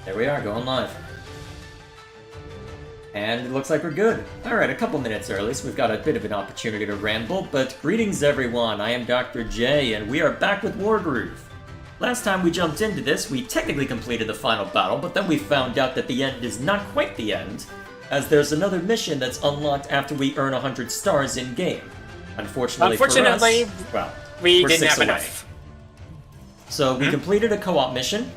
There we are, going live. And it looks like we're good. Alright, a couple minutes early, so we've got a bit of an opportunity to ramble, but greetings everyone, I am Dr. J, and we are back with Wargroove. Last time we jumped into this, we technically completed the final battle, but then we found out that the end is not quite the end, as there's another mission that's unlocked after we earn 100 stars in-game. Unfortunately for us, well, we we're didn't 6 have away. enough. So we completed a co-op mission,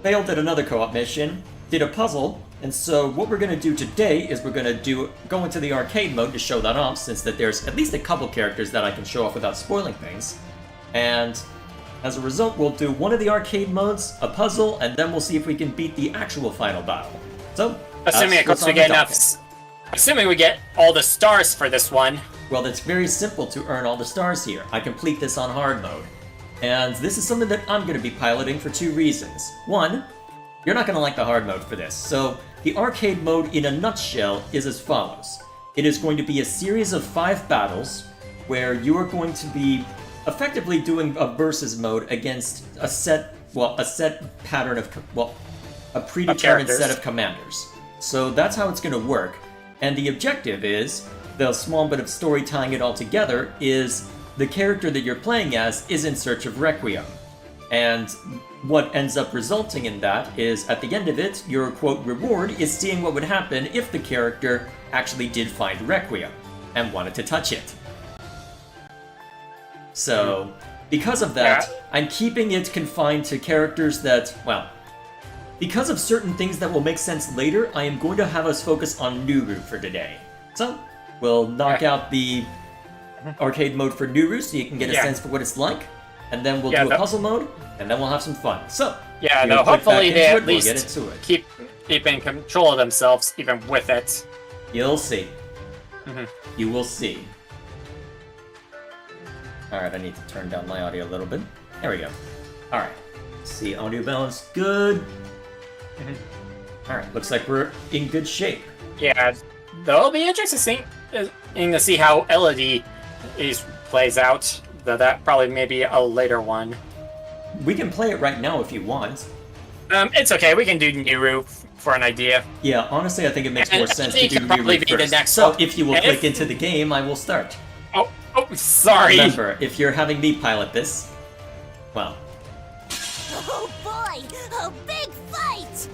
failed at another co-op mission, did a puzzle, and so what we're going to do today is we're going to go into the arcade mode to show that off, since that there's at least a couple characters that I can show off without spoiling things. And as a result, we'll do one of the arcade modes, a puzzle, and then we'll see if we can beat the actual final battle. So, assuming of course we get enough. Assuming we get all the stars for this one. Well, it's very simple to earn all the stars here. I complete this on hard mode. And this is something that I'm going to be piloting for two reasons. One, you're not going to like the hard mode for this. So, the arcade mode in a nutshell is as follows. It is going to be a series of 5 battles where you are going to be effectively doing a versus mode against a set pattern of, a predetermined set of commanders. So that's how it's going to work. And the objective is, the small bit of story tying it all together, is the character that you're playing as is in search of Requiem. And what ends up resulting in that is, at the end of it, your, quote, reward is seeing what would happen if the character actually did find Requiem and wanted to touch it. So, because of that, I'm keeping it confined to characters that, well, because of certain things that will make sense later, I am going to have us focus on Nuru for today. So, we'll knock out the arcade mode for Nuru so you can get a sense for what it's like, and then we'll do a puzzle mode, and then we'll have some fun. So, hopefully they at we'll least keep in control of themselves even with it. You'll see. You will see. Alright, I need to turn down my audio a little bit. There we go. Alright. See, audio balance, good. Alright, looks like we're in good shape. Yeah, though it'll be interesting to see how Elodie plays out. Though that probably may be a later one. We can play it right now if you want. It's okay, we can do Nuru for an idea. Yeah, honestly, I think it makes more sense to do probably Nuru be the first. next So, one. if you will click into the game, I will start. Oh, sorry! Remember, if you're having me pilot this, well... Oh boy! A big fight!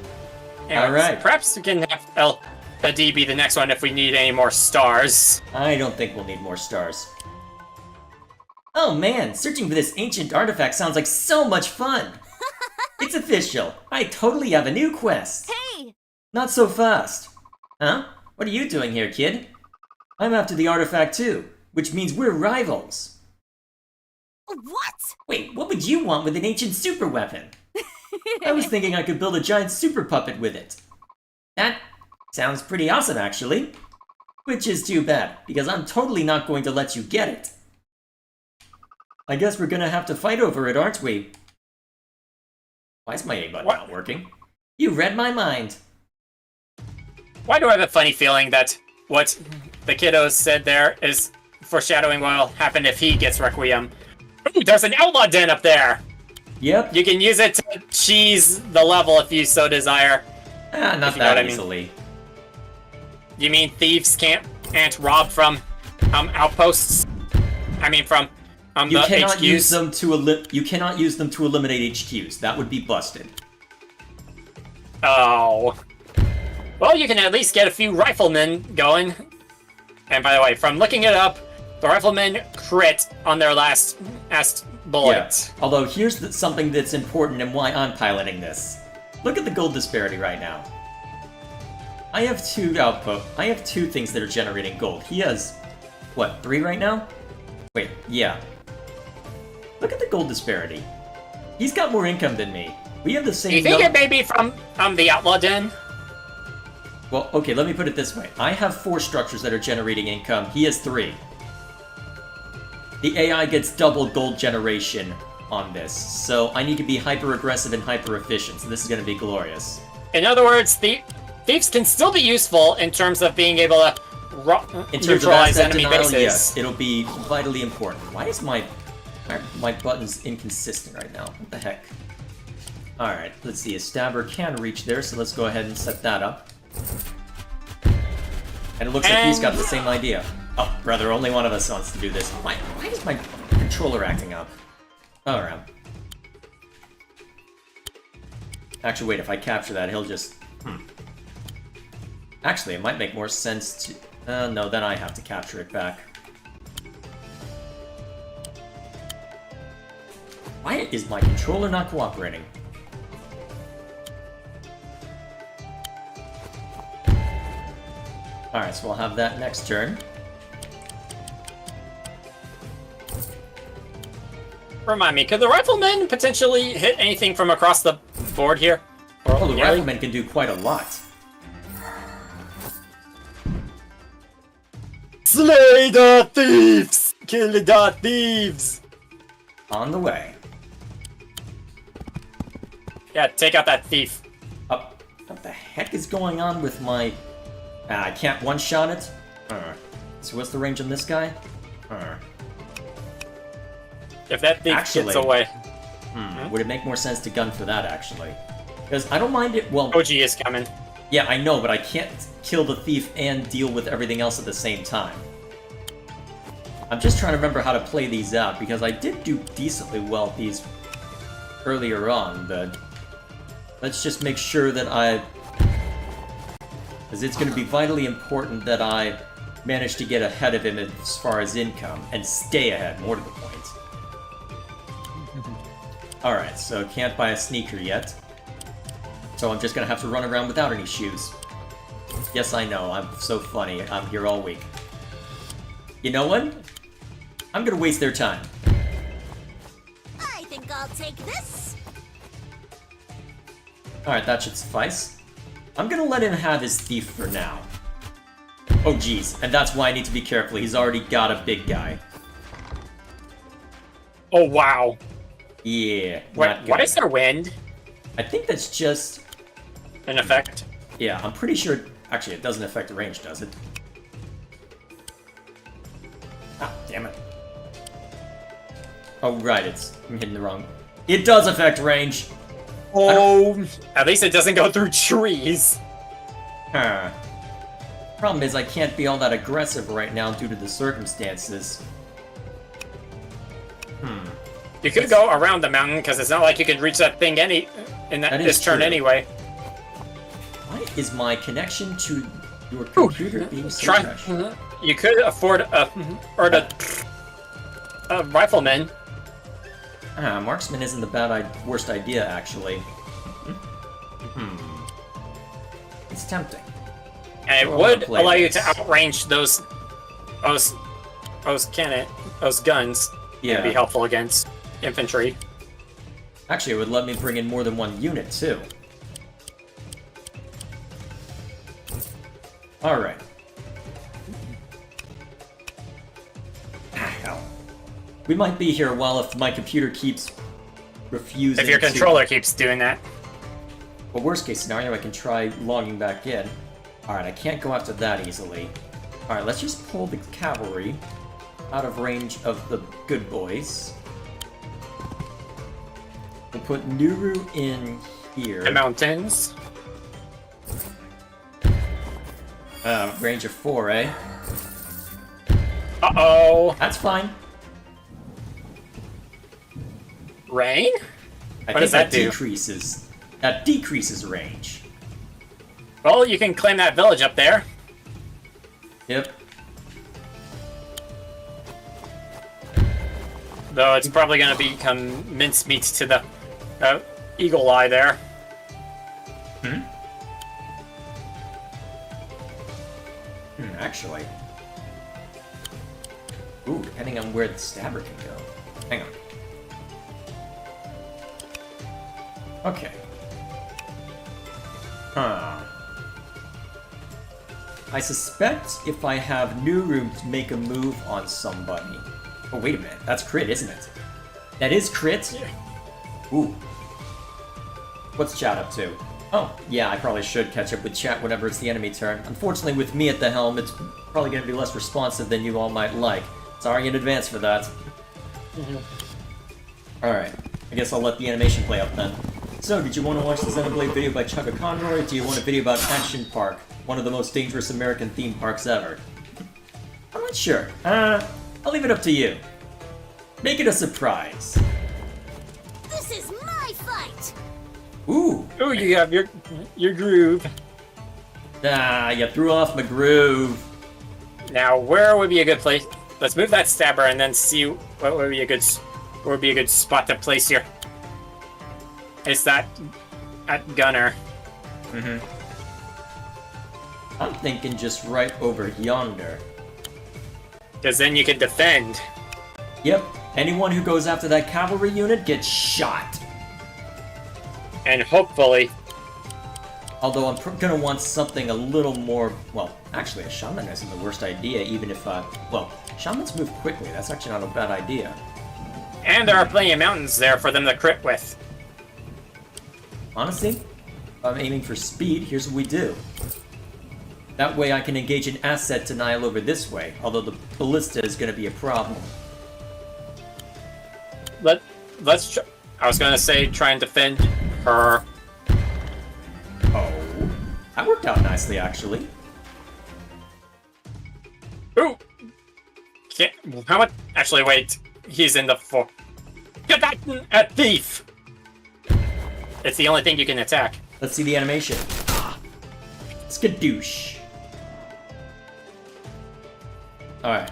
Alright. Perhaps we can have Elodie be the next one if we need any more stars. I don't think we'll need more stars. Oh man, searching for this ancient artifact sounds like so much fun! It's official! I totally have a new quest! Hey! Not so fast! Huh? What are you doing here, kid? I'm after the artifact too, which means we're rivals! What? Wait, what would you want with an ancient super weapon? I was thinking I could build a giant super puppet with it. That sounds pretty awesome, actually. Which is too bad, because I'm totally not going to let you get it. I guess we're gonna have to fight over it, aren't we? Why is my A button not working? You read my mind. Why do I have a funny feeling that what the kiddos said there is foreshadowing what will happen if he gets Requiem? Ooh, there's an outlaw den up there! Yep. You can use it to cheese the level if you so desire. Not that easily. You mean thieves can't rob from outposts? I mean from you the cannot HQs? use them to you cannot use them to eliminate HQs. That would be busted. Oh. Well, you can at least get a few riflemen going. And by the way, from looking it up, the riflemen crit on their last bullet. Yeah. Although here's something that's important and why I'm piloting this. Look at the gold disparity right now. I have 2 things that are generating gold. He has, what, 3 right now? Wait, yeah. Look at the gold disparity. He's got more income than me. We have the same. Do you think it may be from the outlaw den? Well, okay, let me put it this way. I have 4 structures that are generating income. He has 3. The AI gets double gold generation on this, so I need to be hyper-aggressive and hyper-efficient, so this is going to be glorious. In other words, thieves can still be useful in terms of being able to neutralize enemy bases. Yes, it'll be vitally important. Why is my buttons inconsistent right now? What the heck? Alright, let's see. A stabber can reach there, so let's go ahead and set that up. And it looks like he's got the same idea. Oh, brother, only one of us wants to do this. Why is my controller acting up? Alright. Actually, wait, if I capture that, he'll just... Actually, it might make more sense to... no, then I have to capture it back. Why is my controller not cooperating? Alright, so we'll have that next turn. Remind me, could the riflemen potentially hit anything from across the board here? Oh, the riflemen can do quite a lot. Slay the thieves! Kill the thieves! On the way. Yeah, take out that thief. What the heck is going on with my... I can't one-shot it? So what's the range on this guy? If that thief gets away. Would it make more sense to gun for that, actually? Because I don't mind it... Well... OG is coming. Yeah, I know, but I can't kill the thief and deal with everything else at the same time. I'm just trying to remember how to play these out, because I did do decently well at these earlier on, but... Let's just make sure that I... Because it's going to be vitally important that I manage to get ahead of him as far as income, and stay ahead, more to the point. Alright, so can't buy a sneaker yet. So I'm just going to have to run around without any shoes. Yes, I know, I'm so funny, I'm here all week. You know what? I'm going to waste their time. I think I'll take this. Alright, that should suffice. I'm gonna let him have his thief for now. Oh geez, and that's why I need to be careful. He's already got a big guy. Oh wow. Yeah. What is there wind? I think that's just... An effect? Yeah, I'm pretty sure... Actually, it doesn't affect the range, does it? Ah, damn it. Oh right, I'm hitting the wrong... It does affect range! Oh, at least it doesn't go through trees. Huh. Problem is, I can't be all that aggressive right now due to the circumstances. You could go around the mountain, because it's not like you could reach that thing this turn true. anyway. Why is my connection to your computer being so trash? You could afford a rifleman. Marksman isn't the worst idea, actually. It's tempting. And it would allow you to outrange those guns. Yeah. And be helpful against infantry. Actually, it would let me bring in more than one unit, too. Alright. Hell. We might be here a while if my computer keeps refusing. If your controller keeps doing that. But worst case scenario, I can try logging back in. Alright, I can't go after that easily. Alright, let's just pull the cavalry out of range of the good boys. We'll put Nuru in here. The mountains. Range of 4, eh? Uh-oh. That's fine. Rain? I What think does that do? That decreases range. Well, you can claim that village up there. Yep. Though it's probably going to become mincemeat to the eagle eye there. Actually. Ooh, depending on where the stabber can go. Hang on. Okay. I suspect if I have new room to make a move on somebody. Oh, wait a minute. That's crit, isn't it? That is crit? Ooh. What's chat up to? Oh, yeah, I probably should catch up with chat whenever it's the enemy turn. Unfortunately, with me at the helm, it's probably going to be less responsive than you all might like. Sorry in advance for that. Alright, I guess I'll let the animation play out then. So So, did you want to watch the Xenoblade video by Chugga Conroy, or do you want a video about Action Park, one of the most dangerous American theme parks ever? I'm not sure. I'll leave it up to you. Make it a surprise. This is my fight. Ooh. Ooh, you have your groove. Ah, you threw off my groove. Now, where would be a good place? Let's move that stabber and then see what would be a good spot to place here. It's that at gunner. I'm thinking just right over yonder. Because then you can defend. Yep. Anyone who goes after that cavalry unit gets shot. And hopefully... Although I'm gonna want something a little more... Well, actually, a shaman isn't the worst idea, even if, well, shamans move quickly. That's actually not a bad idea. And there are plenty of mountains there for them to crit with. Honestly, if I'm aiming for speed, here's what we do. That way I can engage an asset denial over this way, although the ballista is gonna be a problem. Let's I was gonna say try and defend her. Oh, that worked out nicely, actually. Ooh! Can't, how much? Actually, wait. He's in the four. Get that a thief! It's the only thing you can attack. Let's see the animation. Skadoosh. Alright.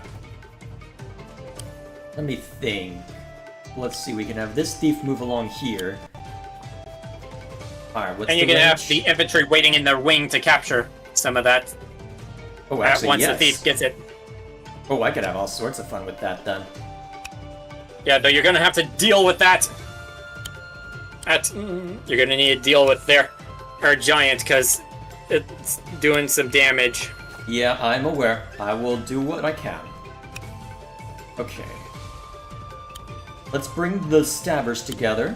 Let me think. Let's see, we can have this thief move along here. Alright, what's And the you can have range? the infantry waiting in their wing to capture some of that. Oh, actually, once yes. the thief gets it. Oh, I could have all sorts of fun with that then. Yeah, though you're gonna have to deal with that. You're gonna need to deal with her giant because it's doing some damage. Yeah, I'm aware. I will do what I can. Okay. Let's bring the stabbers together.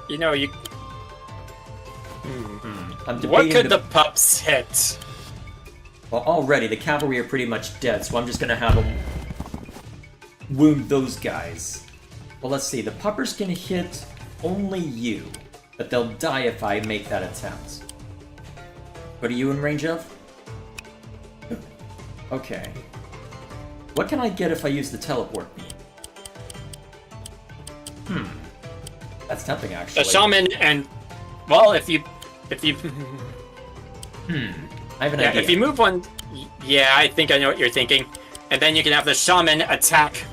You know, you. I'm debating What could the pups hit? Well, already, the cavalry are pretty much dead, so I'm just gonna have them wound those guys. Well, let's see. The puppers can hit only you, but they'll die if I make that attempt. What are you in range of? Okay. What can I get if I use the teleport beam? That's tempting, actually. The shaman and, well, if you, I have an yeah, idea. if you move one, yeah, I think I know what you're thinking, and then you can have the shaman attack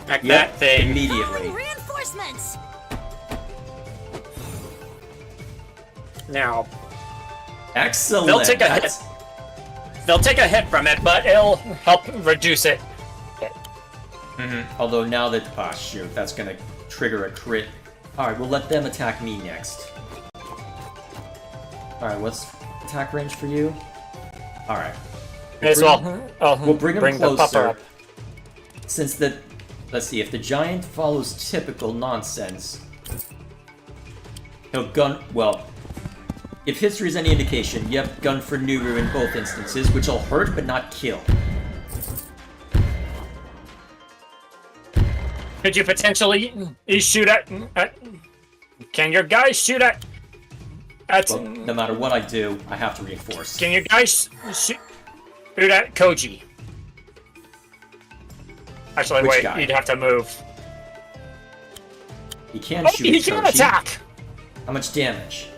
that thing. Immediately. Reinforcements. Now Excellent. they'll take a hit. They'll take a hit from it, but it'll help reduce it. Although now that... Ah, shoot. That's gonna trigger a crit. Alright, we'll let them attack me next. Alright, what's attack range for you? Alright. As well, We'll bring him the pupper closer. up. Since the... Let's see, if the giant follows typical nonsense... He'll gun... Well... If history is any indication, yep, gun for Nuru in both instances, which will hurt but not kill. Could you potentially shoot at? Can your guys shoot at? Well, no matter what I do, I have to reinforce. Can your guys shoot at Koji? Actually, Which wait. guy? You'd have to move. He can Oh, shoot he can Koji. attack. How much damage?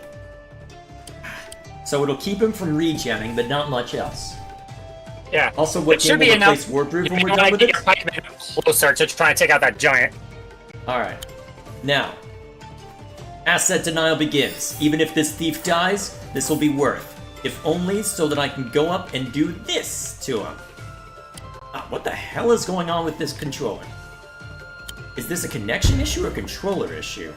So it'll keep him from regenning, but not much else. Yeah. Also, what It should game be will enough. replace Wargroove You when we're know, done like, with get it? your pikemen closer to try and take out that giant. Alright. Now, asset denial begins. Even if this thief dies, this will be worth. If only so that I can go up and do this to him. Ah, what the hell is going on with this controller? Is this a connection issue or a controller issue?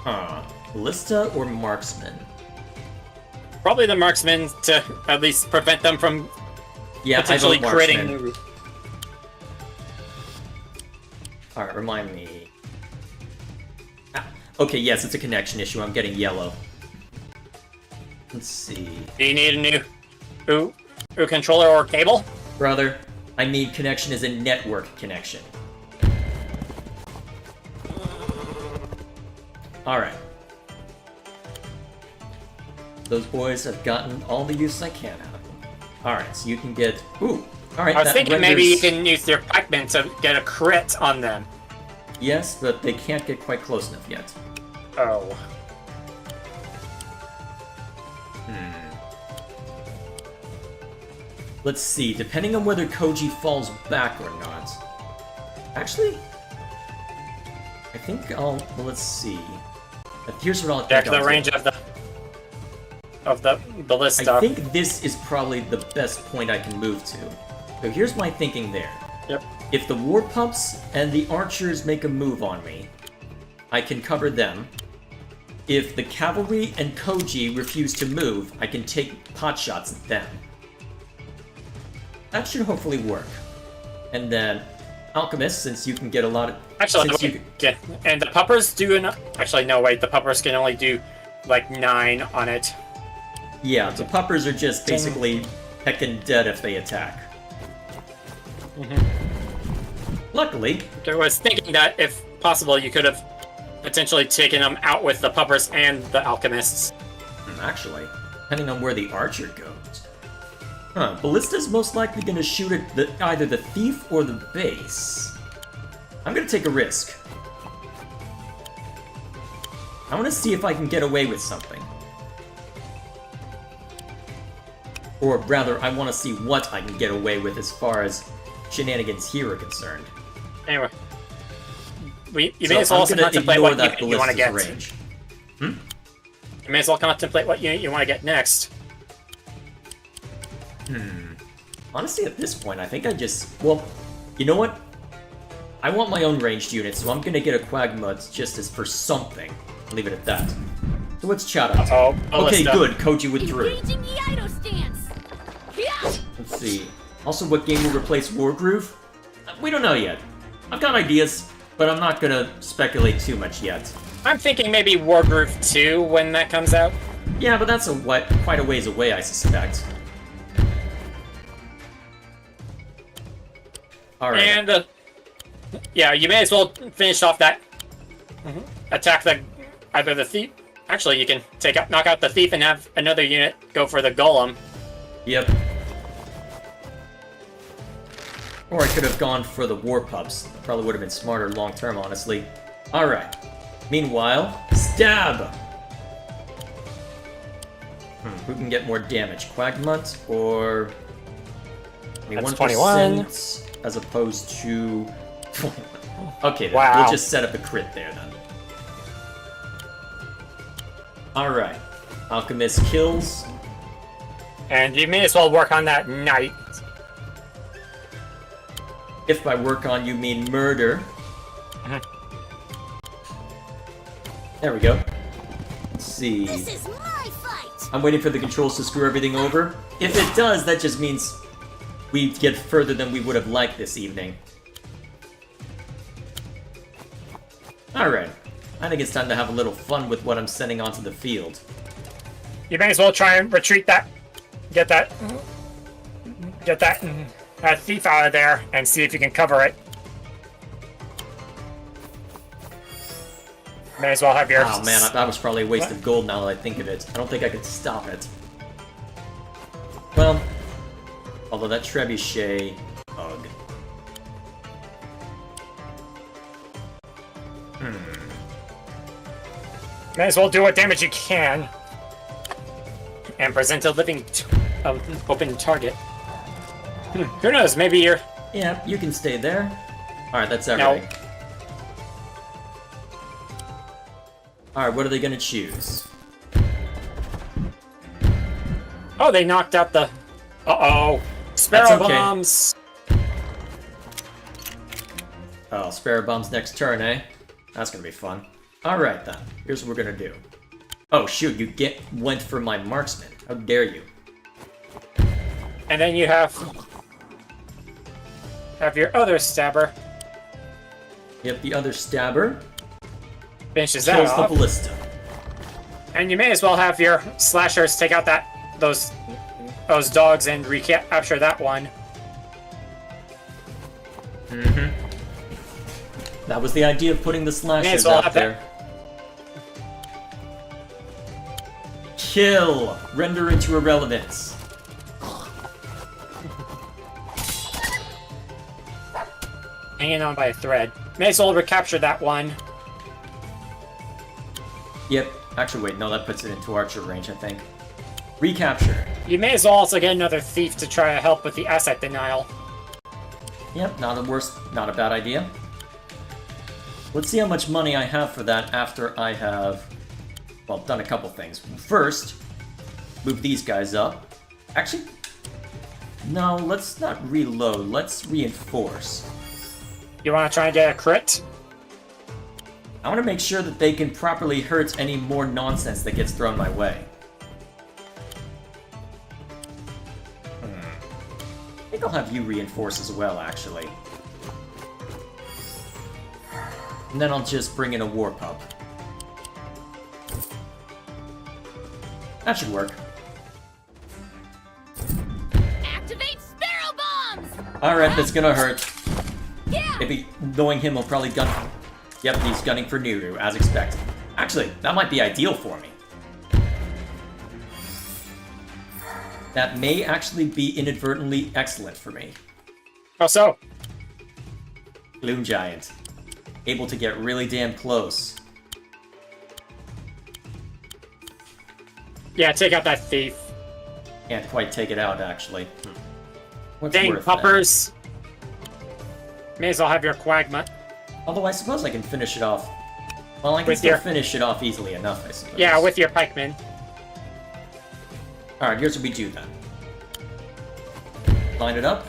Huh. Ballista or marksman? Probably the marksman to at least prevent them from Yeah, potentially I vote marksman. critting. Alright, remind me. Ah, okay, yes, it's a connection issue. I'm getting yellow. Let's see. Do you need a new controller or cable? Brother, I mean connection as in network connection. Alright. Those boys have gotten all the use I can out of them. Alright, so you can get... Ooh! Alright, I was thinking renders... maybe you can use your Pac-Man to get a crit on them. Yes, but they can't get quite close enough yet. Oh. Let's see, depending on whether Koji falls back or not. Actually, I think I'll... Well, let's see. Here's what I'll think Check I'll the do. range of the ballista. I think this is probably the best point I can move to. So here's my thinking there. Yep. If the war pups and the archers make a move on me, I can cover them. If the cavalry and Koji refuse to move, I can take pot shots at them. That should hopefully work. And then Alchemist, since you can get a lot of... Actually, since no, you... yeah. And the puppers do enough. Actually, no, wait. The puppers can only do like 9 on it. Yeah, the puppers are just basically heckin' dead if they attack. Luckily... I was thinking that if possible, you could have potentially taken them out with the puppers and the alchemists. Actually, depending on where the archer goes. Huh, Ballista's most likely gonna shoot at either the thief or the base. I'm gonna take a risk. I wanna see if I can get away with something. Or rather, I wanna see what I can get away with as far as shenanigans here are concerned. Anyway. You So may as well I'm also gonna contemplate ignore what that unit you want to get. ballista's range. You may as well contemplate what unit you want to get next. Honestly, at this point, I think I just... Well, you know what? I want my own ranged unit, so I'm gonna get a Quagmud just as for something. I'll leave it at that. So what's chat up to? Oh, Okay, ballista. good. Koji withdrew. Engaging the idle stance. Yeah. Let's see. Also, what game will replace Wargroove? We don't know yet. I've got ideas, but I'm not gonna speculate too much yet. I'm thinking maybe Wargroove 2 when that comes out. Yeah, but that's quite a ways away, I suspect. Alright. And, yeah, you may as well finish off that. Attack either the thief. Actually, you can knock out the thief and have another unit go for the golem. Yep. Or I could have gone for the war pups. Probably would have been smarter long term, honestly. Alright. Meanwhile, stab! Who can get more damage? Quagmunt or... 21%. 21% as opposed to... 21. Okay, then. Wow. We'll just set up a crit there, then. Alright. Alchemist kills. And you may as well work on that knight. If by work on you mean murder. There we go. Let's see. This is my fight. I'm waiting for the controls to screw everything over. If it does, that just means we get further than we would have liked this evening. Alright. I think it's time to have a little fun with what I'm sending onto the field. You may as well try and retreat that. Get that thief out of there and see if you can cover it. May as well have your... Oh man, that was probably a waste of gold now that I think of it. I don't think I could stop it. Well, although that trebuchet... Ugh. May as well do what damage you can. And present a living open target. Who knows, maybe you're... Yeah, you can stay there. Alright, that's everything. Alright, what are they gonna choose? Oh, they knocked out the... Uh-oh. Sparrow That's okay. bombs. Oh, Sparrow Bomb's next turn, eh? That's gonna be fun. Alright then, here's what we're gonna do. Oh shoot, you went for my marksman. How dare you? And then you have your other stabber. Yep, the other stabber Finishes that kills the off. ballista. And you may as well have your slashers take out those dogs and recapture that one. Mm-hmm. That was the idea of putting the slashers well out have there. Kill! Render into irrelevance. Hanging on by a thread. May as well recapture that one. Yep. Actually, wait, no, that puts it into archer range, I think. Recapture. You may as well also get another thief to try to help with the asset denial. Yep, not a bad idea. Let's see how much money I have for that after I have, well, done a couple things. First, move these guys up. Actually, no, let's not reload. Let's reinforce. You want to try and get a crit? I want to make sure that they can properly hurt any more nonsense that gets thrown my way. I think I'll have you reinforce as well, actually. And then I'll just bring in a war pup. That should work. Activate sparrow bombs! Alright, that's gonna hurt. Yeah! Maybe knowing him will probably gun. Yep, he's gunning for Nuru, as expected. Actually, that might be ideal for me. That may actually be inadvertently excellent for me. How so? Gloom Giant. Able to get really damn close. Yeah, take out that thief. Can't quite take it out, actually. What's Dang, worth that? puppers. May as well have your quagma. Although I suppose I can finish it off. Well, I can With still your- finish it off easily enough, I suppose. Yeah, with your pikemen. Alright, here's what we do then. Line it up.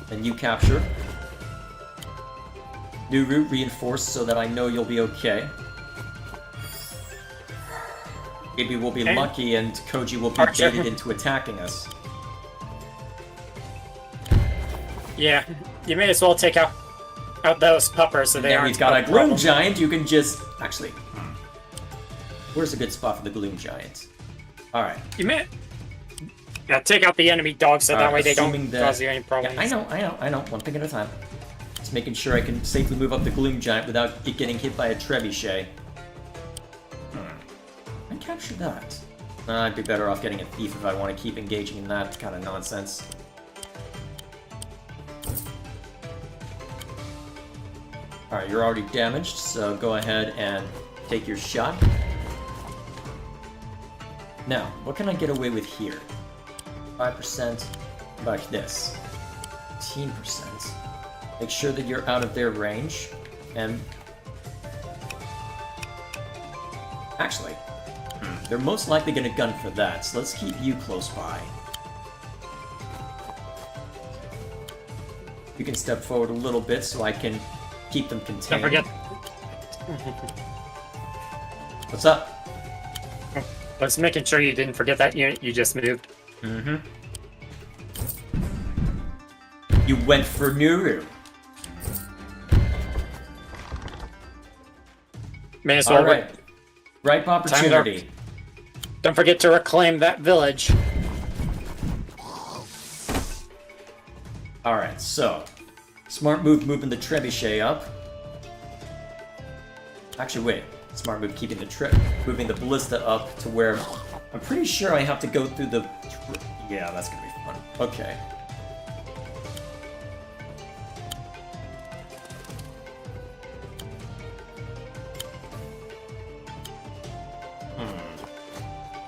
Then you capture. New route reinforced so that I know you'll be okay. Maybe we'll be Okay. lucky and Koji will be Archer. baited into attacking us. Yeah, you may as well take out those puppers so they Then aren't we've got a Gloom problem. Giant, you can just... Actually, where's a good spot for the Gloom Giant? Alright. You may... Yeah, take out the enemy dogs so that Alright, way they don't assuming that- cause you any problems. Yeah, I know. One thing at a time. Just making sure I can safely move up the Gloom Giant without it getting hit by a trebuchet. I capture that. I'd be better off getting a thief if I want to keep engaging in that kind of nonsense. Alright, you're already damaged, so go ahead and take your shot. Now, what can I get away with here? 5%, like this. 15%. Make sure that you're out of their range, and... Actually, they're most likely going to gun for that, so let's keep you close by. You can step forward a little bit so I can keep them Don't contained. forget... What's up? I was making sure you didn't forget that unit you just moved. Mm-hmm. You went for Nuru. May as well... Alright. Ripe opportunity. Don't forget to reclaim that village. Alright, so. Smart move moving the trebuchet up. Actually, wait. Smart move keeping the moving the ballista up to where I'm pretty sure I have to go through the... Yeah, that's gonna be fun. Okay.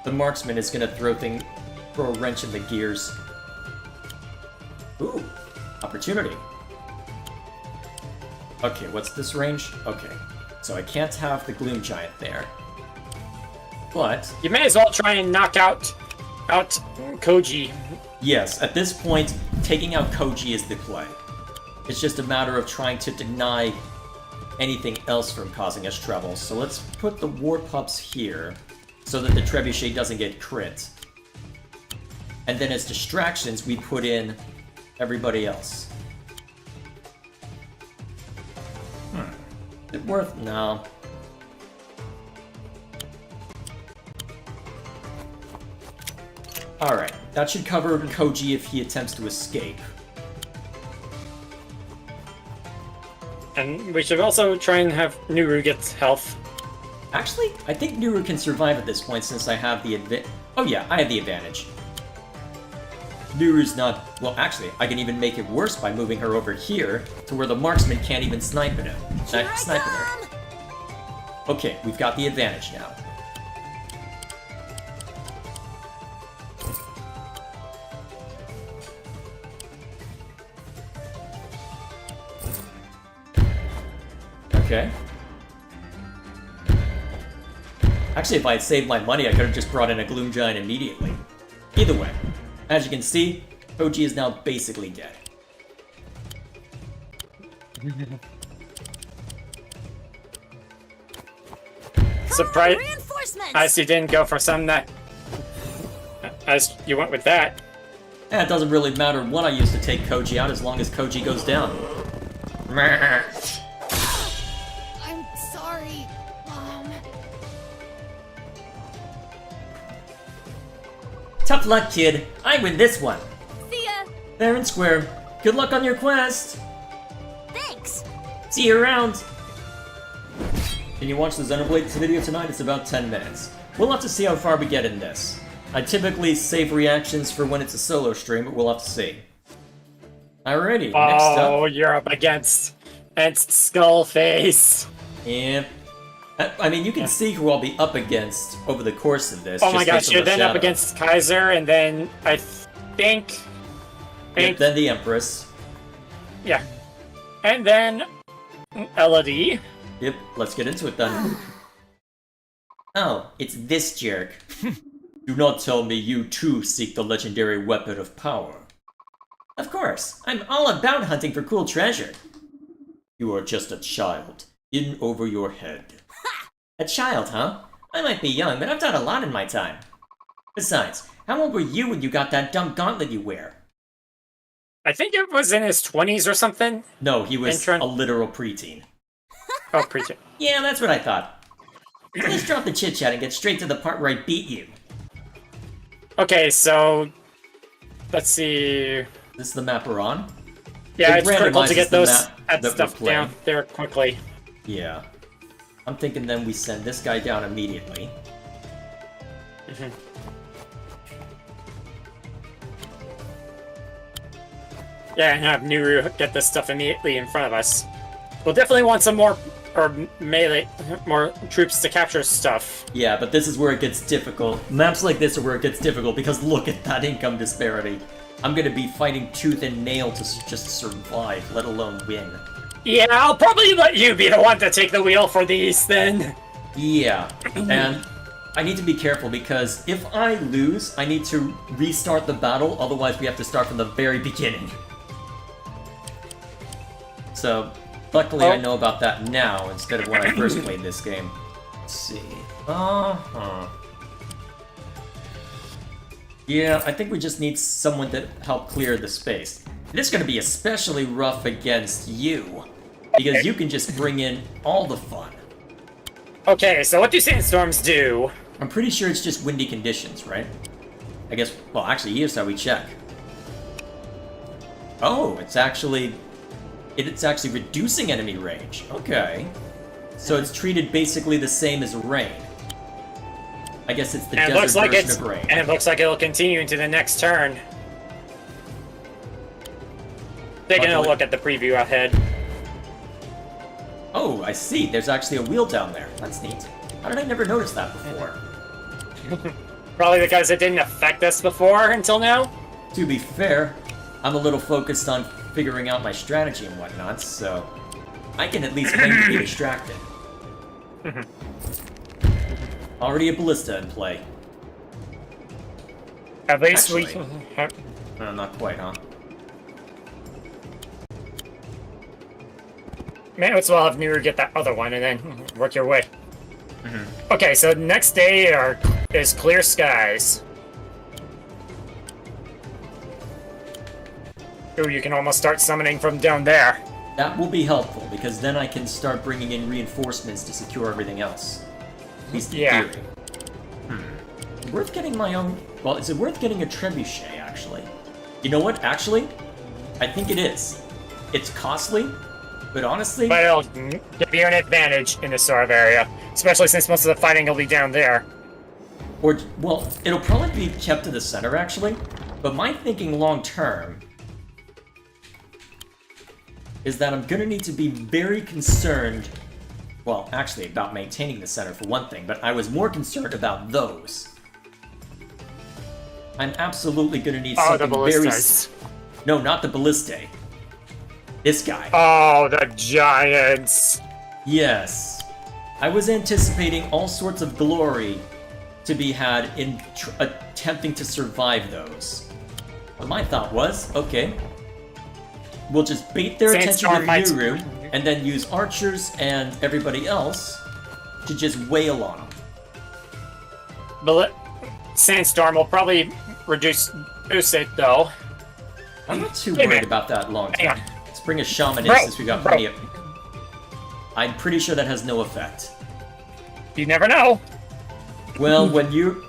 The marksman is gonna throw a wrench in the gears. Ooh, opportunity. Okay, what's this range? Okay, so I can't have the Gloom Giant there. But, You may as well try and knock out Koji. yes, at this point, taking out Koji is the play. It's just a matter of trying to deny anything else from causing us trouble. So let's put the War Pups here, so that the trebuchet doesn't get crit. And then as distractions, we put in everybody else. Is it worth? No. Alright, that should cover Koji if he attempts to escape. And we should also try and have Nuru get health. Actually, I think Nuru can survive at this point since I have the Oh yeah, I have the advantage. Nuru's not... Well, actually, I can even make it worse by moving her over here to where the marksman can't even snipe at him. Snipe at her. Okay, we've got the advantage now. Okay. Actually, if I had saved my money, I could have just brought in a Gloom Giant immediately. Either way, as you can see, Koji is now basically dead. Surprise! Reinforcements! As you didn't go for some that... As you went with that. And it doesn't really matter what I use to take Koji out as long as Koji goes down. I'm sorry, Mom. Tough luck, kid. I win this one. See ya. Fair and square. Good luck on your quest. Thanks. See you around. Can you watch the Xenoblade video tonight? It's about 10 minutes. We'll have to see how far we get in this. I typically save reactions for when it's a solo stream, but we'll have to see. Alrighty, next up. Oh, you're up against Skullface. Yeah. I mean, you can see who I'll be up against over the course of this. Oh my just gosh, based on you're the then up shadow. against Kaiser, and then I think... Yep, then the Empress. Yeah. And then... Elodie. Yep, let's get into it then. Oh, it's this jerk. Do not tell me you too seek the legendary weapon of power. Of course, I'm all about hunting for cool treasure. You are just a child, in over your head. A child, huh? I might be young, but I've done a lot in my time. Besides, how old were you when you got that dumb gauntlet you wear? I think it was in his 20s or something. No, he was Intern- a literal preteen. Oh, preacher. Yeah, that's what I thought. So let's drop the chit-chat and get straight to the part where I beat you. Okay, so... Let's see... This is the map we're on? Yeah, It it's critical to randomizes get the those map that that stuff we're playing. down there quickly. Yeah. I'm thinking then we send this guy down immediately. Yeah, and have Nuru get this stuff immediately in front of us. We'll definitely want some more, or melee, more troops to capture stuff. Yeah, but this is where it gets difficult. Maps like this are where it gets difficult because look at that income disparity. I'm gonna be fighting tooth and nail to just survive, let alone win. Yeah, I'll probably let you be the one to take the wheel for these then. Yeah, and I need to be careful because if I lose, I need to restart the battle, otherwise we have to start from the very beginning. So, luckily I know about that now instead of when I first played this game. Let's see. Yeah, I think we just need someone to help clear the space. It is going to be especially rough against you, because you can just bring in all the fun. Okay, so what do sandstorms do? I'm pretty sure it's just windy conditions, right? I guess, well, actually, here's how we check. Oh, it's actually reducing enemy range. Okay. So it's treated basically the same as rain. I guess it's the And it desert looks like version it's, of rain. and it looks like it'll continue into the next turn. Taking a Luckily- look at the preview ahead. Oh, I see. There's actually a wheel down there. That's neat. How did I never notice that before? Probably because it didn't affect us before until now. To be fair, I'm a little focused on figuring out my strategy and whatnot, so I can at least claim to be distracted. Already a ballista in play. At least we... Actually- Not quite, huh? May as well have Nuru get that other one and then work your way. Okay, so next day is clear skies. Ooh, you can almost start summoning from down there. That will be helpful, because then I can start bringing in reinforcements to secure everything else. At least in Yeah. theory. worth getting my own... Well, is it worth getting a trebuchet, actually? You know what? Actually, I think it is. It's costly, but honestly... But it'll give you an advantage in the sort of area, especially since most of the fighting will be down there. Or, well, it'll probably be kept to the center, actually. But my thinking long-term is that I'm gonna need to be very concerned... Well, actually, about maintaining the center for one thing, but I was more concerned about those. I'm absolutely gonna need something the very... ballistas. No, not the ballistae. This guy. Oh, the giants! Yes. I was anticipating all sorts of glory to be had in attempting to survive those. But my thought was, okay, we'll just bait their attention with Nuru, and then use archers and everybody else to just wail on them. Sandstorm will probably reduce it, though. I'm not too Hey, worried man. about that long Hang term. on. Let's bring a shaman in Bro, since we got plenty of... I'm pretty sure that has no effect. You never know. Well, when you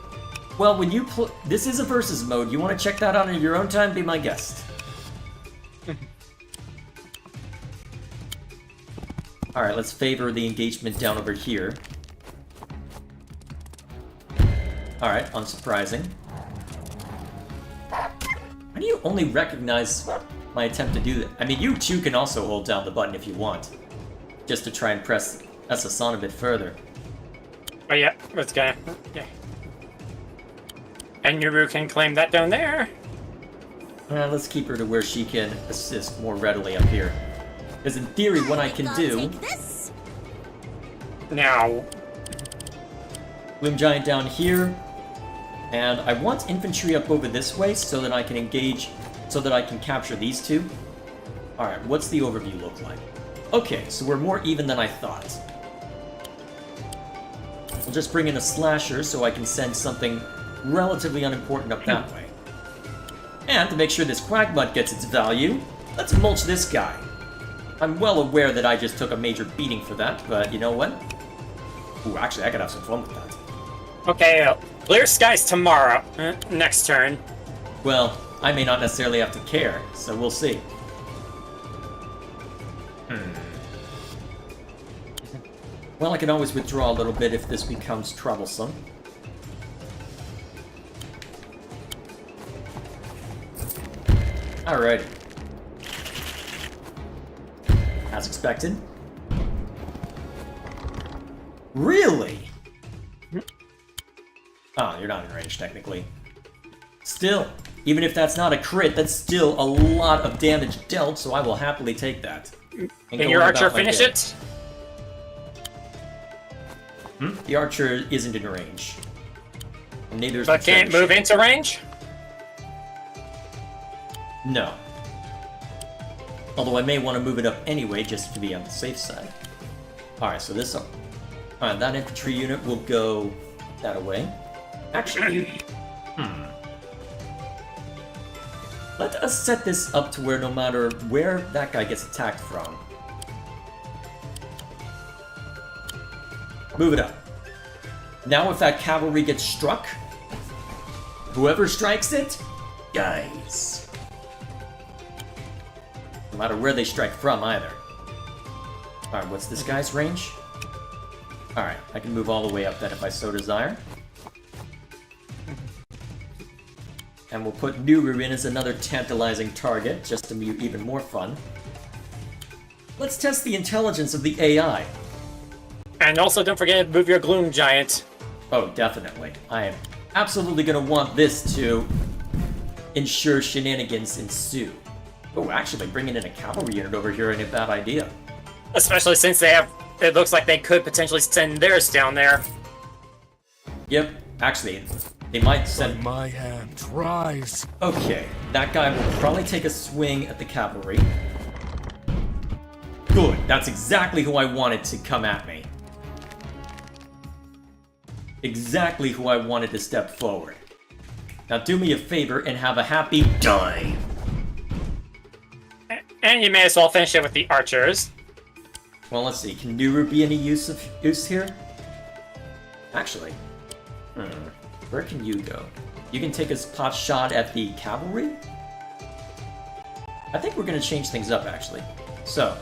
this is a versus mode. You want to check that out in your own time? Be my guest. All right, let's favor the engagement down over here. All right, unsurprising. How do you only recognize my attempt to do that? I mean, you too can also hold down the button if you want, just to try and press us on a bit further. Oh yeah, let's go. Yeah. And Nuru can claim that down there. Let's keep her to where she can assist more readily up here. Because in theory, what I can I'll do... take this. Now, Gloom Giant down here. And I want infantry up over this way so that I can engage, so that I can capture these two. Alright, what's the overview look like? Okay, so we're more even than I thought. We'll just bring in a slasher so I can send something relatively unimportant up that way. And to make sure this Quagmud gets its value, let's mulch this guy. I'm well aware that I just took a major beating for that, but you know what? Ooh, actually, I could have some fun with that. okay, clear skies tomorrow. Next turn. Well, I may not necessarily have to care, so we'll see. Well, I can always withdraw a little bit if this becomes troublesome. Alrighty. As expected. Really? Oh, you're not in range, technically. Still, even if that's not a crit, that's still a lot of damage dealt, so I will happily take that. And Can go your on archer about my finish day. it? The archer isn't in range. And neither is But the can't trebuchet. move into range? No. Although I may want to move it up anyway, just to be on the safe side. Alright, so this... Alright, that infantry unit will go that away. Actually... Let us set this up to where no matter where that guy gets attacked from... Move it up. Now if that cavalry gets struck, whoever strikes it, dies. No matter where they strike from, either. Alright, what's this guy's range? Alright, I can move all the way up then if I so desire. And we'll put Nuru in as another tantalizing target, just to be even more fun. Let's test the intelligence of the AI. And also don't forget to move your Gloom Giant. Oh, definitely. I am absolutely gonna want this to ensure shenanigans ensue. Oh, actually, bringing in a cavalry unit over here ain't a bad idea. Especially since they have... It looks like they could potentially send theirs down there. Yep, actually, they might send... My hand tries. Okay, that guy will probably take a swing at the cavalry. Good, that's exactly who I wanted to come at me. Exactly who I wanted to step forward. Now do me a favor and have a happy die. And you may as well finish it with the archers. Well, let's see. Can Nuru be any use here? Actually. Where can you go? You can take a pot shot at the cavalry? I think we're going to change things up, actually. So,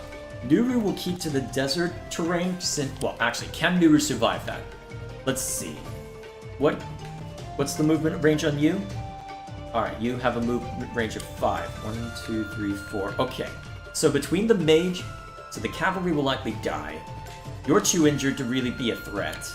Nuru will keep to the desert terrain since... Well, actually, can Nuru survive that? Let's see. What's the movement range on you? Alright, you have a movement range of 5. 1, 2, 3, 4. Okay. So between the mage... So the cavalry will likely die. You're too injured to really be a threat.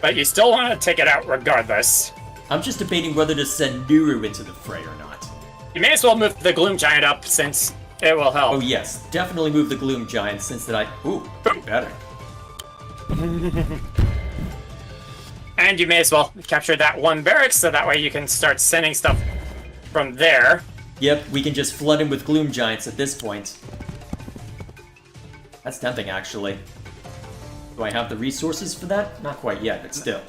But you still want to take it out regardless. I'm just debating whether to send Nuru into the fray or not. You may as well move the Gloom Giant up since it will help. Oh yes, definitely move the Gloom Giant since that Ooh, better. And you may as well capture that one barracks so that way you can start sending stuff from there. Yep, we can just flood him with Gloom Giants at this point. That's tempting, actually. Do I have the resources for that? Not quite yet, but still.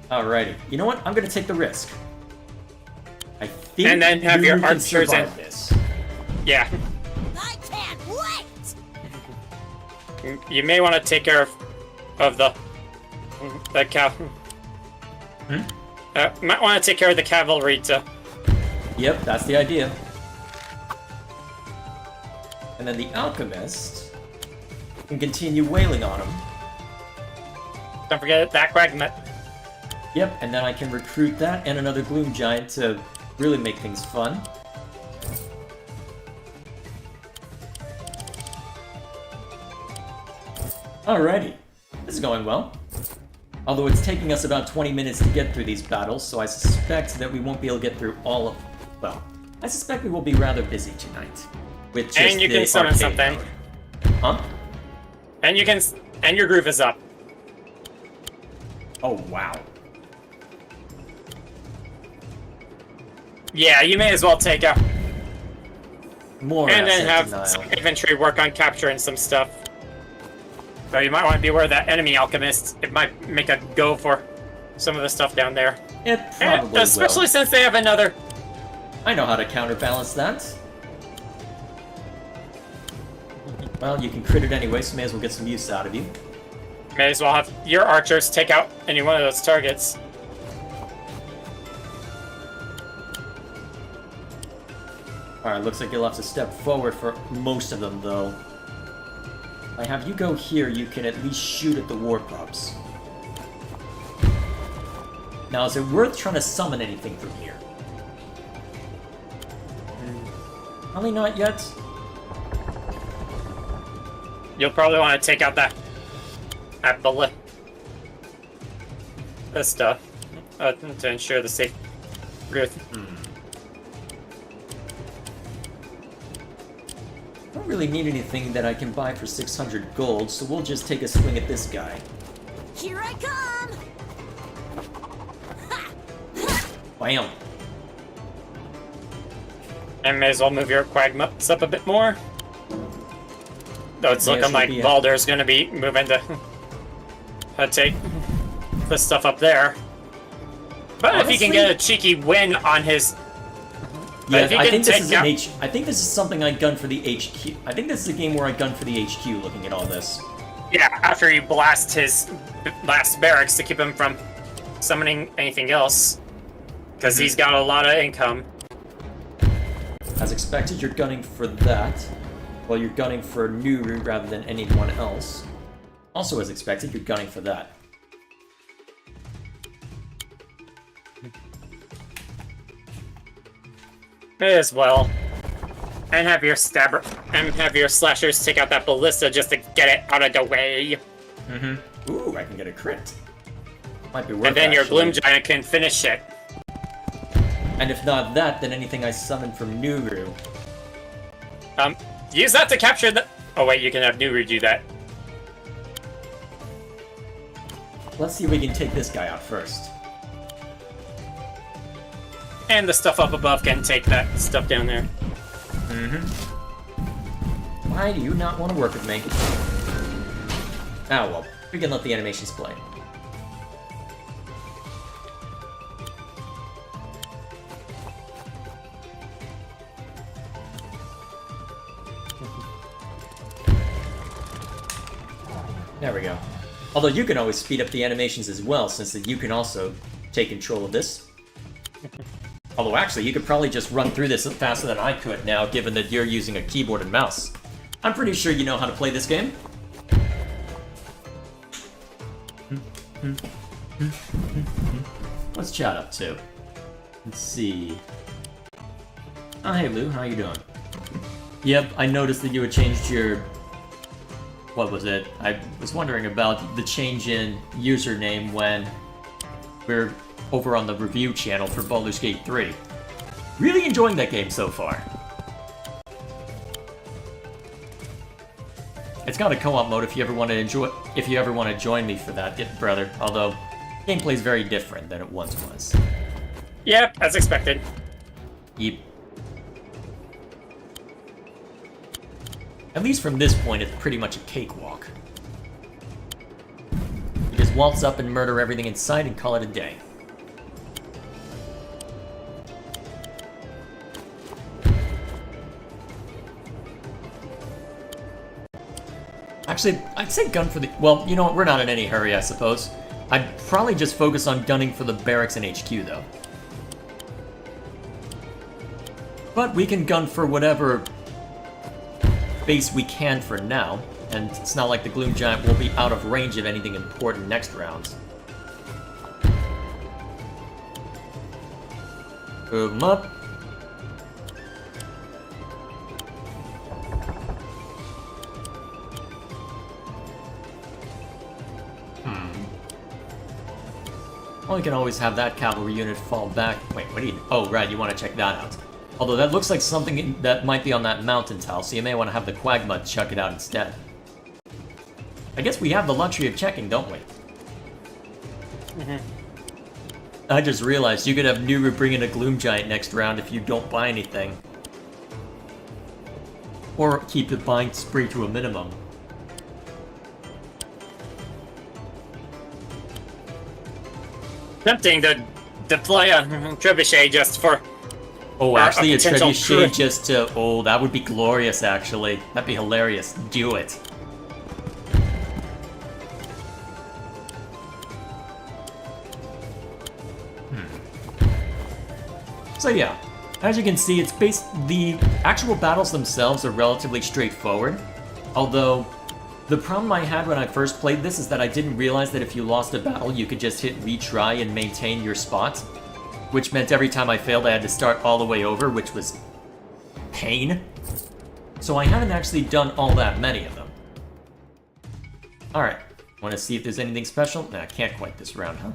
Alrighty. You know what? I'm gonna take the risk. I think and then have your can archers survive in. This. I Yeah. can't wait! You may want to take care of the cow. Might want to take care of the cavalry too. Yep, that's the idea. And then the alchemist can continue wailing on him. Don't forget that fragment. Yep, and then I can recruit that and another Gloom Giant to really make things fun. Alrighty, this is going well. Although it's taking us about 20 minutes to get through these battles, so I suspect that we won't be able to get through all of them. Well, I suspect we will be rather busy tonight. With just And you can summon arcade something. mode. Huh? And you can, and your groove is up. Oh, wow. Yeah, you may as well take out. More And then asset have denial. some infantry work on capturing some stuff. So you might want to be aware of that enemy alchemist. It might make a go for some of the stuff down there. It probably And especially will. since they have another. I know how to counterbalance that. Well, you can crit it anyway, so may as well get some use out of you. May as well have your archers take out any one of those targets. Alright, looks like you'll have to step forward for most of them, though. If I have you go here, you can at least shoot at the war pups. Now, is it worth trying to summon anything from here? Probably not yet. You'll probably want to take out that this stuff to ensure the safe growth. I don't really need anything that I can buy for 600 gold, so we'll just take a swing at this guy. Here I come! Bam! And may as well move your quagmuts up a bit more. Though it's Yeah, looking should like be, Balder's gonna be moving to take the stuff up there. But if he can Honestly- get a cheeky win on his... Yeah, if you I can think this take is out- I think this is something I gun for the HQ. I think this is a game where I gun for the HQ looking at all this. Yeah, after you blast his last barracks to keep him from summoning anything else. Because he's got a lot of income. As expected, you're gunning for that, while you're gunning for Nuru rather than anyone else. Also as expected, you're gunning for that. May as well. And have your stabber and have your slashers take out that ballista just to get it out of the way. Ooh, I can get a crit. Might be worth And then your actually. Gloom Giant can finish it. And if not that, then anything I summon from Nuru. Use that to capture the... Oh wait, you can have Nuru do that. Let's see if we can take this guy out first. And the stuff up above can take that stuff down there. Why do you not want to work with me? Ah well, we can let the animations play. There we go. Although you can always speed up the animations as well, since that you can also take control of this. Although actually, you could probably just run through this faster than I could now, given that you're using a keyboard and mouse. I'm pretty sure you know how to play this game. What's chat up to? Let's see. Oh, hey Lou, how you doing? Yep, I noticed that you had changed your... What was it? I was wondering about the change in username when we're over on the review channel for Baldur's Gate 3. Really enjoying that game so far. It's got a co-op mode if you ever want to join me for that, brother. Although gameplay's very different than it once was. Yep, as expected. Yep. At least from this point, it's pretty much a cakewalk. You just waltz up and murder everything in sight and call it a day. Actually, I'd say gun for the... Well, you know what? We're not in any hurry, I suppose. I'd probably just focus on gunning for the barracks and HQ, though. But we can gun for whatever base we can for now, and it's not like the Gloom Giant will be out of range of anything important next round. Move him up. Well, we can always have that cavalry unit fall back. Wait, what do you... Oh, right, you want to check that out. Although that looks like something that might be on that mountain tile, so you may want to have the Quagmud chuck it out instead. I guess we have the luxury of checking, don't we? I just realized you could have Nuru bring in a Gloom Giant next round if you don't buy anything. Or keep the buying spree to a minimum. Tempting to deploy a trebuchet just for... Oh, actually, a potential trebuchet just to... Oh, that would be glorious, actually. That'd be hilarious. Do it. So yeah, as you can see, the actual battles themselves are relatively straightforward. Although, the problem I had when I first played this is that I didn't realize that if you lost a battle, you could just hit retry and maintain your spot. Which meant every time I failed, I had to start all the way over, which was pain. So I haven't actually done all that many of them. Alright, want to see if there's anything special? Nah, can't quite this round, huh?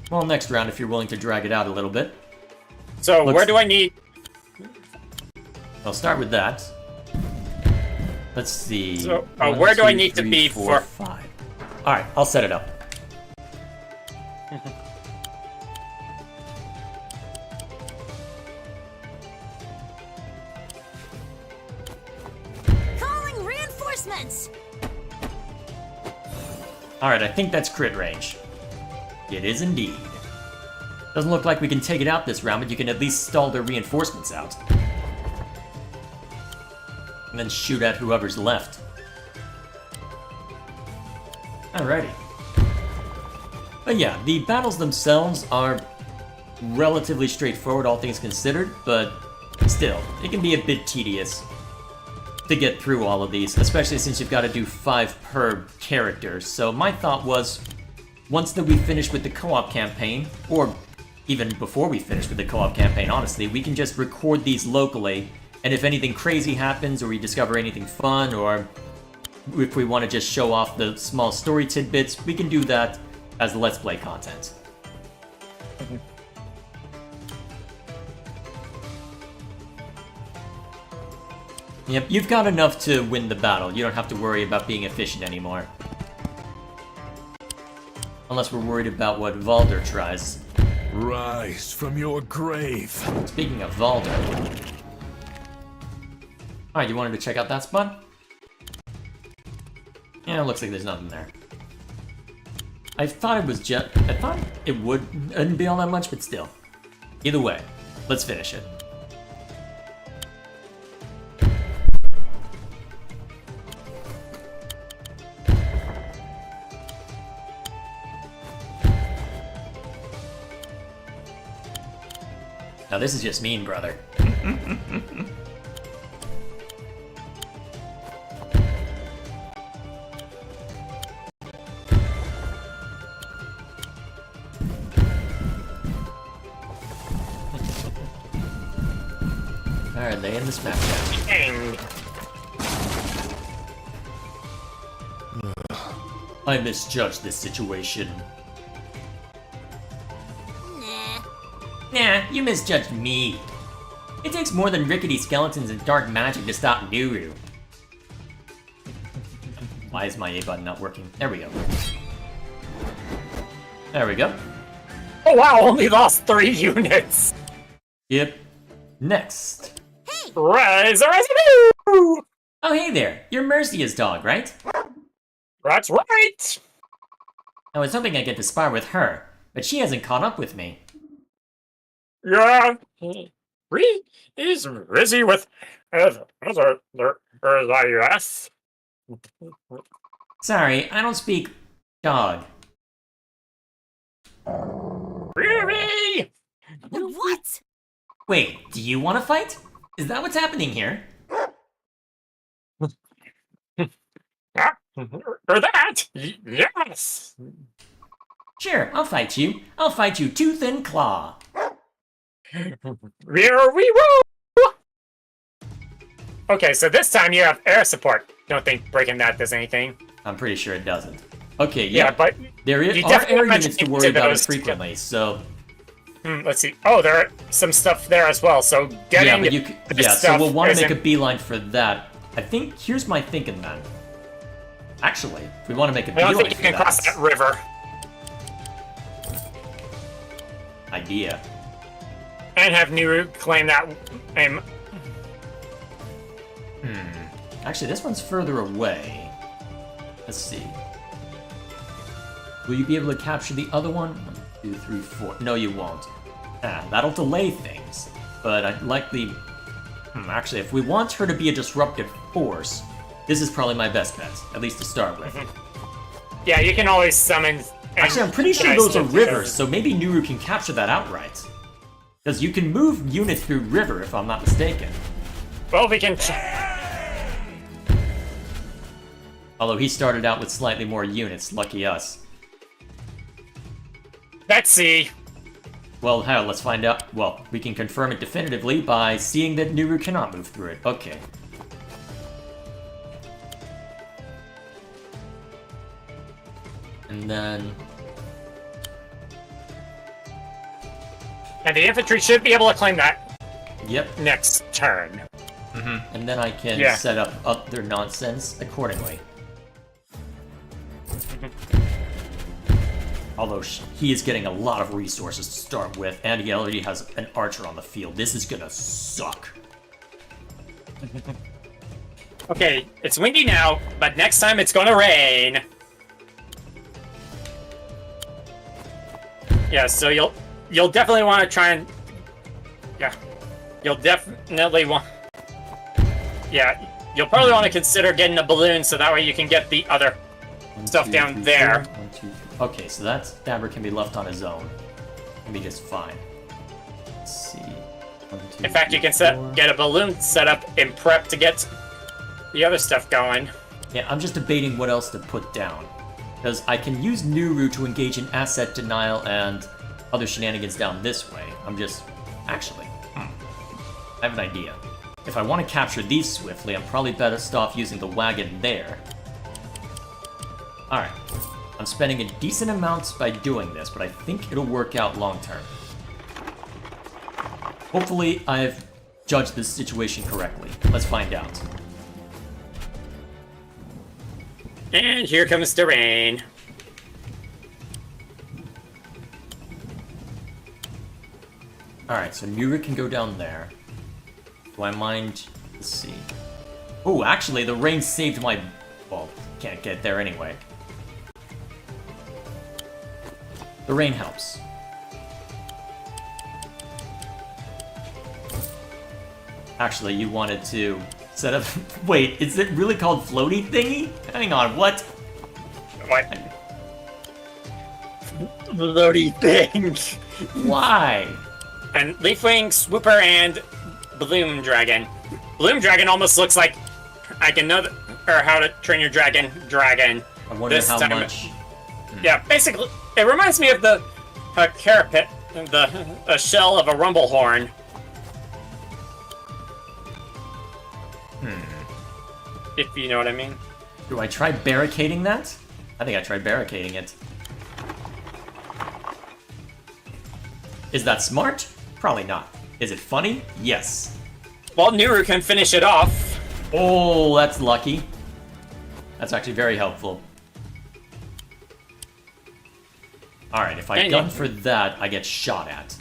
Well, next round if you're willing to drag it out a little bit. So, where do I need... I'll start with that. Let's see. So, One, where do I two, need to three, be four, for... 5. Alright, I'll set it up. Calling reinforcements. Alright, I think that's crit range. It is indeed. Doesn't look like we can take it out this round, but you can at least stall their reinforcements out. And then shoot at whoever's left. Alrighty. But yeah, the battles themselves are relatively straightforward, all things considered, but still, it can be a bit tedious to get through all of these, especially since you've got to do 5 per character. So my thought was, once that we finish with the co-op campaign, or even before we finish with the co-op campaign, honestly, we can just record these locally, and if anything crazy happens, or we discover anything fun, or if we want to just show off the small story tidbits, we can do that as Let's Play content. Yep, you've got enough to win the battle. You don't have to worry about being efficient anymore. Unless we're worried about what Valder tries. Rise from your grave. Speaking of Valder... Alright, you wanted to check out that spot? Yeah, it looks like there's nothing there. I thought it was just... I thought it wouldn't be all that much, but still. Either way, let's finish it. Now this is just mean, brother. Alright, they end this match now. Dang. I misjudged this situation. Nah. Nah, you misjudged me. It takes more than rickety skeletons and dark magic to stop Nuru. Why is my A button not working? There we go. There we go. Oh wow, only lost 3 units. Yep. Next. Rise, rise, Oh, hey there. You're Mercia's dog, right? That's right. I was hoping I'd get to spar with her, but she hasn't caught up with me. Yeah. He's busy with yes. Sorry, I don't speak dog. Really? What? Wait, do you want to fight? Is that what's happening here? Or that? Yes. Sure, I'll fight you. I'll fight you tooth and claw. Here we roll. Okay, so this time you have air support. Don't think breaking that does anything. I'm pretty sure it doesn't. Okay, Yeah, yeah, but there you are definitely air mentioned units to worry about those. frequently, so let's see. Oh, there are some stuff there as well. So getting yeah, but this so stuff we'll want to make a isn't- beeline for that. I think here's my thinking then. Actually, if we want to make a I beeline don't think you for can cross that river. idea. And have Nuru claim that. Actually, this one's further away. Let's see. Will you be able to capture the other one? 1, 2, 3, 4. No, you won't. That'll delay things. But I'd likely... actually, if we want her to be a disruptive force, this is probably my best bet, at least to start with. Yeah, you can always summon. Actually, I'm pretty sure guys those are to- rivers, so maybe Nuru can capture that outright. Because you can move units through river, if I'm not mistaken. Well, we can. Although he started out with slightly more units, lucky us. Let's see. Well, hell, let's find out. Well, we can confirm it definitively by seeing that Nuru cannot move through it. Okay. And then... And the infantry should be able to claim that Yep. next turn. And then I can Yeah. set up other nonsense accordingly. Although he is getting a lot of resources to start with, and he already has an archer on the field. This is gonna suck. Okay, it's windy now, but next time it's gonna rain. Yeah, so you'll definitely want to try and you'll definitely want you'll probably want to consider getting a balloon so that way you can get the other stuff 2, down 3, there. 4. 1, 2, 3. Okay, so that Dabber can be left on his own. Can be just fine. Let's see. 1, 2, In fact, you 3, can 4. get a balloon set up in prep to get the other stuff going. Yeah, I'm just debating what else to put down. Because I can use Nuru to engage in asset denial and other shenanigans down this way. I'm just... Actually, I have an idea. If I want to capture these swiftly, I'm probably best off using the wagon there. Alright. I'm spending a decent amount by doing this, but I think it'll work out long term. Hopefully, I've judged this situation correctly. Let's find out. And here comes the rain. Alright, so Nuru can go down there. Do I mind... Let's see. Oh, actually, the rain saved my... Well, can't get there anyway. The rain helps. Actually, you wanted to set up... Wait, is it really called floaty thingy? Hang on, what? What? Bloody thing. Why? And Leafwing, Swooper, and Bloom Dragon. Bloom Dragon almost looks like I can know or how to train your dragon. I wonder This how time- much. Yeah, basically, it reminds me of the Carapet, a shell of a rumble horn. If you know what I mean. Do I try barricading that? I think I tried barricading it. Is that smart? Probably not. Is it funny? Yes. Well, Nuru can finish it off. Oh, that's lucky. That's actually very helpful. Alright, if I And gun you- for that, I get shot at.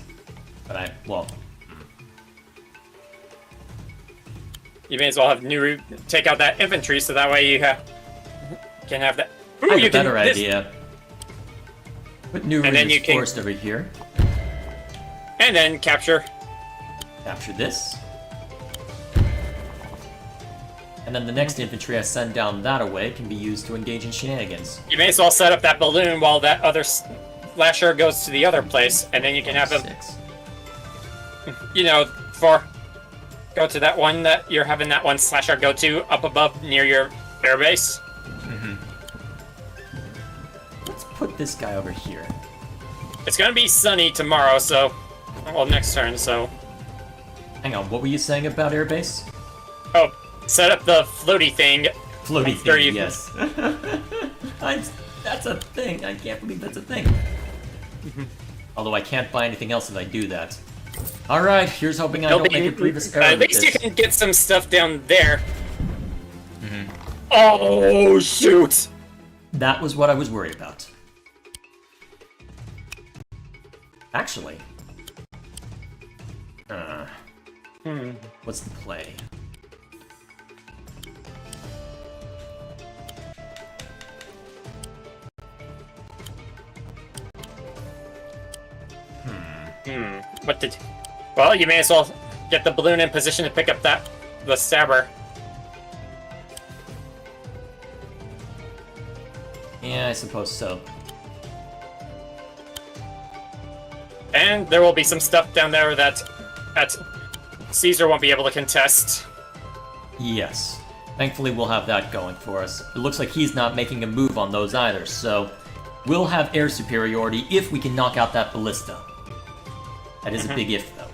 But well... You may as well have Nuru take out that infantry, so that way you can have that. Ooh, I have you a better can, idea. Put new And then you can- forced over here. And then capture. Capture this. And then the next infantry I send down that away can be used to engage in shenanigans. You may as well set up that balloon while that other slasher goes to the other place, and then you can have him, 6. you know, go to that one that you're having that one slasher go to up above near your airbase. Let's put this guy over here. It's gonna be sunny tomorrow, so, well, next turn, so. Hang on, what were you saying about airbase? Oh, set up the floaty thing. Floaty After thing, you- yes. That's a thing. I can't believe that's a thing. Although I can't buy anything else if I do that. Alright, here's hoping I don't make a grievous error At with least you this. can get some stuff down there. Oh, shoot! That was what I was worried about. Actually. What's the play? What did... Well, you may as well get the balloon in position to pick up the stabber. Yeah, I suppose so. And there will be some stuff down there that Caesar won't be able to contest. Yes. Thankfully, we'll have that going for us. It looks like he's not making a move on those either, so we'll have air superiority if we can knock out that ballista. That is a big if, though.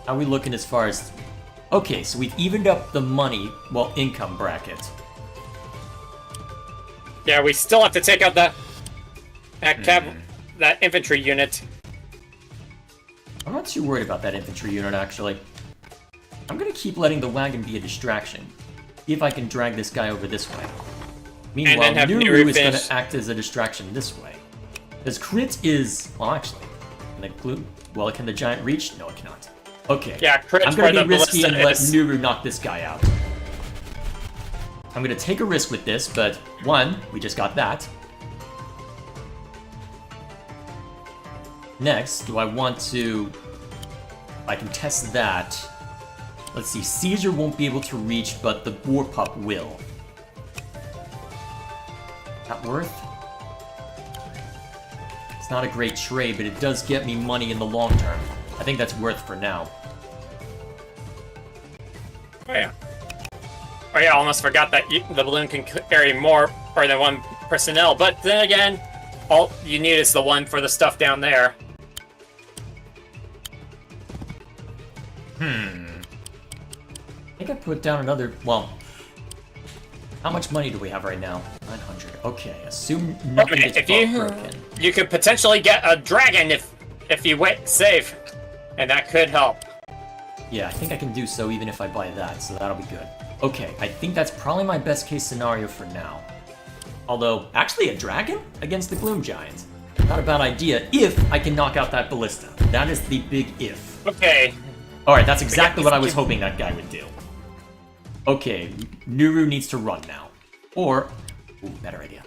How are we looking as far as... Okay, so we've evened up the money, well, income bracket. Yeah, we still have to take out that infantry unit. I'm not too worried about that infantry unit, actually. I'm gonna keep letting the wagon be a distraction. See if I can drag this guy over this way. Meanwhile, have Nuru Nuru is gonna finish. act as a distraction this way. Because crit is... Well, actually... Can the glue... Well, can the giant reach? No, it cannot. Okay. Yeah, crit's I'm gonna where be the risky and ballista let is. Nuru knock this guy out. I'm gonna take a risk with this, but... One, we just got that. Next, do I want to... I can test that. Let's see, Caesar won't be able to reach, but the War Pup will. That worth? It's not a great trade, but it does get me money in the long term. I think that's worth for now. Oh yeah. Oh yeah, I almost forgot that the balloon can carry more than one personnel, but then again, all you need is the one for the stuff down there. I think I put down another... Well... How much money do we have right now? 900. Okay, assume nothing gets If broken. you could potentially get a dragon if you wait safe, and that could help. Yeah, I think I can do so even if I buy that, so that'll be good. Okay, I think that's probably my best case scenario for now. Although, actually a dragon against the Gloom Giant. Not a bad idea if I can knock out that ballista. That is the big if. Okay. Alright, that's exactly what I was hoping that guy would do. Okay, Nuru needs to run now. Or... Ooh, better idea.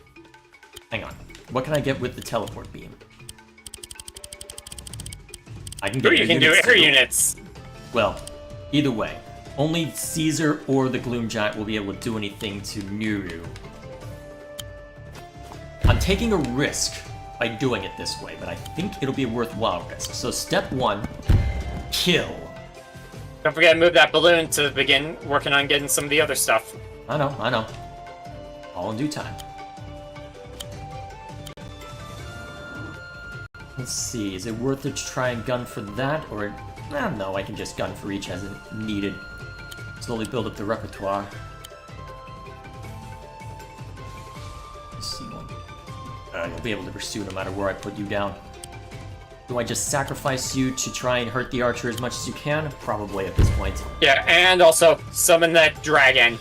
Hang on. What can I get with the teleport beam? I can get Or you can do units air too. units. Well, either way, only Caesar or the Gloom Giant will be able to do anything to Nuru. I'm taking a risk by doing it this way, but I think it'll be a worthwhile risk. So step one, Kill. Don't forget to move that balloon to begin working on getting some of the other stuff. I know. All in due time. Let's see, is it worth it to try and gun for that, or... no, I can just gun for each as needed. Slowly build up the repertoire. Let's see one. You'll be able to pursue no matter where I put you down. Do I just sacrifice you to try and hurt the archer as much as you can? Probably at this point. Yeah, and also summon that dragon.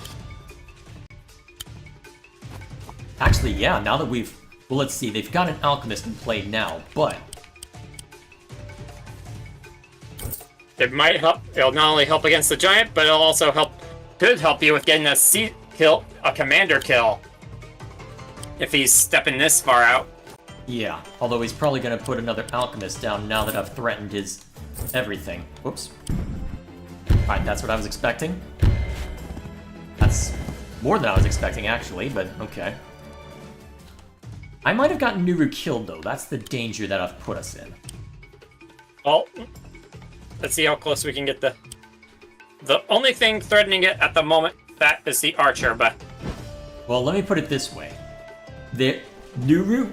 Actually, yeah, now that we've... Well, let's see, they've got an alchemist in play now, but... It might help. It'll not only help against the giant, but it'll also could help you with getting a commander kill. If he's stepping this far out. Yeah, although he's probably gonna put another alchemist down now that I've threatened his everything. Whoops. Alright, that's what I was expecting. That's more than I was expecting, actually, but okay. I might have gotten Nuru killed, though. That's the danger that I've put us in. Well, let's see how close we can get the only thing threatening it at the moment, that is the archer, but... Well, let me put it this way. The Nuru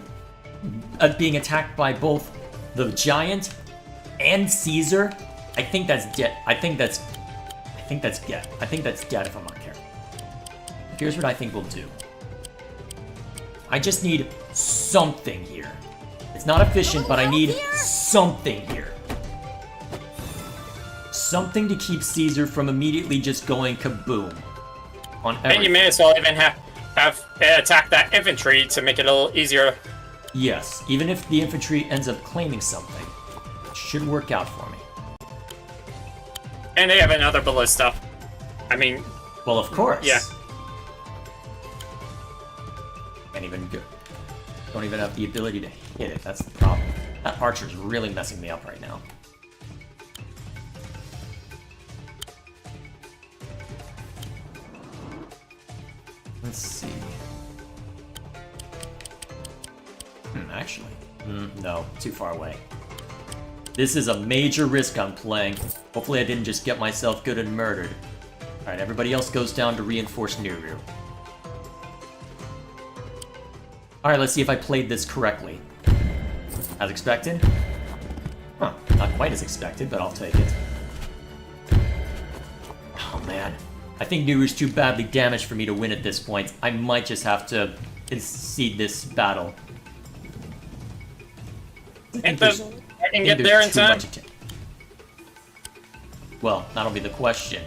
being attacked by both the giant and Caesar, I think that's dead. I think that's dead. I think that's dead if I'm not careful. Here's what I think we'll do. I just need something here. It's not efficient, but I need something here. Something to keep Caesar from immediately just going kaboom on everything. And you may as well even have attack that infantry to make it a little easier. Yes, even if the infantry ends up claiming something, it should work out for me. And they have another ballista. I mean... Well, of course. Yeah. Can't even go. Don't even have the ability to hit it. That's the problem. That archer's really messing me up right now. Let's see. Actually. No, too far away. This is a major risk I'm playing. Hopefully I didn't just get myself good and murdered. Alright, everybody else goes down to reinforce Nuru. Alright, let's see if I played this correctly. As expected? Huh, not quite as expected, but I'll take it. Oh man. I think Nuru's too badly damaged for me to win at this point. I might just have to concede this battle. And I can get there in time. Well, that'll be the question.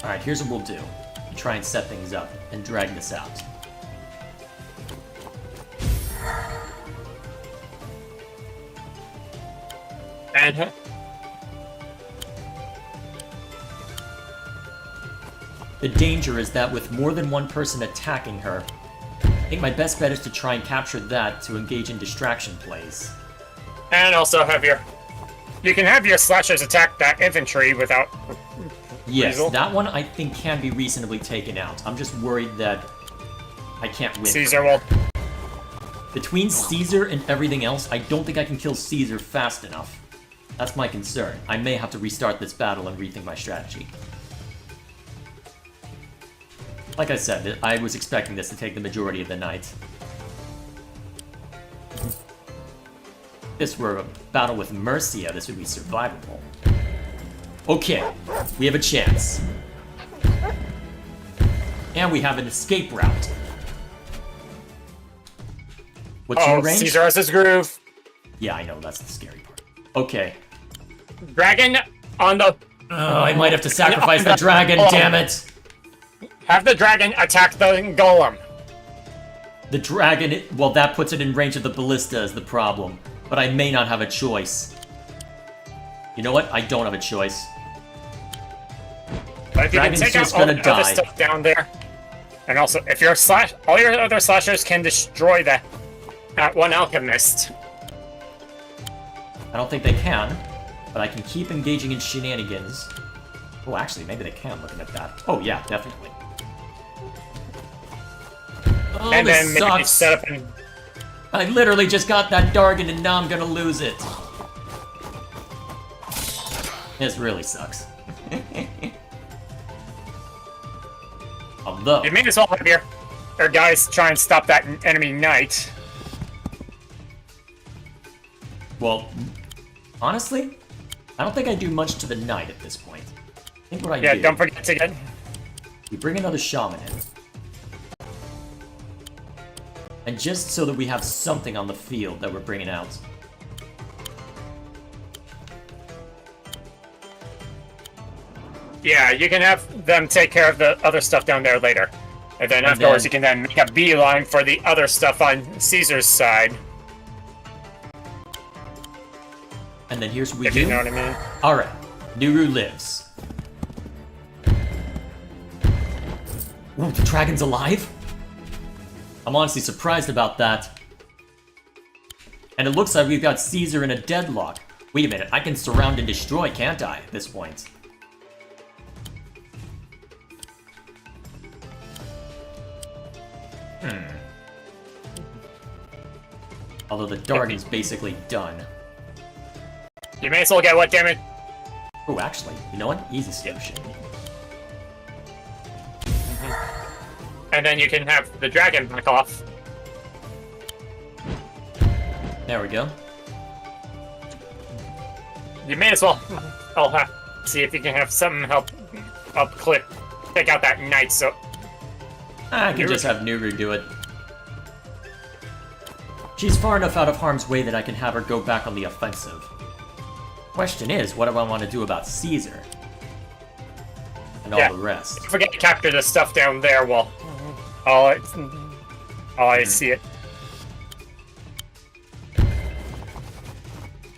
Alright, here's what we'll do. We'll try and set things up and drag this out. And the danger is that with more than one person attacking her, I think my best bet is to try and capture that to engage in distraction plays. And also have you can have your slashers attack that infantry without... Yes, Weasel. that one I think can be reasonably taken out. I'm just worried that I can't win. Caesar will... Between Caesar and everything else, I don't think I can kill Caesar fast enough. That's my concern. I may have to restart this battle and rethink my strategy. Like I said, I was expecting this to take the majority of the night. If this were a battle with Mercia, this would be survivable. Okay, we have a chance. And we have an escape route. What's your range? Caesar has his groove. Yeah, I know, that's the scary part. Okay. Dragon on the... I might have to sacrifice the dragon, damn it! Have the dragon attack the golem. The dragon, well, that puts it in range of the ballista is the problem. But I may not have a choice. You know what? I don't have a choice. But if you can Dragon's take out just all gonna the other die. stuff down there, and also if your all your other slashers can destroy that one alchemist. I don't think they can, but I can keep engaging in shenanigans. Oh, actually, maybe they can, looking at that. Oh, yeah, definitely. Oh, and this then maybe sucks. set up and I literally just got that Dargon and now I'm gonna lose it. This really sucks. Although... you may as well have your guys try and stop that enemy knight. Well, honestly, I don't think I do much to the knight at this point. I think what I Yeah, do... don't forget to get... we bring another shaman in. And just so that we have something on the field that we're bringing out. Yeah, you can have them take care of the other stuff down there later. And then afterwards you can then make a beeline for the other stuff on Caesar's side. And then here's what we If do. you know what I mean. Alright, Nuru lives. Ooh, the dragon's alive? I'm honestly surprised about that. And it looks like we've got Caesar in a deadlock. Wait a minute, I can surround and destroy, can't I, at this point? Although the Dargon's basically done. You may as well get what damage. Oh, actually, you know what? Easy solution. And then you can have the dragon back off. There we go. You may as well. I'll have see if you can have something help clip take out that knight. So I can just have Nuru do it. She's far enough out of harm's way that I can have her go back on the offensive. Question is, what do I want to do about Caesar? And all the rest. Don't forget to capture the stuff down there while I see it.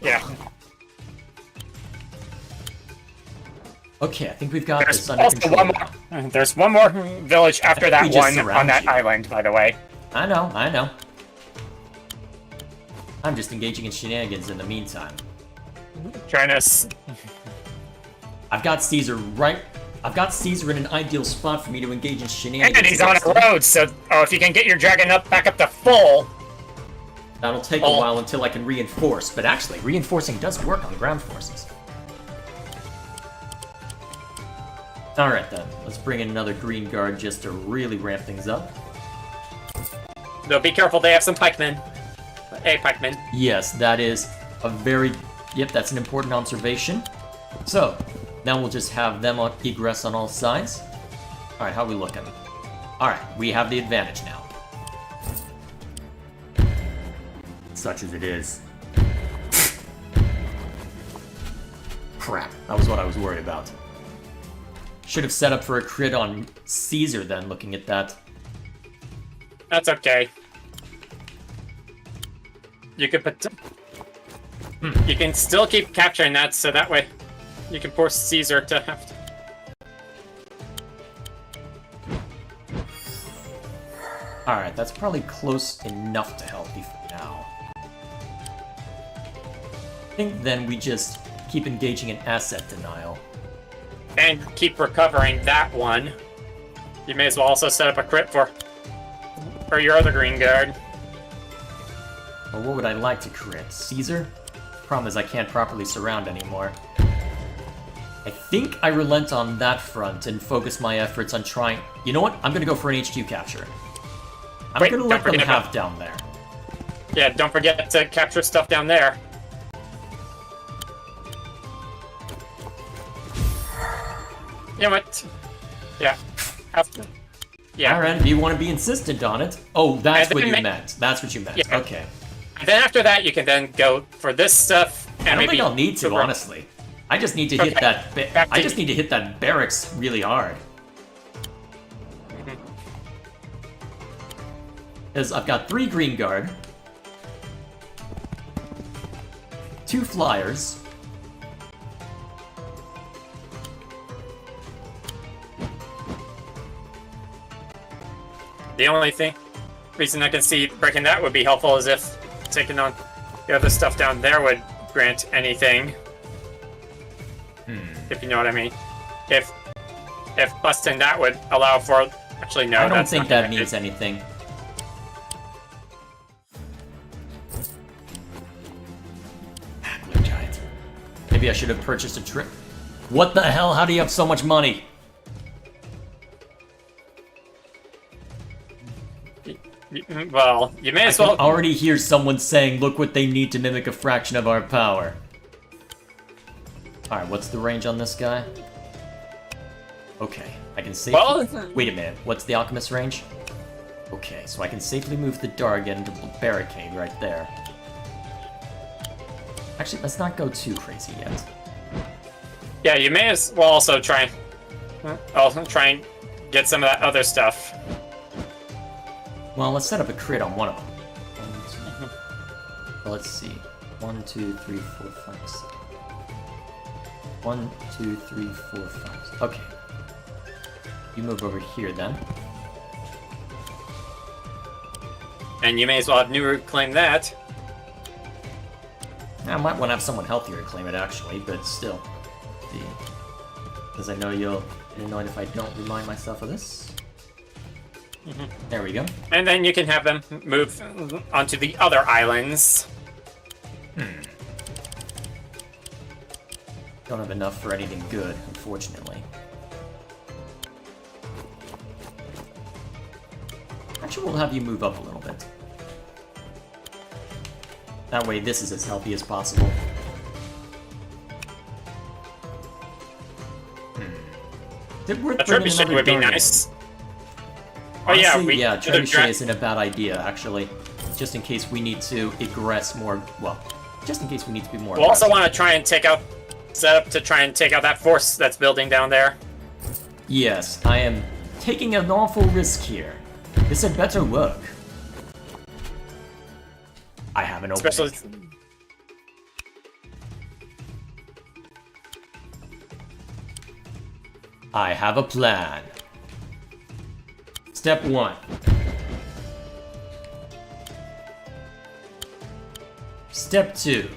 Yeah. Okay, I think we've got There's this under also control one now. more. There's one more village after that We just one surround on that you. island, by the way. I know. I'm just engaging in shenanigans in the meantime. Trying to. I've got Caesar in an ideal spot for me to engage in shenanigans. And he's on a road, so if you can get your dragon back up to full. That'll take a while until I can reinforce, but actually, reinforcing does work on ground forces. Alright then, let's bring in another green guard just to really ramp things up. Though be careful, they have some pikemen. Hey, pikemen. Yes, that is a very... Yep, that's an important observation. So, now we'll just have them on egress on all sides. Alright, how are we looking? Alright, we have the advantage now. Such as it is. Crap, that was what I was worried about. Should have set up for a crit on Caesar then, looking at that. That's okay. You could put. You can still keep capturing that, so that way you can force Caesar to have to. Alright, that's probably close enough to help me for now. I think then we just keep engaging in asset denial. And keep recovering that one. You may as well also set up a crit for your other green guard. Or what would I like to crit? Caesar? Problem is I can't properly surround anymore. I think I relent on that front and focus my efforts on trying... You know what? I'm gonna go for an HQ capture. I'm gonna let them have down there. Yeah, don't forget to capture stuff down there. You know what? Yeah. Yeah. Alright, do you want to be insistent on it? Oh, that's what you then meant. That's what you meant. Yeah. Okay. And then after that, you can then go for this stuff. And I don't maybe think I'll need to, honestly. I just need to hit that... I just need to hit that barracks really hard. Because I've got 3 green guard, 2 flyers, the only reason I can see breaking that would be helpful is if taking on the other stuff down there would grant anything. If you know what I mean. If busting that would allow for... Actually, no, I don't that's think not that connected. means anything. Maybe I should have purchased a trip. What the hell? How do you have so much money? Well, you may I as can well. already hear someone saying, look what they need to mimic a fraction of our power. Alright, what's the range on this guy? Okay, I can safely... Well, Wait a minute, what's the alchemist range? Okay, so I can safely move the Dargan to barricade right there. Actually, let's not go too crazy yet. yeah, you may as well also try and get some of that other stuff. Well, let's set up a crit on one of them. Well, let's see. 1, 2, 3, 4, 5, 6. 1, 2, 3, 4, 5. 6. Okay. You move over here then. And you may as well have Nuru claim that. I might want to have someone healthier claim it actually, but still. Because I know you'll get annoyed if I don't remind myself of this. There we go. And then you can have them move onto the other islands. Don't have enough for anything good, unfortunately. Actually, we'll have you move up a little bit. That way, this is as healthy as possible. Is it worth A bringing trebuchet another would be Dargan? nice. Honestly, yeah, yeah, trebuchet isn't a bad idea, actually. Just in case we need to aggress more, well, just in case we need to be more We'll also aggressive. want to try and take out that force that's building down there. Yes, I am taking an awful risk here. This had better work. I have an opening. Especially. I have a plan. Step 1. Step 2.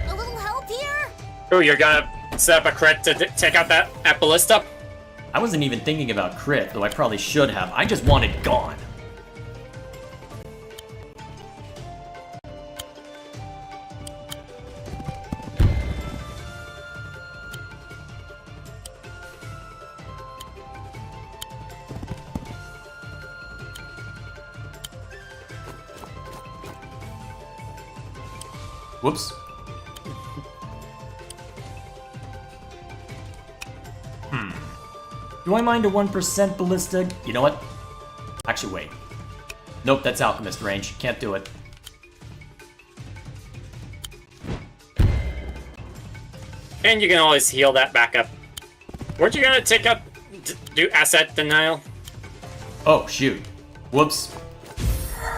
A little help here? Oh, you're gonna set up a crit to take out that ballista? I wasn't even thinking about crit, though I probably should have. I just want it gone. Whoops. Do I mind a 1% ballista? You know what? Actually, wait. Nope, that's alchemist range. Can't do it. And you can always heal that back up. Weren't you gonna take up, do asset denial? Oh, shoot. Whoops.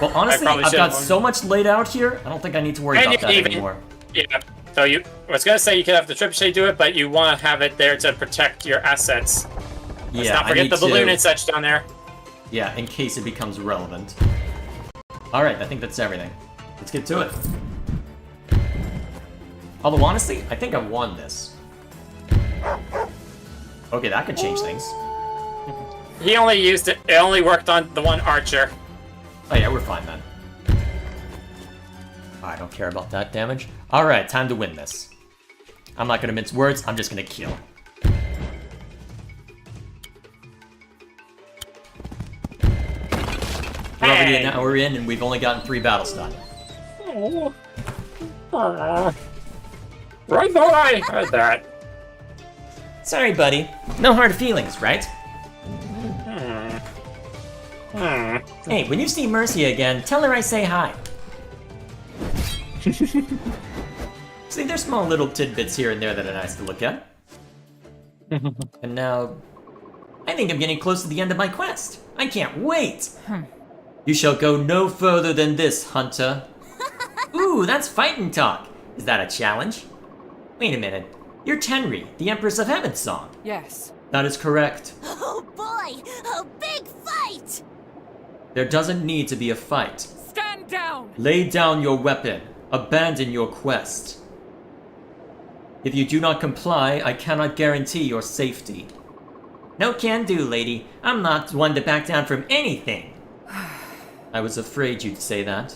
Well, honestly, probably I've got should've so much laid out here, I don't think I need to worry And about you that can even- anymore. Yeah. So I was gonna say you could have the trebuchet do it, but you want to have it there to protect your assets. Let's Yeah, not I forget need the balloon to. and such down there. Yeah, in case it becomes relevant. Alright, I think that's everything. Let's get to it. Although, honestly, I think I won this. Okay, that could change things. He only used it. It only worked on the one archer. Oh yeah, we're fine then. I don't care about that damage. Alright, time to win this. I'm not gonna mince words, I'm just gonna kill. We're already an hour in and we've only gotten 3 battles done. Right there, I heard that. Sorry, buddy. No hard feelings, right? Hey, when you see Mercia again, tell her I say hi. See, there's small little tidbits here and there that are nice to look at. And now, I think I'm getting close to the end of my quest. I can't wait! You shall go no further than this, Hunter. Ooh, that's fighting talk. Is that a challenge? Wait a minute. You're Tenri, the Empress of Heaven's song. Yes. That is correct. Oh boy, a big fight! There doesn't need to be a fight. Stand down! Lay down your weapon. Abandon your quest. If you do not comply, I cannot guarantee your safety. No can do, lady. I'm not one to back down from anything. I was afraid you'd say that.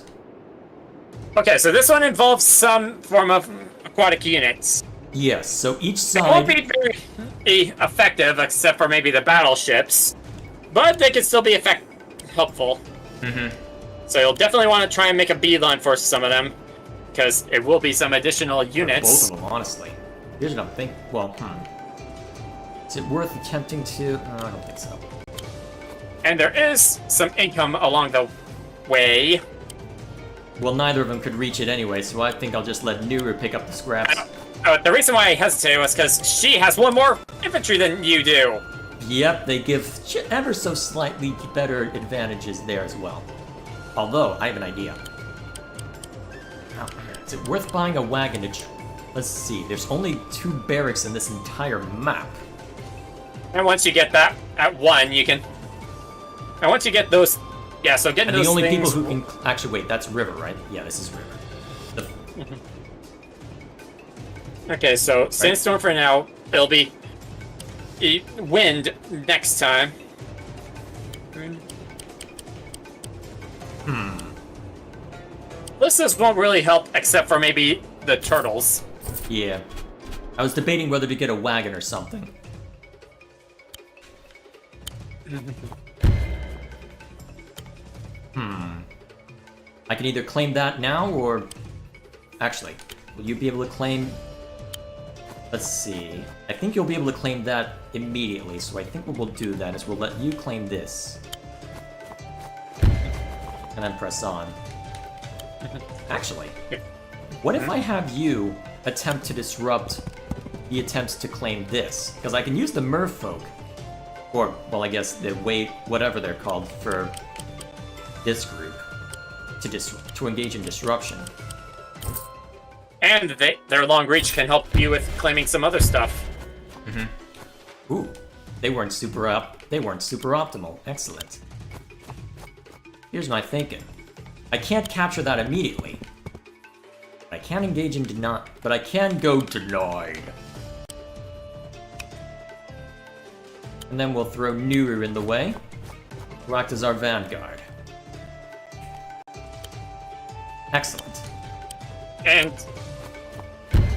Okay, so this one involves some form of aquatic units. Yes, so each It won't side... be very effective, except for maybe the battleships, but they can still be helpful. So you'll definitely want to try and make a beeline for some of them, because it will be some additional units. Both of them, honestly. Here's what I'm thinking. Well, is it worth attempting to... I don't think so. And there is some income along the way. Well, neither of them could reach it anyway, so I think I'll just let Nuru pick up the scraps. The reason why I hesitated was because she has one more infantry than you do. Yep, they give ever so slightly better advantages there as well. Although, I have an idea. Now, is it worth buying a wagon to... Let's see, there's only 2 barracks in this entire map. And once you get that at 1, you can... And once you get those... Yeah, so getting And those the only things... people who can... Actually, wait, that's river, right? Yeah, this is river. Okay, so sandstorm for now. It'll be wind next time. This won't really help except for maybe the turtles. Yeah. I was debating whether to get a wagon or something. I can either claim that now, or... Actually, will you be able to claim... Let's see. I think you'll be able to claim that immediately, so I think what we'll do then is we'll let you claim this. And then press on. Actually, what if I have you attempt to disrupt the attempts to claim this? Because I can use the merfolk, or, well, I guess the whatever they're called for this group, to engage in disruption. And their long reach can help you with claiming some other stuff. Ooh, they weren't super optimal. Excellent. Here's my thinking. I can't capture that immediately. I can't engage in but I can go denied. And then we'll throw Nuru in the way, who act as our vanguard. Excellent. And,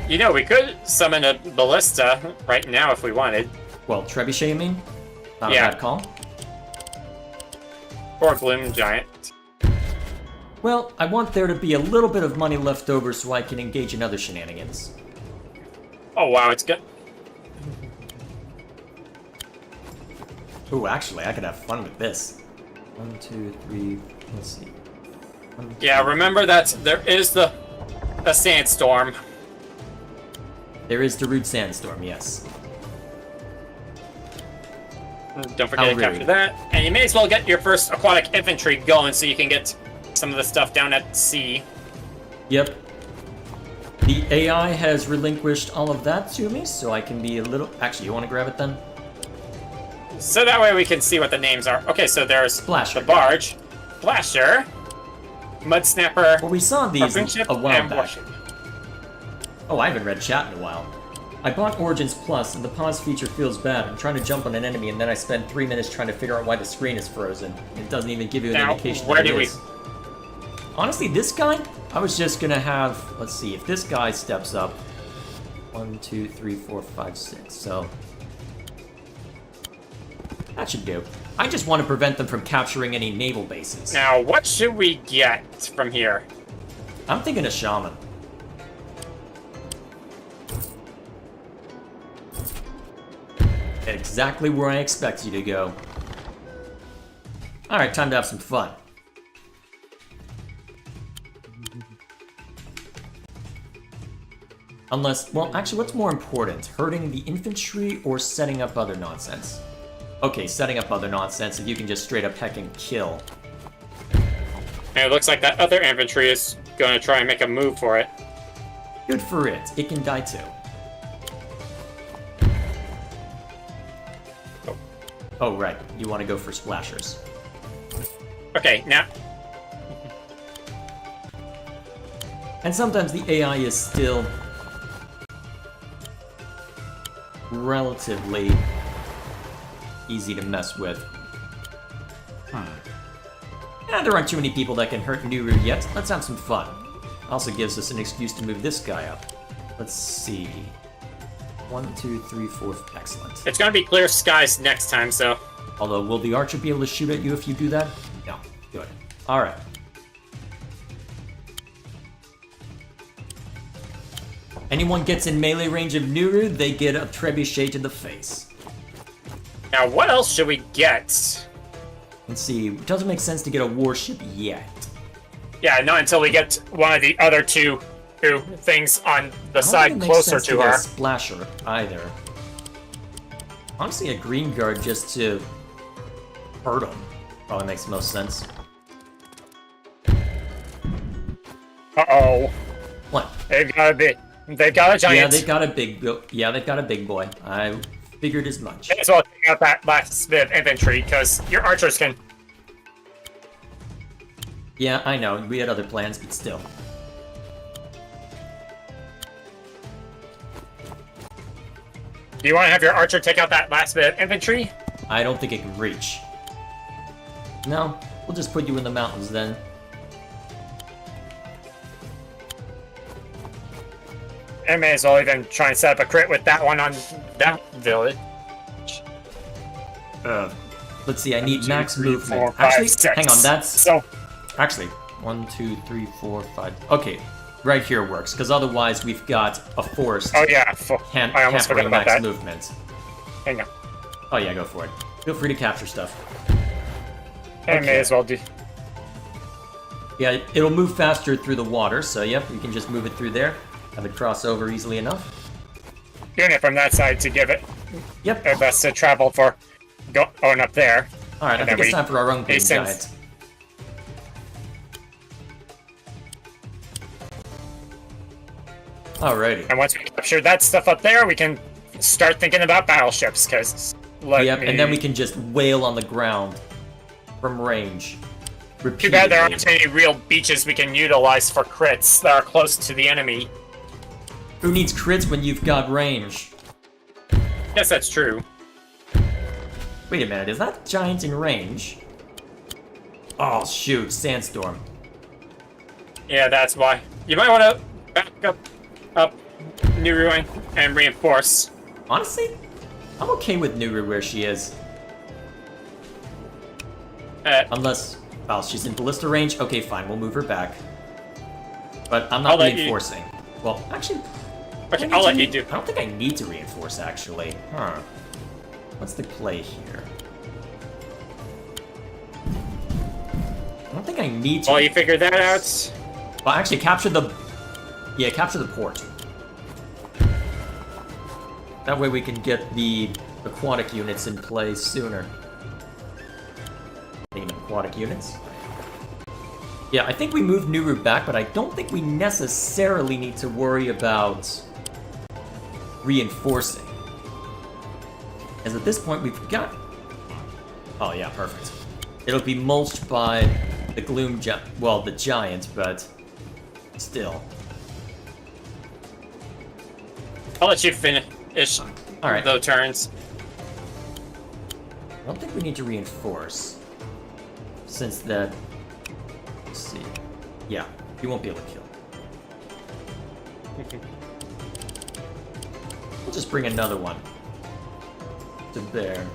you know, we could summon a ballista right now if we wanted. Well, Trebuchet, you mean? Not Yeah. a bad call. Or a Gloom Giant. Well, I want there to be a little bit of money left over so I can engage in other shenanigans. Oh wow, it's good. Ooh, actually, I could have fun with this. 1, 2, 3, let's see. 1, Yeah, 2. remember that there is the sandstorm. There is the Rude Sandstorm, yes. Don't forget How to capture rude. that. And you may as well get your first aquatic infantry going so you can get some of the stuff down at sea. Yep. The AI has relinquished all of that to me, so I can be a little... Actually, you want to grab it then? So that way we can see what the names are. Okay, so there's Splasher. the barge, Flasher, Mud Snapper, Well, we saw these Harpoon Ship, a while and back. Warship. Oh, I haven't read chat in a while. I bought Origins Plus, and the pause feature feels bad. I'm trying to jump on an enemy, and then I spend 3 minutes trying to figure out why the screen is frozen. It doesn't even give you an Now, indication where that it do we- is. Honestly, this guy, I was just gonna have... Let's see, if this guy steps up... 1, 2, 3, 4, 5, 6, so... That should do. I just want to prevent them from capturing any naval bases. Now, what should we get from here? I'm thinking a shaman. Exactly where I expect you to go. Alright, time to have some fun. Unless, well, actually, what's more important? Hurting the infantry or setting up other nonsense? Okay, setting up other nonsense if you can just straight up heck and kill. And it looks like that other infantry is going to try and make a move for it. Good for it. It can die too. Oh, right. You want to go for splashers. Okay, now... And sometimes the AI is still relatively easy to mess with. There aren't too many people that can hurt Nuru yet. Let's have some fun. Also gives us an excuse to move this guy up. Let's see. 1, 2, 3, 4. Excellent. It's gonna be clear skies next time, so. Although, will the archer be able to shoot at you if you do that? No. Good. Alright. Anyone gets in melee range of Nuru, they get a trebuchet to the face. Now, what else should we get? Let's see. It doesn't make sense to get a warship yet. Yeah, not until we get one of the other two things on the side closer to her. her. Splasher either. Honestly, a green guard just to hurt him probably makes the most sense. Uh-oh. What? They've got a giant. Yeah, they've got a big boy. I figured as much. May as well take out that last bit of infantry, because your archers can. Yeah, I know. We had other plans, but still. Do you want to have your archer take out that last bit of infantry? I don't think it can reach. No, we'll just put you in the mountains then. I may as well even try and set up a crit with that one on that village. Let's see, I need max 3, movement. 4, 5, Actually, 6. hang on, that's... So, Actually, 1, 2, 3, 4, 5... Okay, right here works, because otherwise we've got a forest. oh yeah, I almost forgot about max that. movement. Hang on. Oh yeah, go for it. Feel free to capture stuff. I may as well do. Yeah, it'll move faster through the water, so yep, you can just move it through there. Have it cross over easily enough. Doing it from that side to give it Yep. their best to travel for going up there. Alright, I think it's time for our own green giant. Alrighty. And once we capture that stuff up there, we can start thinking about battleships, because... Yep, and then we can just wail on the ground from range. Repeatedly. Too bad there aren't any real beaches we can utilize for crits that are close to the enemy. Who needs crits when you've got range? Yes, that's true. Wait a minute, is that giant in range? Oh shoot, sandstorm. Yeah, that's why. You might want to back up Nuru and reinforce. Honestly, I'm okay with Nuru where she is. Unless, well, she's in ballista range. Okay, fine, we'll move her back. But I'm not reinforcing. Well, actually... Okay, I'll let you do. I don't think I need to reinforce, actually. Huh. What's the play here? I don't think I need to... While you figure that out... Well, actually, capture the... Yeah, capture the port. That way we can get the aquatic units in play sooner. Thinking of aquatic units? Yeah, I think we moved Nuru back, but I don't think we necessarily need to worry about reinforcing. As at this point we've got... Oh yeah, perfect. It'll be mulched by the Gloom well, the Giant, but still. I'll let you finish Alright. those turns. I don't think we need to reinforce. Since that... Let's see. Yeah, you won't be able to kill. We'll just bring another one to bear.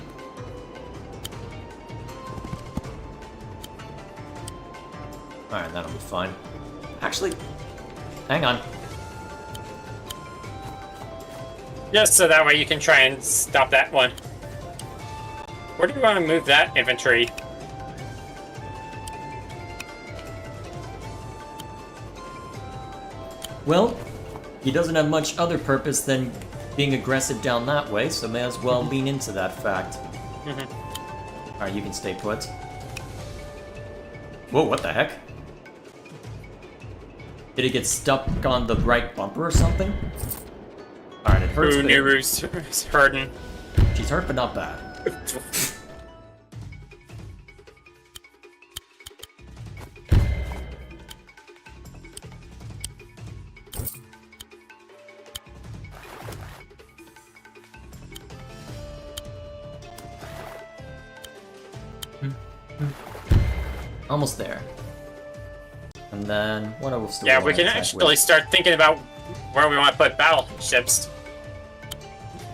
Alright, that'll be fine. Actually, hang on. Just so that way you can try and stop that one. Where do you want to move that infantry? Well, he doesn't have much other purpose than being aggressive down that way, so may as well lean into that fact. Alright, you can stay put. Whoa, what the heck? Did it get stuck on the right bumper or something? Alright, it hurts. Ooh, Nuru's hurting. She's hurt, but not bad. Almost there. And then what else do Yeah, we we want can to attack actually with? start thinking about where we want to put battleships.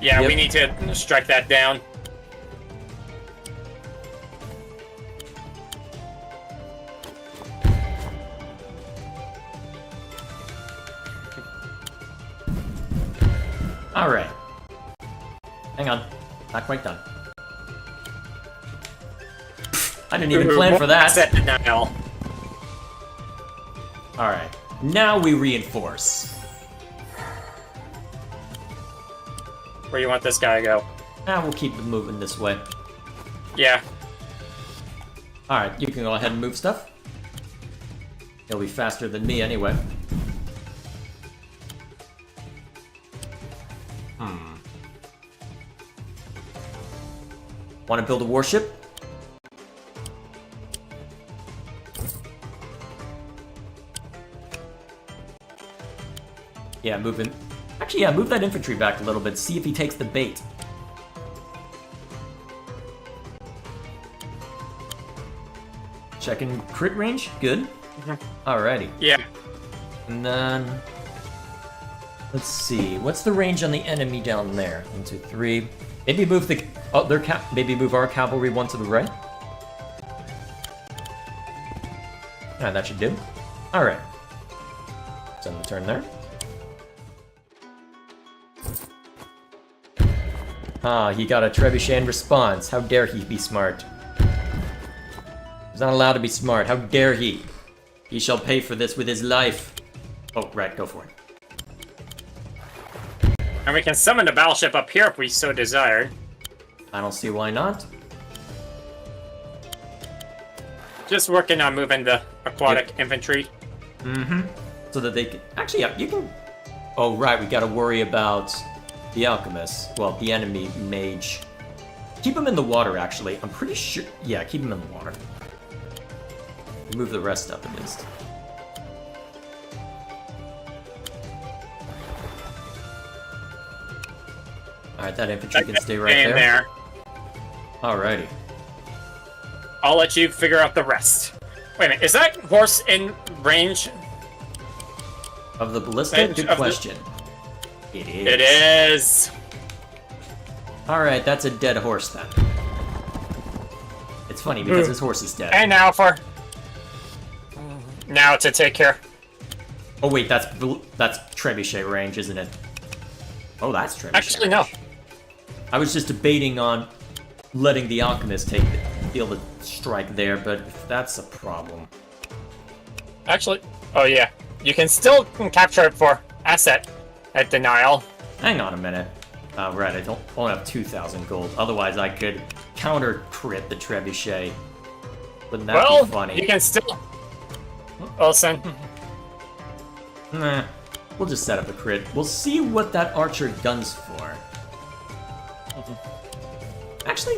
Yeah, Yep. we need to strike that down. Alright. Hang on. Not quite done. I didn't even plan for that. Set denial. Alright. Now we reinforce. Where you want this guy to go? Now we'll keep it moving this way. Yeah. Alright, you can go ahead and move stuff. He'll be faster than me anyway. Want to build a warship? Yeah, move him. Actually, yeah, move that infantry back a little bit. See if he takes the bait. Checking crit range. Good. Alrighty. Yeah. And then... let's see. What's the range on the enemy down there? 1, 2, 3. Maybe move the... oh, maybe move our cavalry one to the right. Ah, that should do. Alright. Send the turn there. Ah, he got a trebuchet in response. How dare he be smart. He's not allowed to be smart. How dare he? He shall pay for this with his life. Oh, right, go for it. And we can summon the battleship up here if we so desire. I don't see why not. Just working on moving the aquatic infantry. So that they can... actually, yeah, you can... oh, right, we gotta worry about the alchemist. Well, the enemy mage. Keep him in the water, actually. I'm pretty sure... yeah, keep him in the water. Move the rest up, at least. Alright, that infantry can stay right Stay in there. Alrighty. I'll let you figure out the rest. Wait a minute, is that horse in range? Of the ballista? Range Good of the- question. It is. It is. Alright, that's a dead horse then. It's funny because his horse is dead. And now to take care. Oh wait, that's trebuchet range, isn't it? Oh, that's trebuchet Actually, no. range. I was just debating on letting the alchemist deal the strike there, but if that's a problem... Actually, oh yeah. You can still capture it for asset at denial. Hang on a minute. Right, I only have 2,000 gold. Otherwise, I could counter crit the trebuchet. Wouldn't that Well, be funny? you can still... Olsen. Nah, we'll just set up a crit. We'll see what that archer guns for. Actually,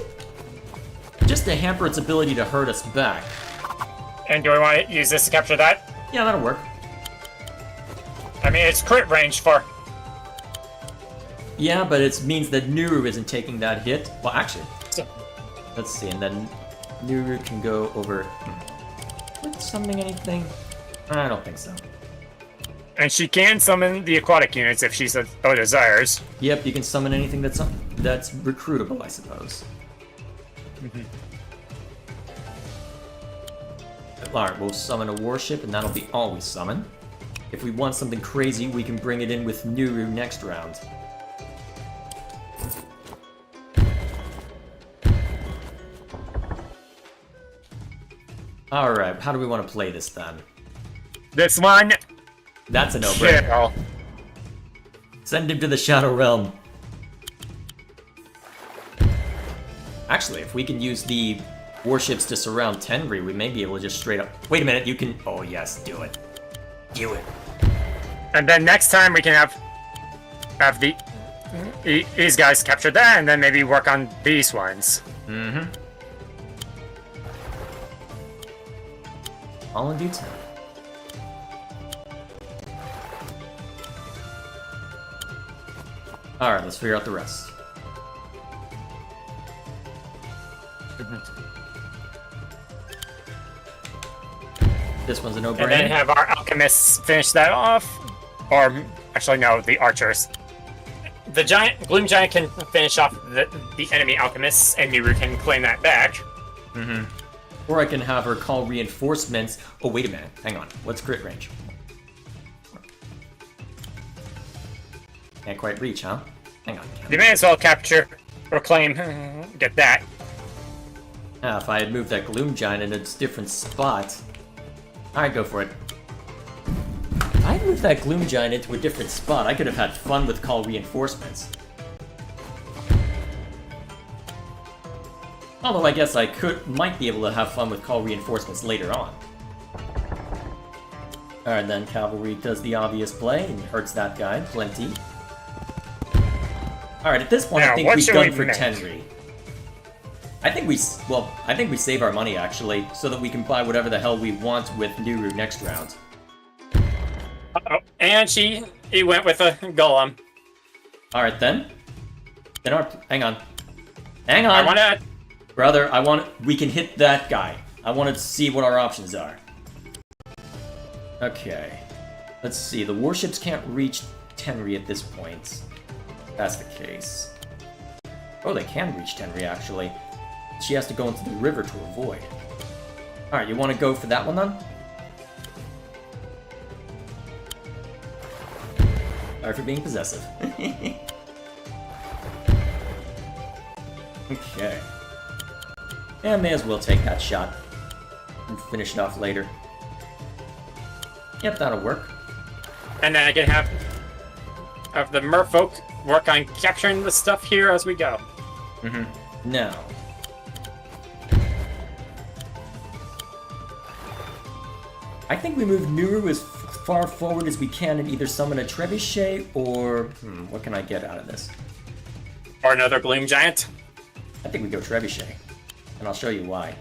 just to hamper its ability to hurt us back. And do we want to use this to capture that? Yeah, that'll work. I mean, it's crit range for... Yeah, but it means that Nuru isn't taking that hit. Well, actually, So- let's see, and then Nuru can go over... With summoning anything? I don't think so. And she can summon the aquatic units if she so desires. Yep, you can summon anything that's recruitable, I suppose. Alright, we'll summon a warship, and that'll be all we summon. If we want something crazy, we can bring it in with Nuru next round. Alright, how do we want to play this then? This one... That's a no-brainer. Kill. Send him to the Shadow Realm. Actually, if we can use the warships to surround Tenri, we may be able to just straight up... Wait a minute, you can... Oh yes, do it. Do it. And then next time we can have these guys capture that, and then maybe work on these ones. All in due time. Alright, let's figure out the rest. This one's a And then no-brainer. have our alchemists finish that off. Or, actually, no, the archers. The Gloom Giant can finish off the enemy alchemists, and Nuru can claim that back. Or I can have her call reinforcements. Oh, wait a minute. Hang on. What's crit range? Can't quite reach, huh? Hang on. You may as well capture or claim. Get that. If I had moved that Gloom Giant in a different spot... Alright, go for it. If I had moved that Gloom Giant into a different spot, I could have had fun with call reinforcements. Although I guess I might be able to have fun with call reinforcements later on. Alright then, Cavalry does the obvious play and hurts that guy plenty. Alright, at this point Now, I think what we've should gone we for make? Tenri. I think we save our money actually, so that we can buy whatever the hell we want with Nuru next round. Uh-oh. And he went with a golem. Alright then. Hang on. Hang on! I wanna... Brother, we can hit that guy. I want to see what our options are. Okay. Let's see, the warships can't reach Tenri at this point. That's the case. Oh, they can reach Tenri, actually. She has to go into the river to avoid. Alright, you want to go for that one, then? Sorry for being possessive. Okay. Yeah, may as well take that shot. And finish it off later. Yep, that'll work. And then I can have the merfolk work on capturing the stuff here as we go. Now. I think we move Nuru as far forward as we can and either summon a trebuchet or... what can I get out of this? Or another Gloom Giant. I think we go trebuchet. And I'll show you why.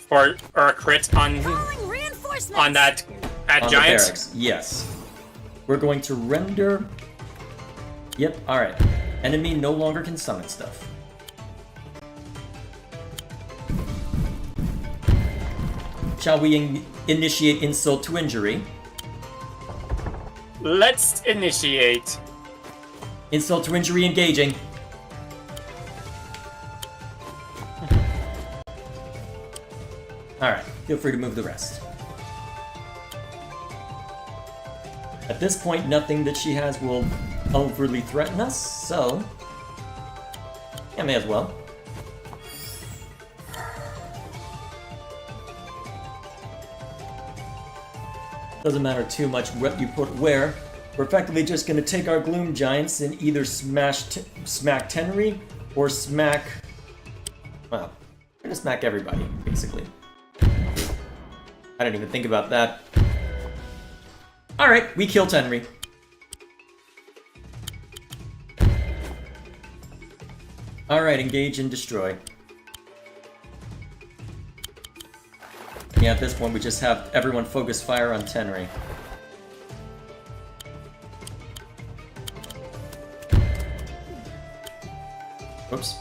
Or a crit on Calling reinforcements. that On the giant. barracks, yes. We're going to render... Yep, alright. Enemy no longer can summon stuff. Shall we initiate insult to injury? Let's initiate. Insult to injury engaging. Alright, feel free to move the rest. At this point, nothing that she has will overly threaten us, so... yeah, may as well. Doesn't matter too much what you put where. We're effectively just going to take our Gloom Giants and either smack Tenri or smack... well, we're going to smack everybody, basically. I didn't even think about that. Alright, we kill Tenri. Alright, engage and destroy. Yeah, at this point we just have everyone focus fire on Tenri. Oops.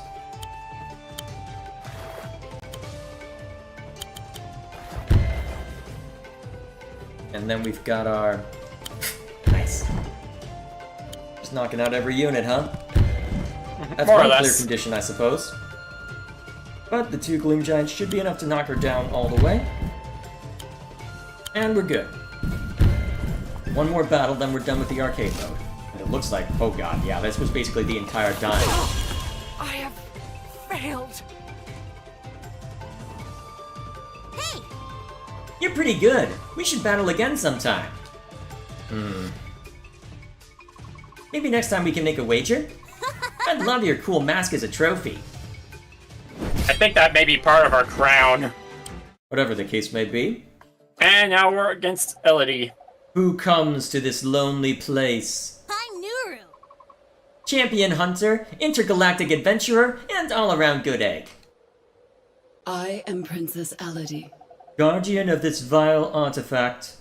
And then we've got our... nice. Just knocking out every unit, huh? That's More or one clear less. condition, I suppose. But the two Gloom Giants should be enough to knock her down all the way. And we're good. One more battle, then we're done with the arcade mode. And it looks like, oh god, yeah, this was basically the entire dying. I have failed. Hey, You're pretty good. We should battle again sometime. Maybe next time we can make a wager? I'd love your cool mask as a trophy. I think that may be part of our crown. Whatever the case may be. And now we're against Elodie. Who comes to this lonely place? I'm Nuru. Champion hunter, intergalactic adventurer, and all-around good egg. I am Princess Elodie. Guardian of this vile artifact.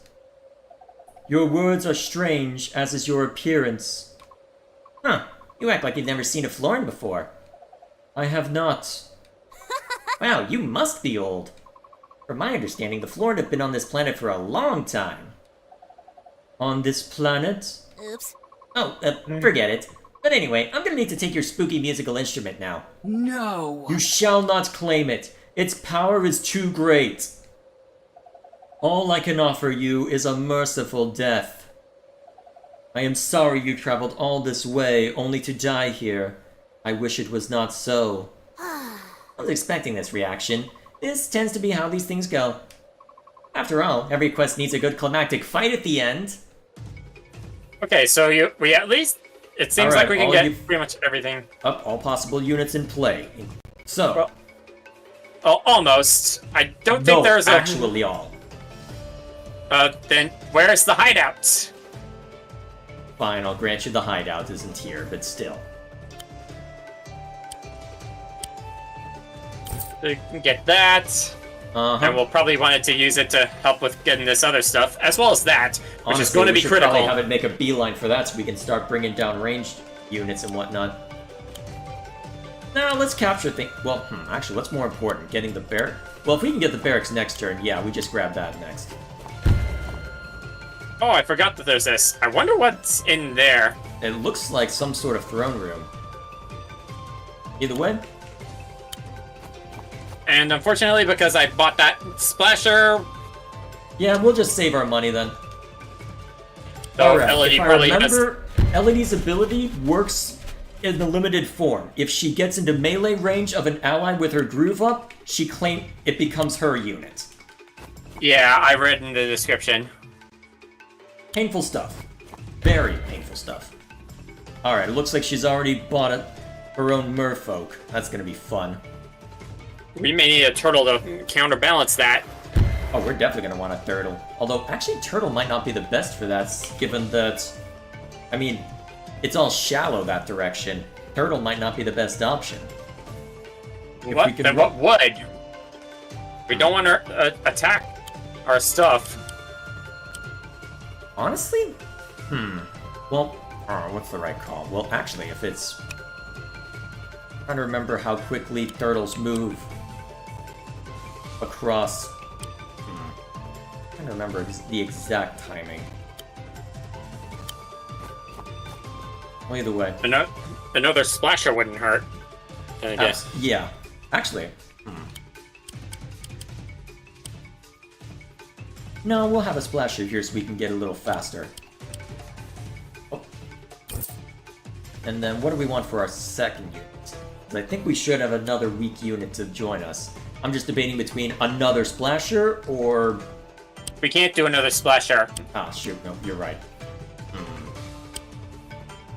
Your words are strange, as is your appearance. Huh, you act like you've never seen a Florin before. I have not. Wow, you must be old. From my understanding, the Florid have been on this planet for a long time. On this planet? Oops. Oh, forget it. But anyway, I'm gonna need to take your spooky musical instrument now. No. You shall not claim it. Its power is too great. All I can offer you is a merciful death. I am sorry you traveled all this way only to die here. I wish it was not so. I was expecting this reaction. This tends to be how these things go. After all, every quest needs a good climactic fight at the end. Okay, so we at least... It seems Alright, like we can all get pretty much everything. Up, all possible units in play. So... Well, oh, almost. I don't no, think there's a... actually all. Then where's the hideout? Fine, I'll grant you the hideout isn't here, but still. We can get that. Uh-huh. And we'll probably want to use it to help with getting this other stuff, as well as that, which Honestly, is going to we be should critical. probably have it make a beeline for that so we can start bringing down ranged units and whatnot. Now, let's capture things. Well, actually, what's more important? Getting the barrack? Well, if we can get the barracks next turn, yeah, we just grab that next. Oh, I forgot that there's this. I wonder what's in there. It looks like some sort of throne room. Either way. And unfortunately, because I bought that splasher, Yeah, we'll just save our money then. so Alright, LED if I probably has... remember, LED's ability works in the limited form. If she gets into melee range of an ally with her groove up, it becomes her unit. Yeah, I read in the description. Painful stuff. Very painful stuff. Alright, it looks like she's already bought her own merfolk. That's gonna be fun. We may need a turtle to counterbalance that. Oh, we're definitely gonna want a turtle. Although, actually, turtle might not be the best for that, given that... I mean, it's all shallow that direction. Turtle might not be the best option. If What? we can Then what would? We don't want to attack our stuff. Honestly? Well, what's the right call? Well, actually, if it's... I'm trying to remember how quickly turtles move across... I'm trying to remember the exact timing. Well, either way. Another splasher wouldn't hurt. I guess. Yeah. Actually... No, we'll have a splasher here so we can get a little faster. Oh. And then what do we want for our second unit? 'Cause I think we should have another weak unit to join us. I'm just debating between another splasher or... We can't do another splasher. Ah, shoot, no, you're right.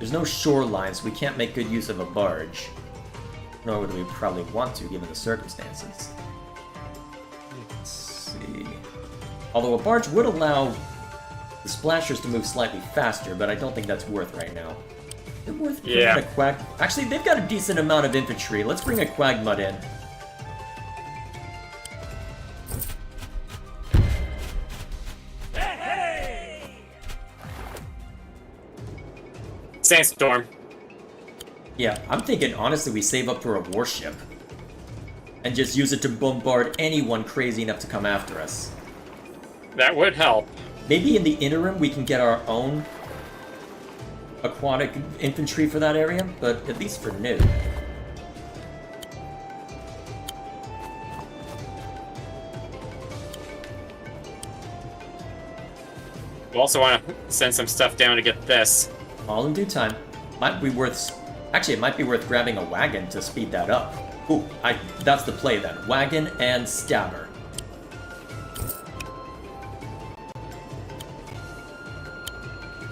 There's no shoreline, so we can't make good use of a barge. Nor do we probably want to, given the circumstances. Let's see... Although a barge would allow the splashers to move slightly faster, but I don't think that's worth right now. Is it worth bringing a quag... Actually, they've got a decent amount of infantry. Let's bring a quagmud in. Sandstorm. Yeah, I'm thinking, honestly, we save up for a warship. And just use it to bombard anyone crazy enough to come after us. That would help. Maybe in the interim we can get our own aquatic infantry for that area, but at least for new. We also want to send some stuff down to get this. All in due time. Might be worth... Actually, it might be worth grabbing a wagon to speed that up. Ooh, that's the play then. Wagon and stabber.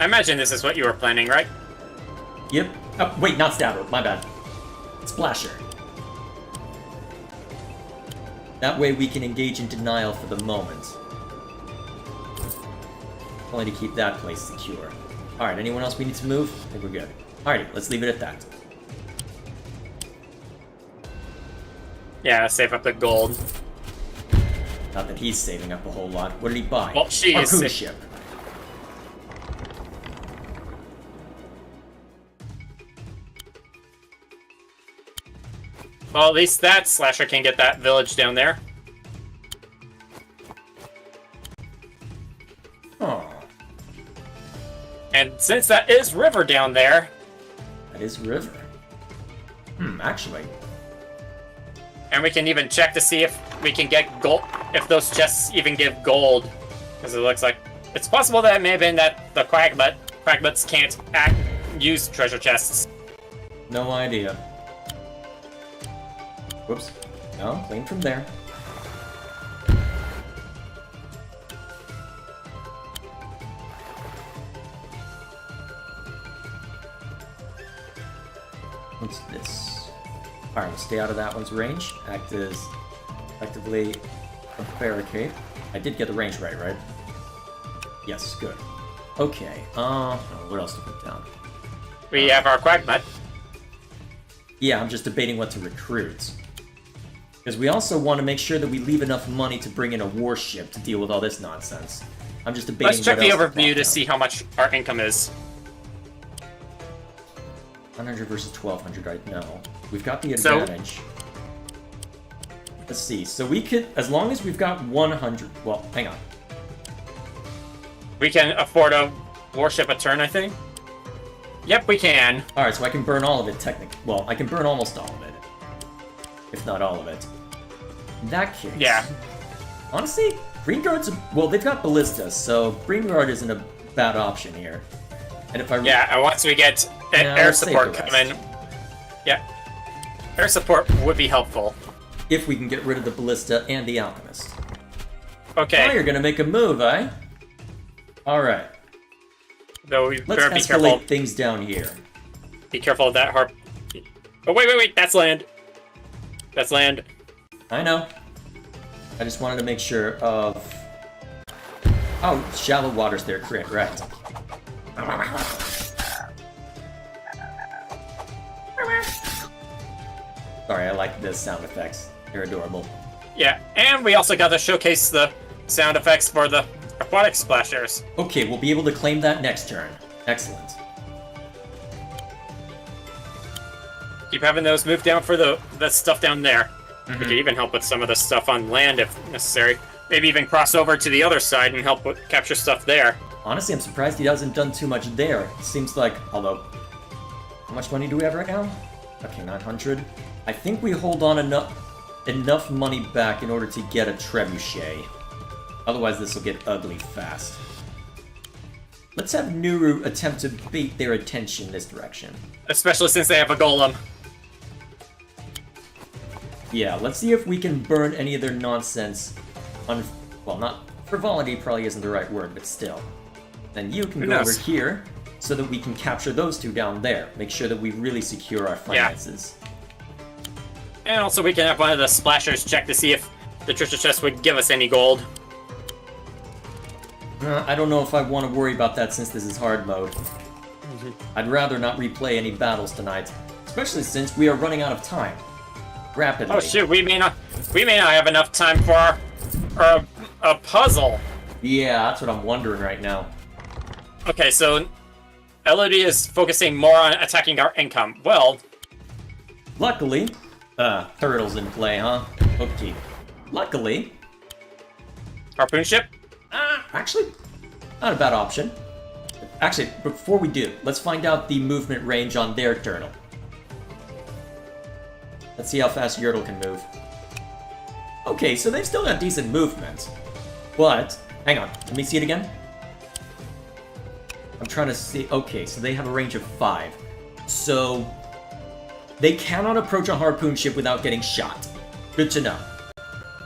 I imagine this is what you were planning, right? Yep. Oh, wait, not stabber. My bad. Splasher. That way we can engage in denial for the moment. Only to keep that place secure. Alright, anyone else we need to move? I think we're good. Alrighty, let's leave it at that. Yeah, save up the gold. Not that he's saving up a whole lot. What did he buy? Well, she is Harpoon sa- ship. Well, at least that slasher can get that village down there. And since that is river down there, That is river. Actually. and we can even check to see if we can get gold, if those chests even give gold, because it looks like it's possible that it may have been that the quackbuts can't use treasure chests. No idea. Whoops. No, clean from there. What's this? Alright, we'll stay out of that one's range. Act as effectively a barricade. I did get the range right? Yes, good. Okay, what else to put down? We have our quackbut. Yeah, I'm just debating what to recruit. Because we also want to make sure that we leave enough money to bring in a warship to deal with all this nonsense. I'm just debating. Let's check the what else overview to pop see how much our income is. 100 versus 1200 right now. We've got the So- advantage. Let's see. So we could, as long as we've got 100. Well, hang on. We can afford a warship a turn, I think. Yep, we can. All right, so I can burn all of it. Technically, well, I can burn almost all of it, if not all of it. In that case, Yeah. Honestly, Green Guard's well, they've got ballistas, so Green Guard isn't a bad option here. And if I Yeah, and once we get Yeah, air let's save support the rest. coming, yeah, air support would be helpful. if we can get rid of the ballista and the alchemist. Okay, Oh, you're gonna make a move, eh? All right. though we Let's better be escalate careful. things down here. Be careful of that harp. Oh wait! That's land. That's land. I know. I just wanted to make sure of. Oh, shallow waters there, correct. Sorry, I like the sound effects. They're adorable. Yeah, and we also got to showcase the sound effects for the aquatic splashers. Okay, we'll be able to claim that next turn. Excellent. Keep having those move down for the stuff down there. We could even help with some of the stuff on land if necessary. Maybe even cross over to the other side and help with, capture stuff there. Honestly, I'm surprised he hasn't done too much there. It seems like, although, how much money do we have right now? Okay, 900. I think we hold on enough money back in order to get a trebuchet. Otherwise, this will get ugly fast. Let's have Nuru attempt to bait their attention this direction. Especially since they have a golem. Yeah, let's see if we can burn any of their nonsense well, not frivolity probably isn't the right word, but still. Then you can Who go over knows? here so that we can capture those two down there. Make sure that we really secure our finances. And also we can have one of the splashers check to see if the treasure chest would give us any gold. I don't know if I want to worry about that since this is hard mode. I'd rather not replay any battles tonight, especially since we are running out of time. Rapidly. Oh shoot, we may not have enough time for a puzzle. Yeah, that's what I'm wondering right now. Okay, so Elodie is focusing more on attacking our income. Well, Luckily, turtles in play, huh? Okay. Luckily, harpoon ship? actually, not a bad option. Actually, before we do, let's find out the movement range on their turtle. Let's see how fast Yertle can move. Okay, so they've still got decent movement. But, hang on, let me see it again. I'm trying to see, okay, so they have a range of 5. So, they cannot approach a harpoon ship without getting shot. Good to know.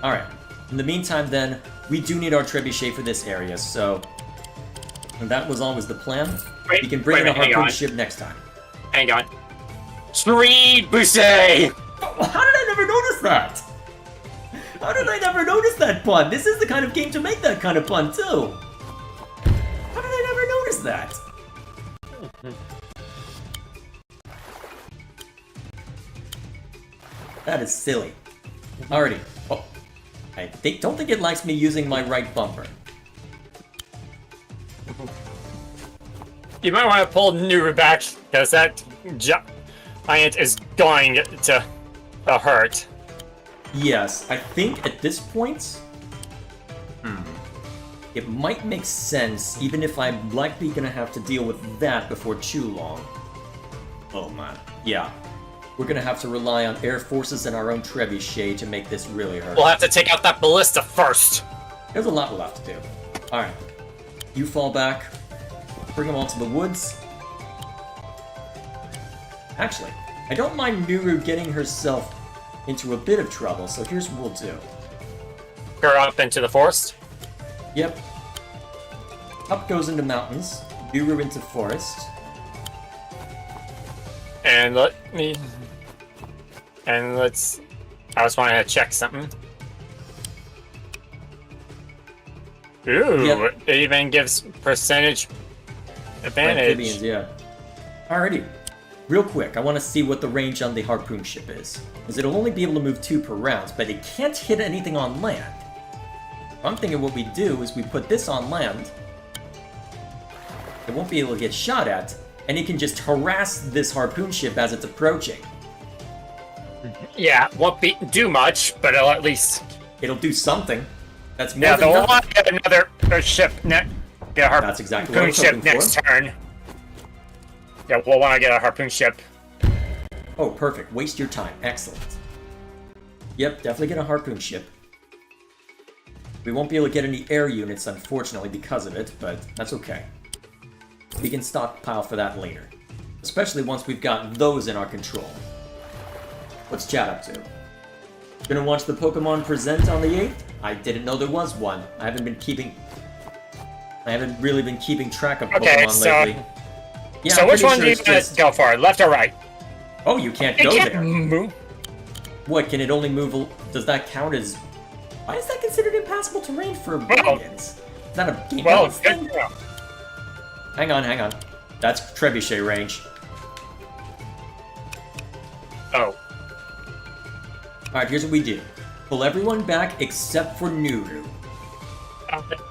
Alright, in the meantime then, we do need our trebuchet for this area, so... And that was always the plan. Wait, We can bring in a hang harpoon on. ship next time. Hang on. Trebuchet! How did I never notice that? How did I never notice that pun? This is the kind of game to make that kind of pun, too. How did I never notice that? That is silly. Alrighty. Oh, don't think it likes me using my right bumper. You might want to pull Nuru back, because that giant is going to hurt. Yes, I think at this point... it might make sense, even if I'm likely gonna have to deal with that before too long. Oh man, yeah. We're gonna have to rely on air forces and our own trebuchet to make this really hurt. We'll have to take out that ballista first. There's a lot we'll have to do. Alright. You fall back. Bring them all to the woods. Actually, I don't mind Nuru getting herself into a bit of trouble, so here's what we'll do. Go up into the forest. Yep. Up goes into mountains. Nuru into forest. And let's... I was wanting to check something. Ooh, Yep. It even gives percentage advantage. Amphibians, yeah. Alrighty. Real quick, I want to see what the range on the harpoon ship is. Because it'll only be able to move 2 per round, but it can't hit anything on land. I'm thinking what we do is we put this on land. It won't be able to get shot at, and it can just harass this harpoon ship as it's approaching. Yeah, won't do much, but it'll at least... It'll do something. That's more Yeah, than they'll nothing. want to get another ship get a harpoon That's exactly what I was ship hoping next for. turn. Yeah, we'll want to get a harpoon ship. Oh, perfect. Waste your time. Excellent. Yep, definitely get a harpoon ship. We won't be able to get any air units, unfortunately, because of it, but that's okay. We can stockpile for that later. Especially once we've got those in our control. What's chat up to? Gonna watch the Pokemon present on the 8th? I didn't know there was one. I haven't really been keeping track of Okay, Pokemon so... lately. Yeah, so I'm which pretty one sure do you it's want just... to go for? Left or right? Oh, you can't It go can't there. move. What, can it only move... Does that count as... Why is that considered impassable terrain for dragons? Is that a game Well, balance thing? good. Hang on. That's trebuchet range. Oh. Alright, here's what we do. Pull everyone back except for Nuru.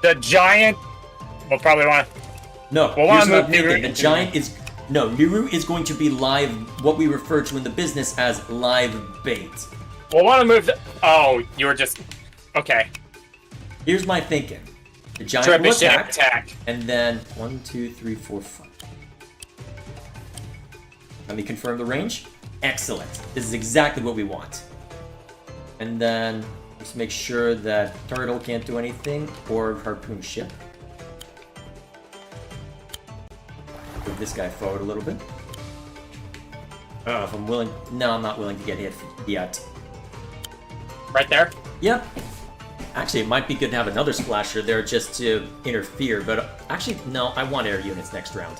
The giant will probably want to... No, We'll here's wanna what I'm move Nuru thinking. The into- giant is... No, Nuru is going to be live, what we refer to in the business as live bait. We'll want to move the... Oh, you were just... Okay. Here's my thinking. The giant will Trebuchet attack, and then 1, 2, 3, 4, 5. Let me confirm the range. Excellent. This is exactly what we want. And then let's make sure that turtle can't do anything, or harpoon ship. Move this guy forward a little bit. If I'm willing... No, I'm not willing to get hit yet. Right there? Yep. Actually, it might be good to have another splasher there just to interfere, but actually, no, I want air units next round.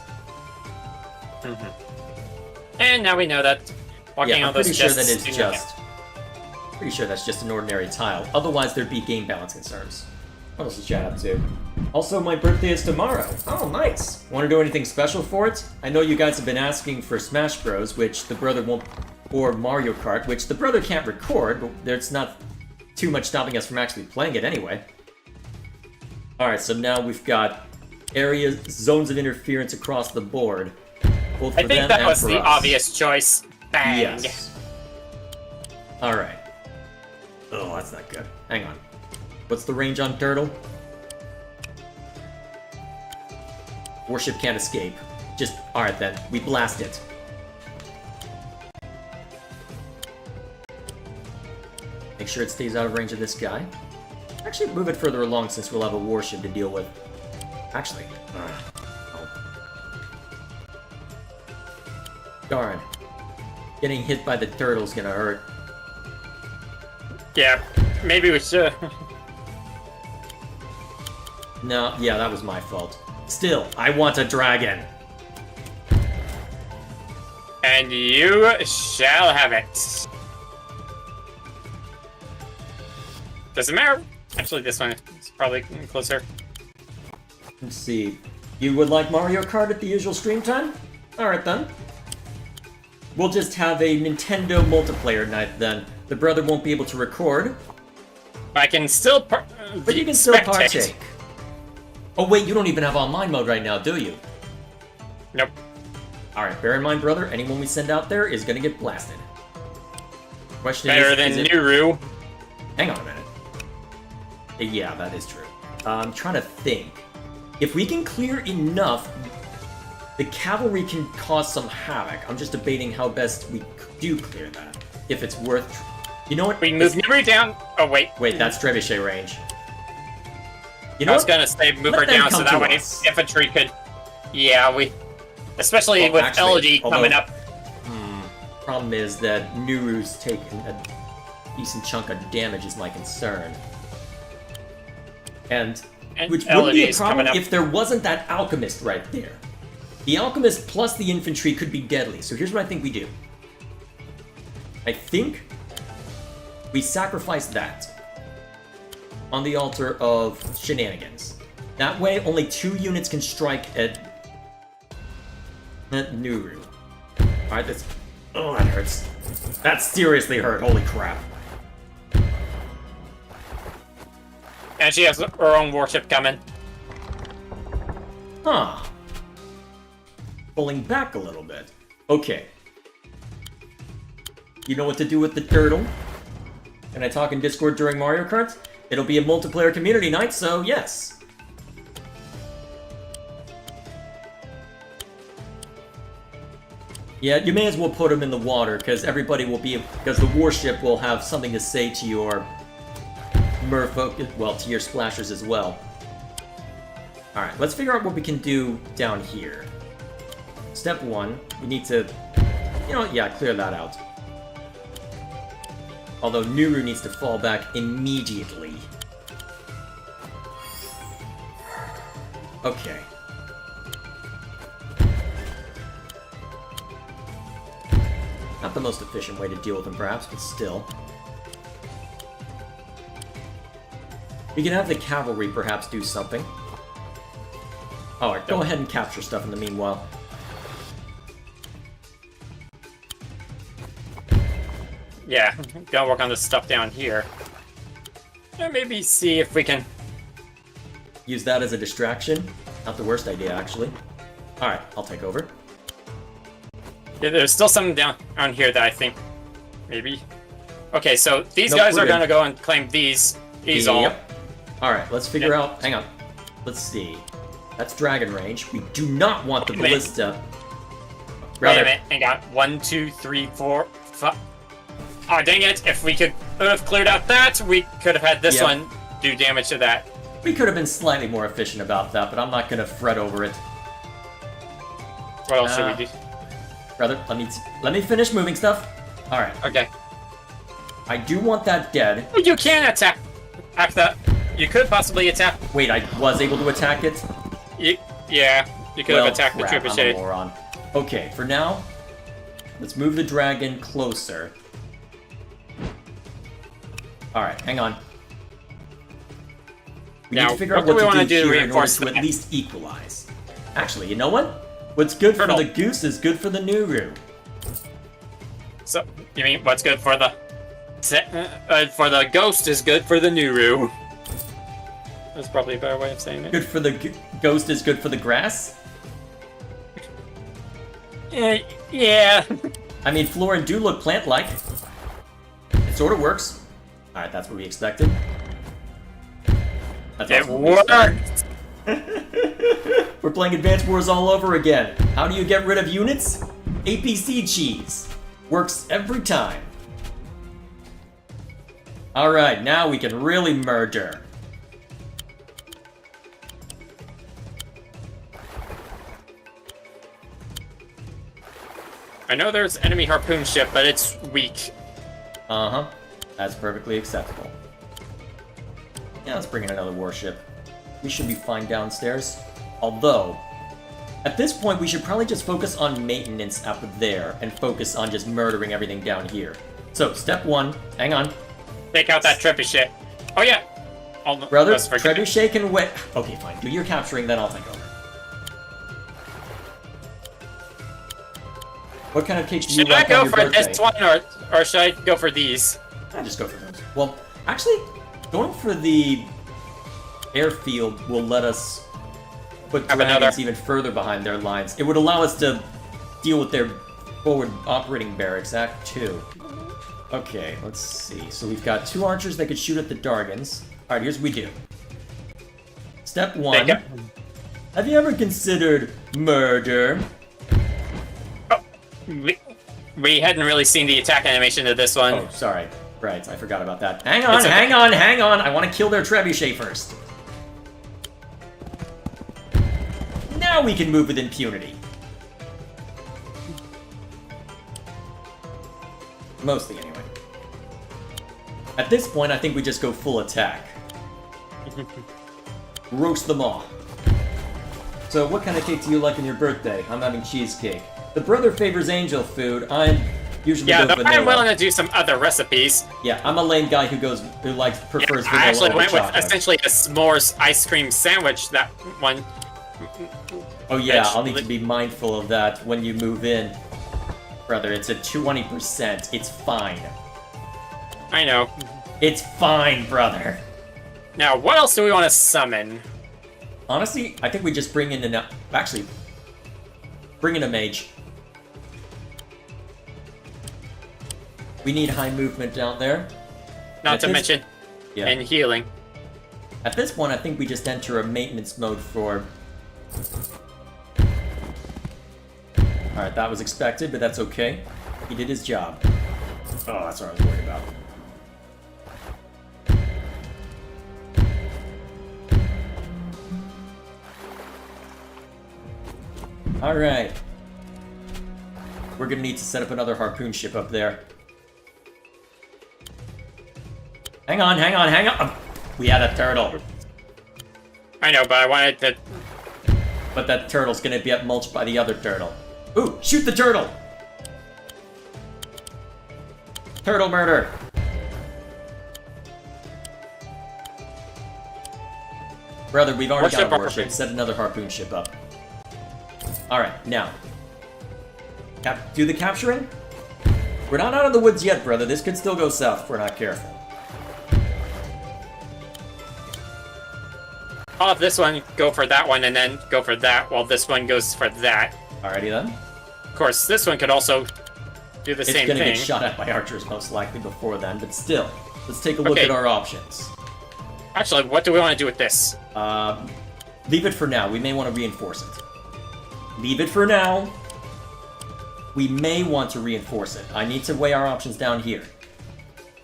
And now we know that walking Yeah, I'm on those pretty sure that chests is do nothing. just... Pretty sure that's just an ordinary tile. Otherwise, there'd be game balance concerns. What else is chat up to? Also, my birthday is tomorrow. Oh, nice. Want to do anything special for it? I know you guys have been asking for Smash Bros, which the brother won't... Or Mario Kart, which the brother can't record, but there's not too much stopping us from actually playing it anyway. Alright, so now we've got areas, zones of interference across the board. Both for I think them that and was for the us. obvious choice. Bang. Yes. Alright. Oh, that's not good. Hang on. What's the range on Turtle? Warship can't escape. Just, alright then, we blast it. Make sure it stays out of range of this guy. Actually, move it further along since we'll have a warship to deal with. Actually, darn. Getting hit by the turtle's gonna hurt. Yeah, maybe we should. No, yeah, that was my fault. Still, I want a dragon. And you shall have it. Doesn't matter. Actually, this one is probably closer. Let's see. You would like Mario Kart at the usual stream time? Alright then. We'll just have a Nintendo multiplayer night then. The brother won't be able to record, I can still but you can still partake. Oh wait, you don't even have online mode right now, do you? Nope. Alright, bear in mind, brother, anyone we send out there is gonna get blasted. Question Better is than it... Nuru. Hang on a minute. Yeah, that is true. I'm trying to think. If we can clear enough, the cavalry can cause some havoc. I'm just debating how best we do clear that. If it's worth... You know what? We move Nuri down. Oh, wait. Wait, that's trebuchet range. You know I was what? gonna say move Let her them down so come that to way us. infantry could... Yeah, we... Especially Well, with actually, Elodie coming although- up. Problem is that Nuru's taken a decent chunk of damage is my concern. And which would be a Elodie's coming problem up. if there wasn't that alchemist right there. The alchemist plus the infantry could be deadly, so here's what I think we do. I think we sacrifice that on the altar of shenanigans. That way, only 2 units can strike at Nuru. Alright, that's... Oh, that hurts. That seriously hurt, holy crap. And she has her own warship coming. Huh. Pulling back a little bit. Okay. You know what to do with the turtle? Can I talk in Discord during Mario Kart? It'll be a multiplayer community night, so yes. Yeah, you may as well put him in the water, because everybody will be... Because the warship will have something to say to your... Merfolk... Well, to your splashers as well. Alright, let's figure out what we can do down here. Step 1, we need to... You know what, yeah, clear that out. Although Nuru needs to fall back immediately. Okay. Not the most efficient way to deal with them, perhaps, but still. We can have the cavalry perhaps do something. Alright, go ahead and capture stuff in the meanwhile. Yeah, gotta work on this stuff down here. And maybe see if we can... Use that as a distraction. Not the worst idea, actually. Alright, I'll take over. Yeah, there's still something down on here that I think... Maybe... Okay, so these Nope, guys we're are good. gonna go and claim these all. Yep. Alright, let's figure out... Hang on. Let's see. That's dragon range. We do not want the Wait a minute. ballista. Wait a minute, hang on. 1, 2, 3, 4, 5... Oh, dang it! If we could have cleared out that, we could have had this Yep. one do damage to that. We could have been slightly more efficient about that, but I'm not gonna fret over it. What else should we do? Brother, let me finish moving stuff. Alright. Okay. I do want that dead. You can attack that. You could possibly attack... Wait, I was able to attack it? Yeah, you could have attacked crap, the I'm a trebuchet. moron. Okay, for now, let's move the dragon closer. Alright, hang on. We need Now, to figure what out do what we to wanna do do to here in order reinforce to at that? least equalize. Actually, you know what? What's good Turtle. for the goose is good for the Nuru. So, you mean what's good for the... for the ghost is good for the Nuru. That's probably a better way of saying it. Good for the ghost is good for the grass? Yeah. I mean, flora do look plant-like. It sort of works. Alright, that's what we expected. That's It also what we expected. worked! We're playing Advance Wars all over again. How do you get rid of units? APC cheese. Works every time. Alright, now we can really murder. I know there's enemy harpoon ship, but it's weak. Uh-huh. That's perfectly acceptable. Yeah, let's bring in another warship. We should be fine downstairs. Although, at this point, we should probably just focus on maintenance up there and focus on just murdering everything down here. So, step 1, hang on. Take out that trebuchet. Oh yeah! Brother, Let's forget it. trebuchet can wait. Okay, fine. Do your capturing, then I'll take over. What kind of cake do you Should I like go on your for birthday? this one, or should I go for these? I just go for those. Well, actually, going for the airfield will let us put Have dragons another. even further behind their lines. It would allow us to deal with their forward operating barracks, Act 2. Okay, let's see. So we've got 2 archers that could shoot at the Dargans. Alright, here's what we do. Step 1. They Have you ever considered murder? We hadn't really seen the attack animation of this one. Oh, sorry. Right, I forgot about that. Hang on, hang on, hang on! I want to kill their trebuchet first. Now we can move with impunity. Mostly, anyway. At this point, I think we just go full attack. Roast them all. So, what kind of cake do you like on your birthday? I'm having cheesecake. The brother favors angel food. I'm usually Yeah, go though vanilla. I'm willing to do some other recipes. Yeah, I'm a lame guy who prefers vanilla I actually over went with chocolate. essentially a s'mores ice cream sandwich. That one. Oh yeah, Which- I'll need to be mindful of that when you move in. Brother, it's at 20%. It's fine. I know. It's fine, brother. Now, what else do we want to summon? Honestly, I think we just bring in bring in a mage. We need high movement down there. Not At to this- mention, Yeah. and healing. At this point, I think we just enter a maintenance mode for... Alright, that was expected, but that's okay. He did his job. Oh, that's what I was worried about. Alright. We're gonna need to set up another harpoon ship up there. Hang on, hang on, hang on! We had a turtle. I know, but I wanted to. But that turtle's gonna get mulched by the other turtle. Ooh, shoot the turtle! Turtle murder! Brother, we've already got a Warship, warship. Set another harpoon ship up. Alright, now. Do the capturing? We're not out of the woods yet, brother. This could still go south if we're not careful. I'll have this one go for that one and then go for that, while this one goes for that. Alrighty then. Of course, this one could also do the It's same gonna thing. get shot at by archers most likely before then, but still. Let's take a look Okay. at our options. Actually, what do we want to do with this? Leave it for now. We may want to reinforce it. Leave it for now. We may want to reinforce it. I need to weigh our options down here.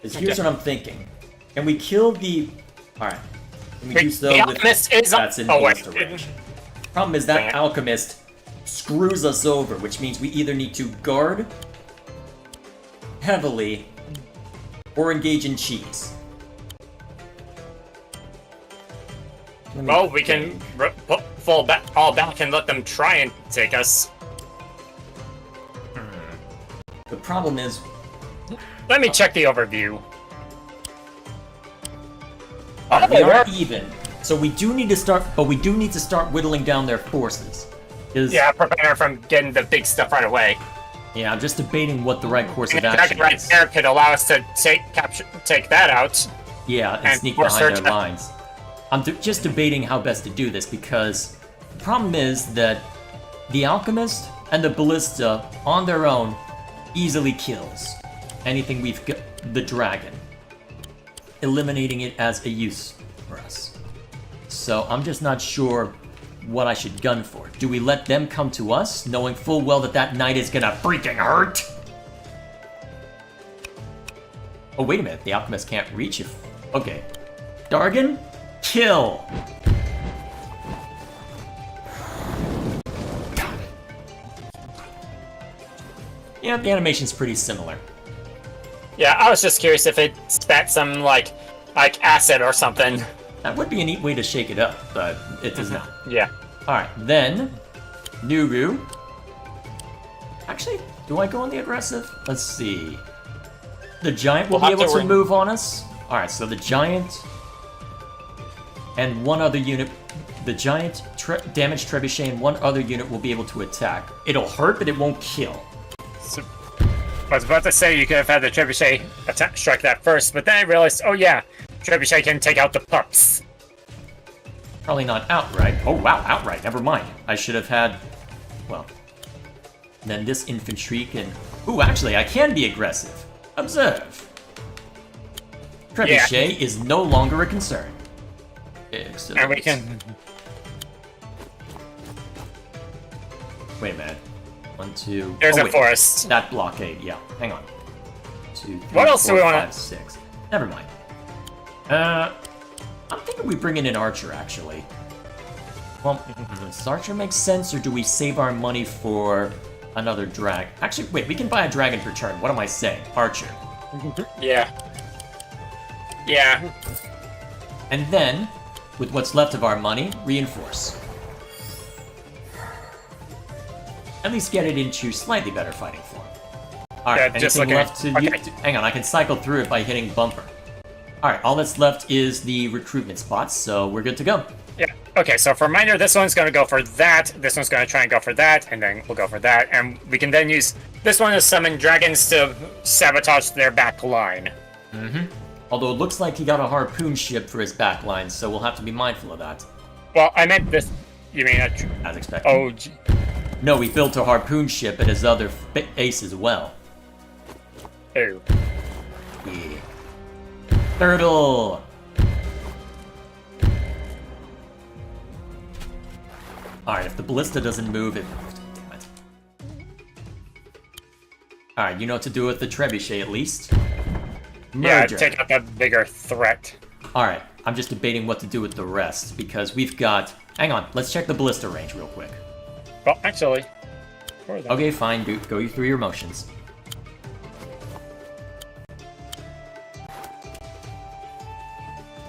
'Cause here's Okay. what I'm thinking. Can we kill the... Alright. Can we do so The with... Alchemist is... That's in oh, wait. ballista range. Problem is that alchemist screws us over, which means we either need to guard heavily or engage in cheese. Let me Well, we think. can fall back, all back and let them try and take us. The problem is, Let me check the overview. we Oh, are even, so we do need to start, but we do need to start whittling down their forces. 'Cause- yeah, prepare from getting the big stuff right away. yeah, I'm just debating what the right course of And the action dragon right is. there could allow us to take that out. Yeah, and and sneak force behind her their to- lines. I'm just debating how best to do this because the problem is that the alchemist and the ballista on their own easily kills anything we've got the dragon, eliminating it as a use for us. So I'm just not sure what I should gun for. Do we let them come to us, knowing full well that that knight is gonna freaking hurt? Oh, wait a minute. The alchemist can't reach if... Okay. Dargan? Kill! Yeah, the animation's pretty similar. Yeah, I was just curious if it spat some, like acid or something. That would be a neat way to shake it up, but it does not. Yeah. Alright, then... Nuru. Actually, do I go on the aggressive? Let's see. The giant will We'll be have able to to move on us. Alright, so the giant... And one other unit... The giant damage trebuchet and one other unit will be able to attack. It'll hurt, but it won't kill. So, I was about to say you could have had the trebuchet strike that first, but then I realized, oh yeah, trebuchet can take out the pups. Probably not outright. Oh wow, outright. Never mind. I should have had... Well... Then this infantry can... Ooh, actually, I can be aggressive. Observe. Trebuchet is no longer a concern. Excellent. And we can... Wait a minute. 1, 2... There's a wait. forest. That blockade, yeah. Hang on. 2, 3, What else do 4, we wanna- 5, 6. Never mind. I'm thinking we bring in an archer, actually. Well, does archer make sense, or do we save our money for another drag? Actually, wait, we can buy a dragon per turn. What am I saying? Archer. Yeah. Yeah. And then, with what's left of our money, reinforce. At least get it into slightly better fighting form. Alright, Yeah, just anything looking left to at- use? okay. Hang on, I can cycle through it by hitting bumper. Alright, all that's left is the recruitment spots, so we're good to go. Yeah. Okay, so for minor, this one's going to go for that. This one's going to try and go for that, and then we'll go for that. And we can then use this one to summon dragons to sabotage their back line. Although it looks like he got a harpoon ship for his backline, so we'll have to be mindful of that. Well, I meant this. You mean As expected. oh, No, we built a harpoon ship at his other base as well. oh. Yeah. Turtle! Alright, if the ballista doesn't move, it... Damn it. Alright, you know what to do with the trebuchet at least. Yeah, Merger. take out the bigger threat. Alright, I'm just debating what to do with the rest, because we've got... Hang on, let's check the ballista range real quick. Well, actually. where is that? Okay, fine, go through your motions.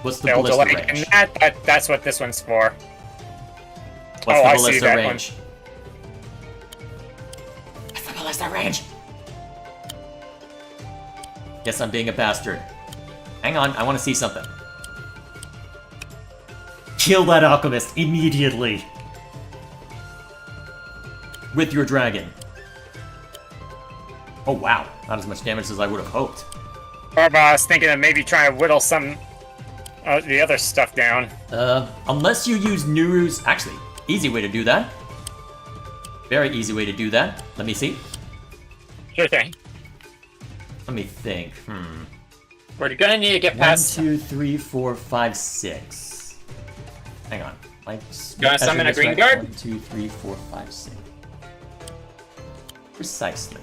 What's the They'll ballista delay, range? and that's what this one's for. What's Oh, the I see ballista that range? What's the ballista range? Yes, I'm being a bastard. Hang on, I want to see something. Kill that alchemist immediately! With your dragon. Oh wow, not as much damage as I would have hoped. Or I was thinking of maybe trying to whittle some the other stuff down. Unless you use Nuru's... Actually, easy way to do that. Very easy way to do that. Let me see. Sure thing. Let me think. We're gonna need to get 1, past. 2, 3, 4, 5, 6. Hang on. Gonna summon a green guard? 1, 2, 3, 4, 5, 6. Precisely.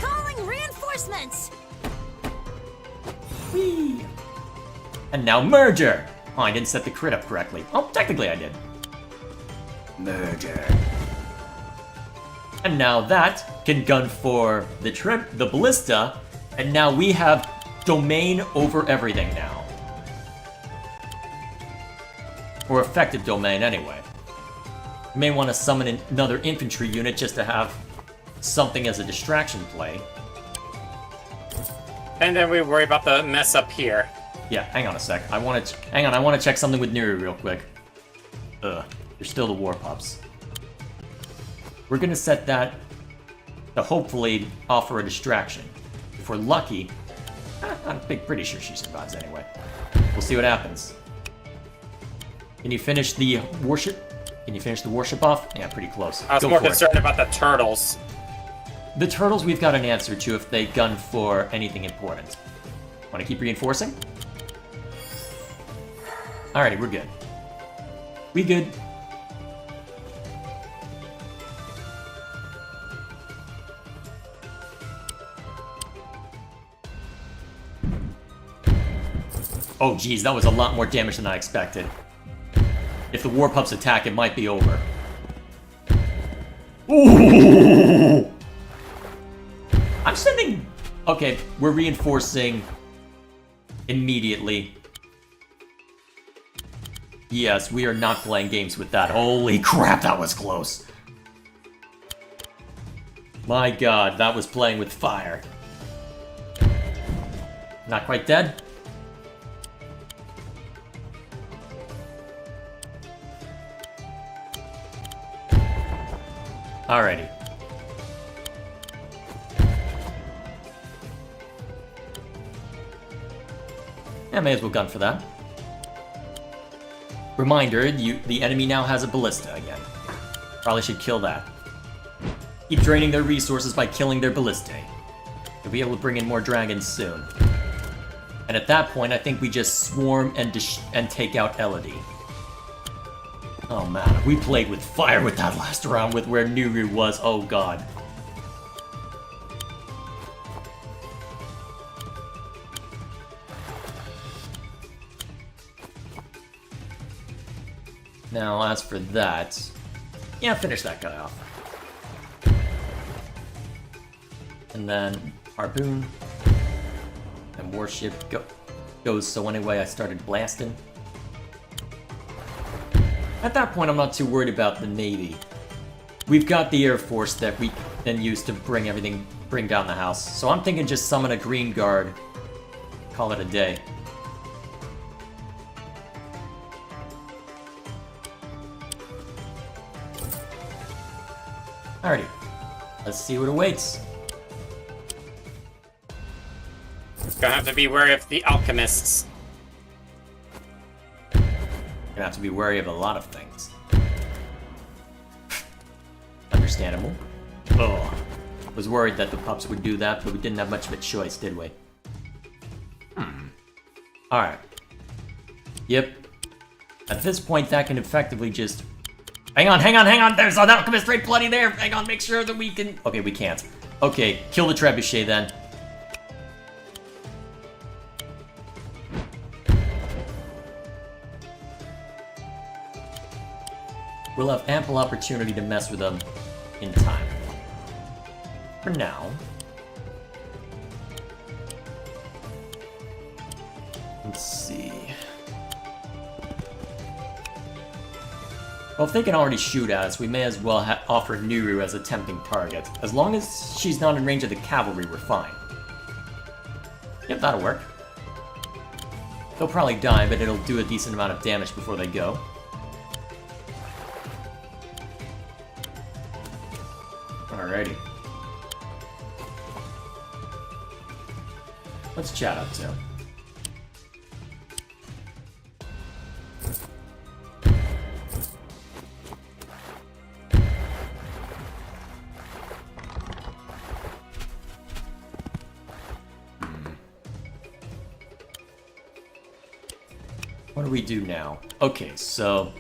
Calling reinforcements! Whee! And now merger! Oh, I didn't set the crit up correctly. Oh, technically I did. Merger. And now that can gun for the ballista, and now we have domain over everything now. Or effective domain anyway. You may want to summon another infantry unit just to have something as a distraction play. And then we worry about the mess up here. Yeah, hang on a sec. I want to check something with Neri real quick. There's still the war pups. We're gonna set that to hopefully offer a distraction. If we're lucky, I'm pretty sure she survives anyway. We'll see what happens. Can you finish the warship? Can you finish the warship off? Yeah, pretty close. I was Go more for it. concerned about the turtles. The turtles we've got an answer to if they gun for anything important. Want to keep reinforcing? Alrighty, we're good. We good. Oh geez, that was a lot more damage than I expected. If the war pups attack, it might be over. Ooh! I'm sending... Okay, we're reinforcing immediately. Yes, we are not playing games with that. Holy crap, that was close. My god, that was playing with fire. Not quite dead. Alrighty. Yeah, may as well gun for that. Reminder, the enemy now has a ballista again. Probably should kill that. Keep draining their resources by killing their ballistae. You'll be able to bring in more dragons soon. And at that point, I think we just swarm and take out Elodie. Oh man, we played with fire with that last round with where Nuru was. Oh god. Now, as for that... Yeah, finish that guy off. And then Harpoon. And Warship goes, so anyway, I started blasting. At that point, I'm not too worried about the Navy. We've got the Air Force that we can use to bring down the house. So I'm thinking just summon a Green Guard. Call it a day. Alrighty. Let's see what awaits. Gonna have to be wary of the alchemists. Gonna have to be wary of a lot of things. Understandable. Oh. Was worried that the pups would do that, but we didn't have much of a choice, did we? Alright. Yep. At this point, that can effectively just... Hang on! There's an alchemist right bloody there! Hang on, make sure that we can... Okay, we can't. Okay, kill the trebuchet then. We'll have ample opportunity to mess with them in time. For now. Let's see. Well, if they can already shoot at us, we may as well offer Nuru as a tempting target. As long as she's not in range of the cavalry, we're fine. Yep, that'll work. They'll probably die, but it'll do a decent amount of damage before they go. Alrighty. What's chat up to? What do we do now? Okay, so...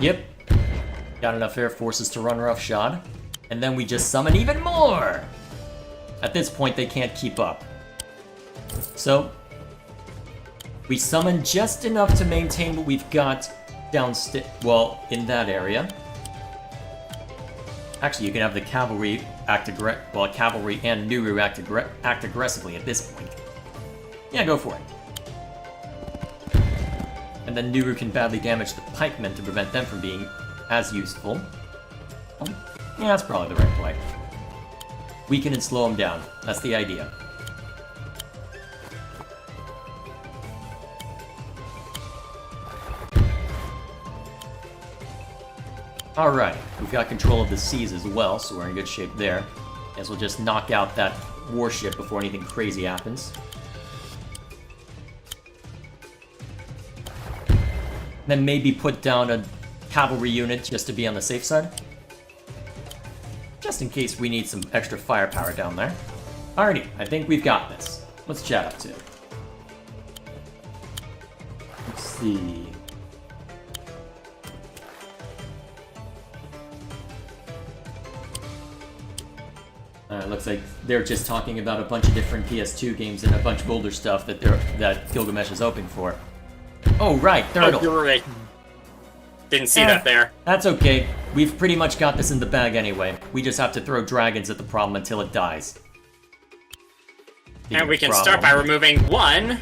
Yep. Got enough air forces to run roughshod. And then we just summon even more! At this point, they can't keep up. So, we summon just enough to maintain what we've got downstairs, well, in that area. Actually, you can have the cavalry cavalry and Nuru act aggressively at this point. Yeah, go for it. And then Nuru can badly damage the pikemen to prevent them from being as useful. Yeah, that's probably the right play. Weaken and slow them down. That's the idea. Alright, we've got control of the seas as well, so we're in good shape there. Guess we'll just knock out that warship before anything crazy happens. Then maybe put down a cavalry unit just to be on the safe side. Just in case we need some extra firepower down there. Alrighty, I think we've got this. What's chat up to? Let's see... looks like they're just talking about a bunch of different PS2 games and a bunch of older stuff that Gilgamesh is hoping for. Oh, right, Turtle. Oh, you're right. Didn't see that there. That's okay. We've pretty much got this in the bag anyway. We just have to throw dragons at the problem until it dies. And we can start by removing one.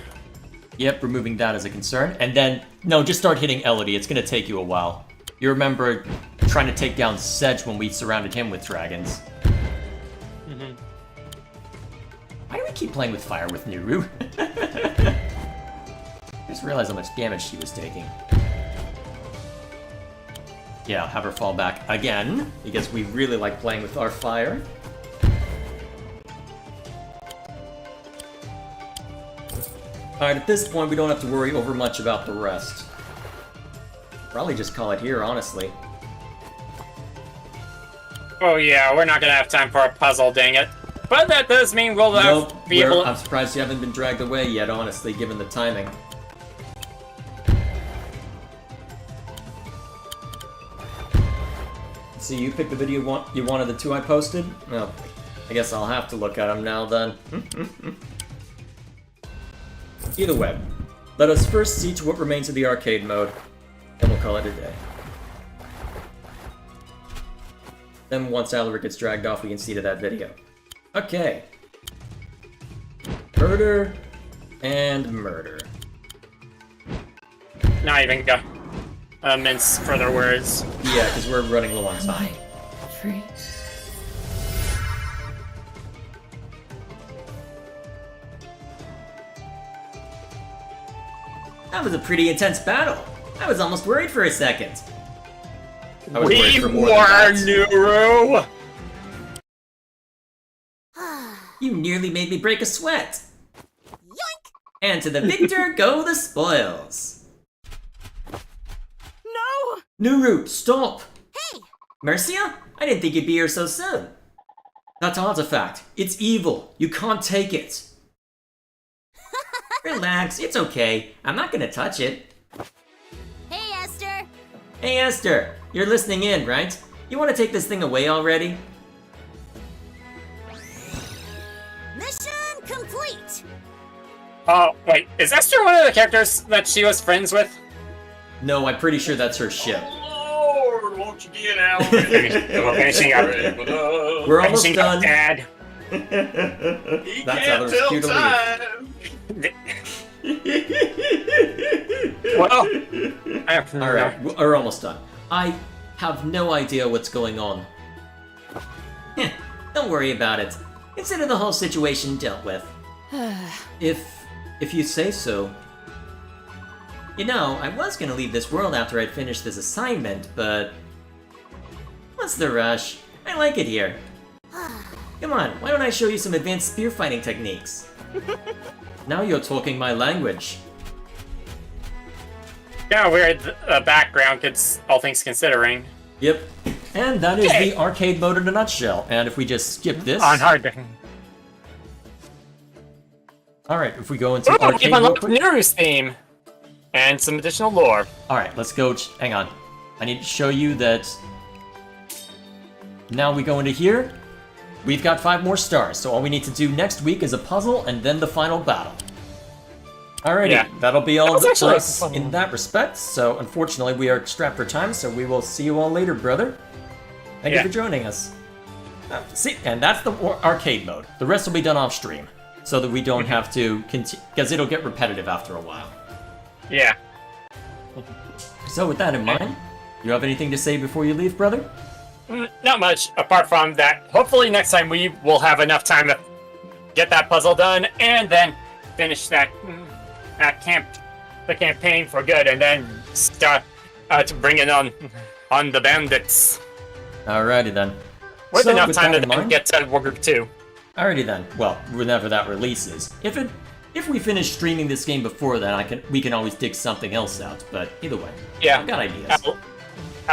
Yep, removing that as a concern. And then, no, just start hitting Elodie. It's going to take you a while. You remember trying to take down Sedge when we surrounded him with dragons. Why do we keep playing with fire with Nuru? I just realized how much damage she was taking. Yeah, have her fall back again, because we really like playing with our fire. Alright, at this point we don't have to worry over much about the rest. Probably just call it here, honestly. Oh yeah, we're not gonna have time for a puzzle, dang it. But that does mean we'll Nope, be able. I'm surprised you haven't been dragged away yet, honestly, given the timing. See, you picked the video you wanted, the two I posted? Well, I guess I'll have to look at them now then. Either way, let us first see to what remains of the arcade mode, and we'll call it a day. Then once Alaric gets dragged off, we can see to that video. Okay. Murder and murder. Not even go. Mince further words. Yeah, because we're running low on time. Free. That was a pretty intense battle. I was almost worried for a second. I was We worried for more were, than that. Nuru! You nearly made me break a sweat. Yoink! And to the victor go the spoils. No! Nuru, stop! Hey! Mercia? I didn't think you'd be here so soon. That artifact. It's evil. You can't take it. Relax, it's okay. I'm not gonna touch it. Hey, Esther! Hey Esther, you're listening in, right? You want to take this thing away already? Mission complete! Oh, wait, is Esther one of the characters that she was friends with? No, I'm pretty sure that's her ship. Lord, won't you get out? We're finishing up. We're almost Finishing up, done. Dad. That's how there's cue to leave. Well, Alright, we're almost done. I have no idea what's going on. Don't worry about it. Consider the whole situation dealt with. If you say so. You know, I was gonna leave this world after I'd finished this assignment, but... What's the rush? I like it here. Come on, why don't I show you some advanced spear fighting techniques? Now you're talking my language. kind of weird background, all things considering. Yep. And that is Okay. the arcade mode in a nutshell. And if we just skip this... On hard. Alright, if we go into Ooh, arcade we've real unlocked quick... Neru's theme! And some additional lore. Alright, let's go... Hang on. I need to show you that... Now we go into here. We've got 5 more stars, so all we need to do next week is a puzzle and then the final battle. Alrighty, Yeah. that'll be all That was for actually us fun. in that respect. So unfortunately, we are strapped for time, so we will see you all later, brother. Thank you Yeah. for joining us. See, and that's the arcade mode. The rest will be done off stream, so that we don't have to continue, because it'll get repetitive after a while. Yeah. So with that in mind, you have anything to say before you leave, brother? Not much, apart from that. Hopefully next time we will have enough time to get that puzzle done, and then finish the campaign for good, and then start to bring it on the bandits. Alrighty then. With So, enough with time that to in then mind- get to Wargroove 2. Alrighty then. Well, whenever that releases. If we finish streaming this game before then, we can always dig something else out. But either way, Yeah. I've got ideas.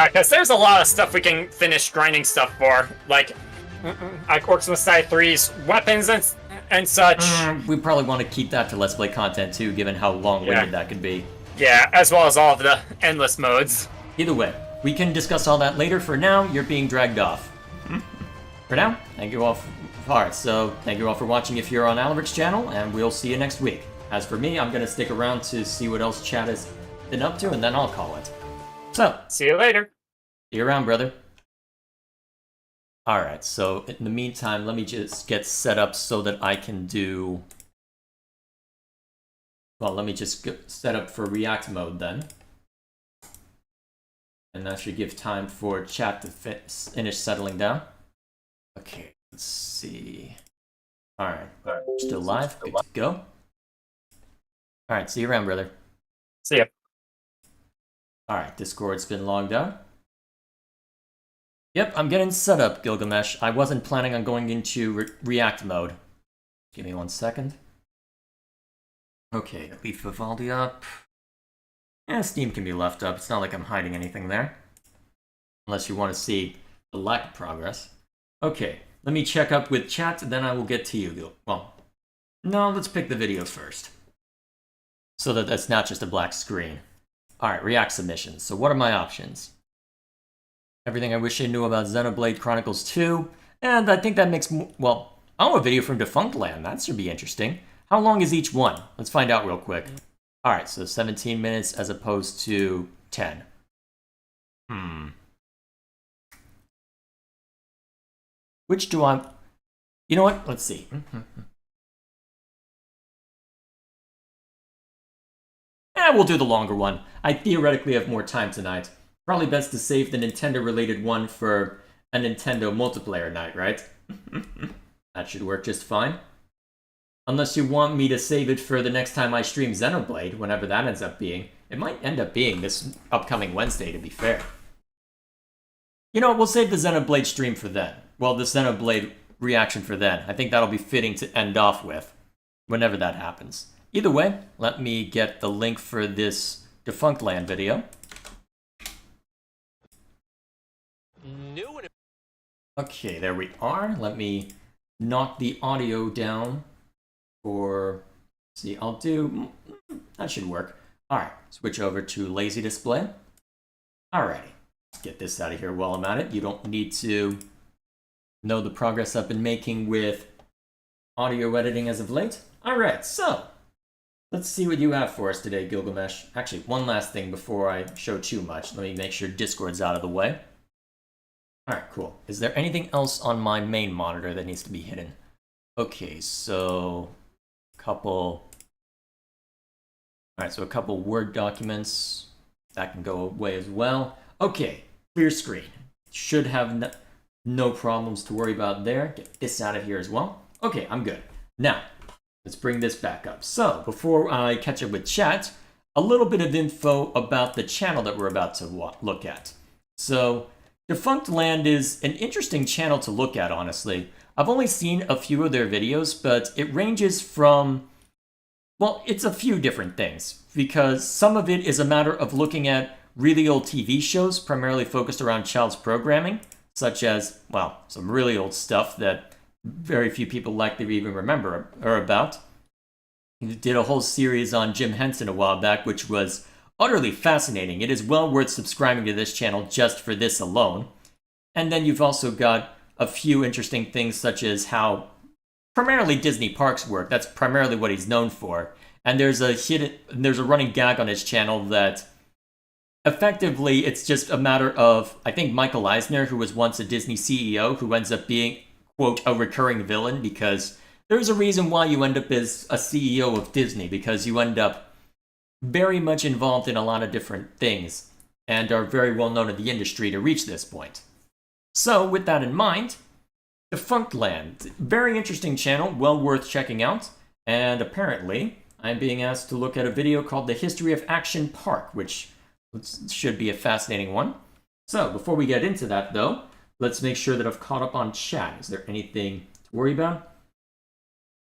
Because there's a lot of stuff we can finish grinding stuff for, like Orcs Messiah 3's weapons and such. We probably want to keep that to Let's Play content too, given how long-winded Yeah. that could be. Yeah, as well as all of the endless modes. Either way, we can discuss all that later. For now, you're being dragged off. For now, thank you all. Alright, so thank you all for watching if you're on Alaric's channel, and we'll see you next week. As for me, I'm going to stick around to see what else chat has been up to, and then I'll call it. So, See you later. see you around, brother. Alright, so in the meantime, let me just get set up so that I can do... Well, let me just get set up for React mode then. And that should give time for chat to finish settling down. Okay, let's see. Alright, still live, good to go. Alright, see you around, brother. See ya. Alright, Discord's been logged out. Yep, I'm getting set up, Gilgamesh. I wasn't planning on going into React mode. Give me 1 second. Okay, leave Vivaldi up. Steam can be left up. It's not like I'm hiding anything there. Unless you want to see A lack of progress. Okay, let me check up with chat, then I will get to you. Well, no, let's pick the video first. So that that's not just a black screen. Alright, react submissions. So what are my options? Everything I wish I knew about Xenoblade Chronicles 2. And I think that makes, well, oh, a video from Defunctland. That should be interesting. How long is each one? Let's find out real quick. Alright, so 17 minutes as opposed to 10. Which do I... You know what? Let's see. We'll do the longer one. I theoretically have more time tonight. Probably best to save the Nintendo-related one for a Nintendo multiplayer night, right? That should work just fine. Unless you want me to save it for the next time I stream Xenoblade, whenever that ends up being. It might end up being this upcoming Wednesday, to be fair. You know what, we'll save the Xenoblade stream for then. Well, the Xenoblade reaction for then. I think that'll be fitting to end off with, whenever that happens. Either way, let me get the link for this Defunctland video. Okay, there we are. Let me knock the audio down for... See, I'll do... That should work. Alright, switch over to lazy display. Alrighty, let's get this out of here while I'm at it. You don't need to know the progress I've been making with audio editing as of late. Alright, so... Let's see what you have for us today, Gilgamesh. Actually, one last thing before I show too much. Let me make sure Discord's out of the way. Alright, cool. Is there anything else on my main monitor that needs to be hidden? Okay, so... Couple... Alright, so a couple Word documents. That can go away as well. Okay, clear screen. Should have no problems to worry about there. Get this out of here as well. Okay, I'm good. Now... Let's bring this back up. So, before I catch up with chat, a little bit of info about the channel that we're about to look at. So, Defunctland is an interesting channel to look at, honestly. I've only seen a few of their videos, but it ranges from... Well, it's a few different things, because some of it is a matter of looking at really old TV shows, primarily focused around child's programming, such as, well, some really old stuff that very few people likely even remember or about. He did a whole series on Jim Henson a while back, which was utterly fascinating. It is well worth subscribing to this channel just for this alone. And then you've also got a few interesting things such as how primarily Disney parks work. That's primarily what he's known for. And there's a running gag on his channel that effectively it's just a matter of, I think Michael Eisner, who was once a Disney CEO, who ends up being, quote, a recurring villain, because there's a reason why you end up as a CEO of Disney, because you end up very much involved in a lot of different things and are very well known in the industry to reach this point. So, with that in mind, Defunctland, very interesting channel, well worth checking out, and apparently I'm being asked to look at a video called The History of Action Park, which should be a fascinating one. So, before we get into that though, let's make sure that I've caught up on chat. Is there anything to worry about?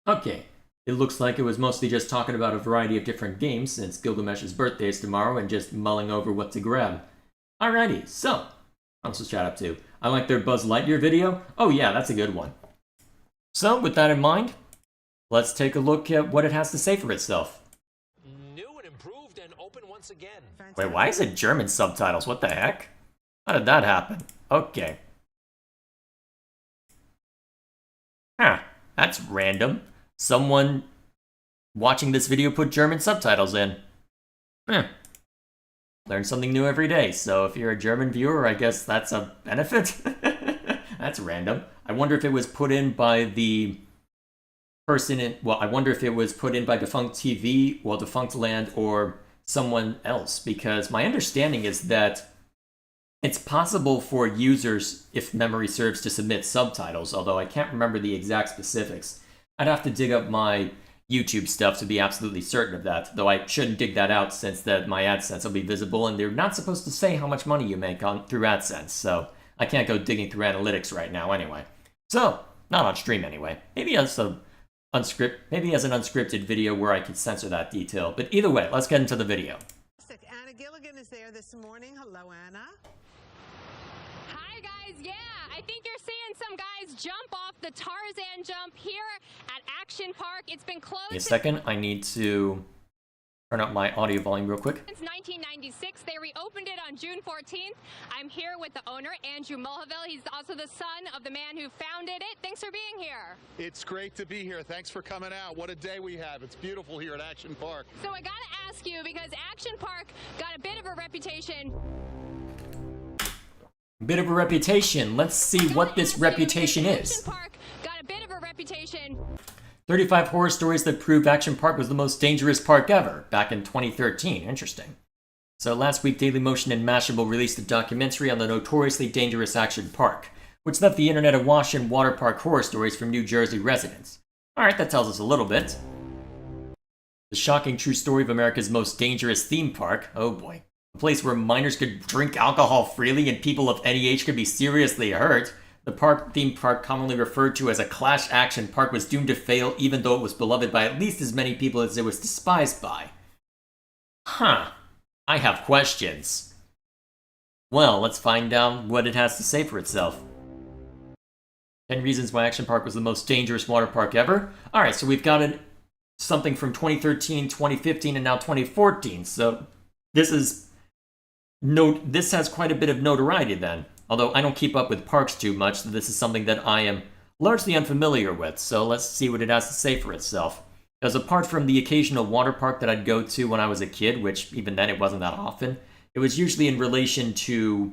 Okay, it looks like it was mostly just talking about a variety of different games since Gilgamesh's birthday is tomorrow and just mulling over what to grab. Alrighty, so, what's the chat up to? I like their Buzz Lightyear video. Oh yeah, that's a good one. So, with that in mind, let's take a look at what it has to say for itself. New and improved and open once again. Wait, why is it German subtitles? What the heck? How did that happen? Okay. Huh, that's random. Someone watching this video put German subtitles in. Learn something new every day, so if you're a German viewer, I guess that's a benefit? That's random. I wonder if it was put in by the person in... Well, I wonder if it was put in by Defunct TV, well, Defunctland, or someone else, because my understanding is that it's possible for users, if memory serves, to submit subtitles, although I can't remember the exact specifics. I'd have to dig up my YouTube stuff to be absolutely certain of that, though I shouldn't dig that out since that my AdSense will be visible, and they're not supposed to say how much money you make through AdSense, so I can't go digging through analytics right now anyway. So, not on stream anyway. Maybe as an unscripted video where I could censor that detail, but either way, let's get into the video. Anna Gilligan is there this morning. Hello, Anna. Hi, Hi guys, yeah, I think you're seeing some guys jump off the Tarzan jump here at Action Park. It's been closed Wait a second, I need to turn up my audio volume real quick. since 1996. They reopened it on June 14th. I'm here with the owner, Andrew Mulhaville. He's also the son of the man who founded it. Thanks for being here. It's great to be here. Thanks for coming out. What a day we have. It's beautiful here at Action Park. So I gotta ask you, because Action Park got a bit of a reputation. Bit of a reputation. Let's see what this reputation is. Action Park got a bit of a reputation. 35 horror stories that prove Action Park was the most dangerous park ever, back in 2013. Interesting. So last week, Dailymotion and Mashable released a documentary on the notoriously dangerous Action Park, which left the internet awash in water park horror stories from New Jersey residents. Alright, that tells us a little bit. The shocking true story of America's most dangerous theme park. Oh boy. A place where minors could drink alcohol freely and people of any age could be seriously hurt. The theme park, commonly referred to as a class action park, was doomed to fail even though it was beloved by at least as many people as it was despised by. Huh. I have questions. Well, let's find out what it has to say for itself. 10 reasons why Action Park was the most dangerous water park ever. Alright, so we've got something from 2013, 2015, and now 2014. So this has quite a bit of notoriety then. Although I don't keep up with parks too much, so this is something that I am largely unfamiliar with. So let's see what it has to say for itself. Because apart from the occasional water park that I'd go to when I was a kid, which even then it wasn't that often, it was usually in relation to